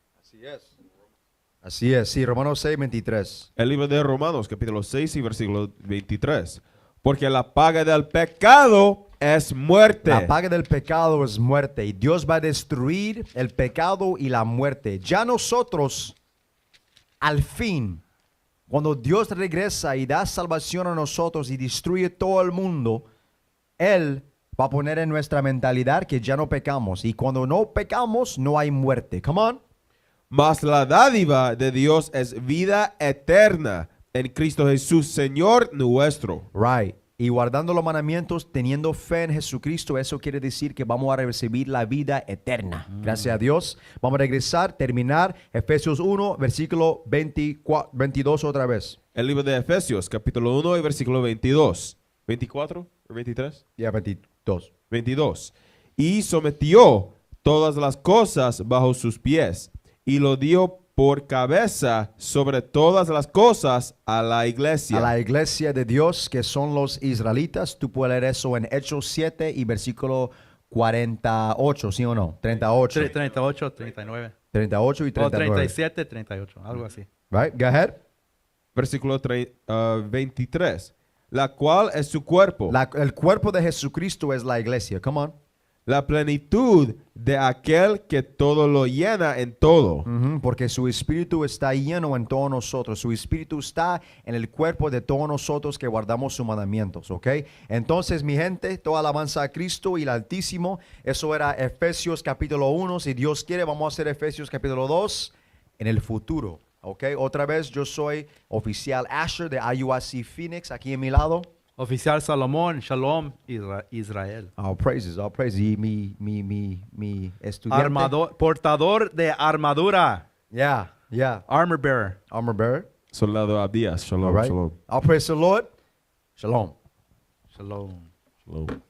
Así es, sí, Romanos 6, 23. El libro de Romanos, capítulo 6 y versículo 23. Porque la paga del pecado es muerte. La paga del pecado es muerte y Dios va a destruir el pecado y la muerte. Ya nosotros, al fin, cuando Dios regresa y da salvación a nosotros y destruye todo el mundo, Él va a poner en nuestra mentalidad que ya no pecamos. Y cuando no pecamos, no hay muerte. Come on. Mas la dádiva de Dios es vida eterna en Cristo Jesús, Señor nuestro. Right. Y guardando los mandamientos, teniendo fe en Jesucristo, eso quiere decir que vamos a recibir la vida eterna. Gracias a Dios. Vamos a regresar, terminar Efesios 1, versículo 22 otra vez. El libro de Efesios, capítulo 1 y versículo 22. ¿24 o 23? Ya, 22. 22. Y sometió todas las cosas bajo sus pies y lo dio por cabeza sobre todas las cosas a la iglesia. A la iglesia de Dios, que son los israelitas. Tú puedes leer eso en Hechos 7 y versículo 48, ¿sí o no? 38. 38, 39. 38 y O 39. 37, 38, algo así. Right, go ahead. Versículo 23. La cual es su cuerpo. El cuerpo de Jesucristo es la iglesia. Come on. La plenitud de aquel que todo lo llena en todo. Porque su espíritu está lleno en todos nosotros. Su espíritu está en el cuerpo de todos nosotros que guardamos sus mandamientos, ¿ok? Entonces, mi gente, toda alabanza a Cristo y el Altísimo. Eso era Efesios capítulo 1. Si Dios quiere, vamos a hacer Efesios capítulo 2 en el futuro, ¿ok? Otra vez, yo soy oficial Asher de IUIC Phoenix, aquí en mi lado. Oficial Salomón, Shalom, Israel. All praises, all praises. Y mi estudiante. Portador de armadura. Yeah. Armor bearer. Armor bearer. Soldado Abías. Shalom, All right. shalom. All praise the Lord. Shalom. Shalom. Shalom.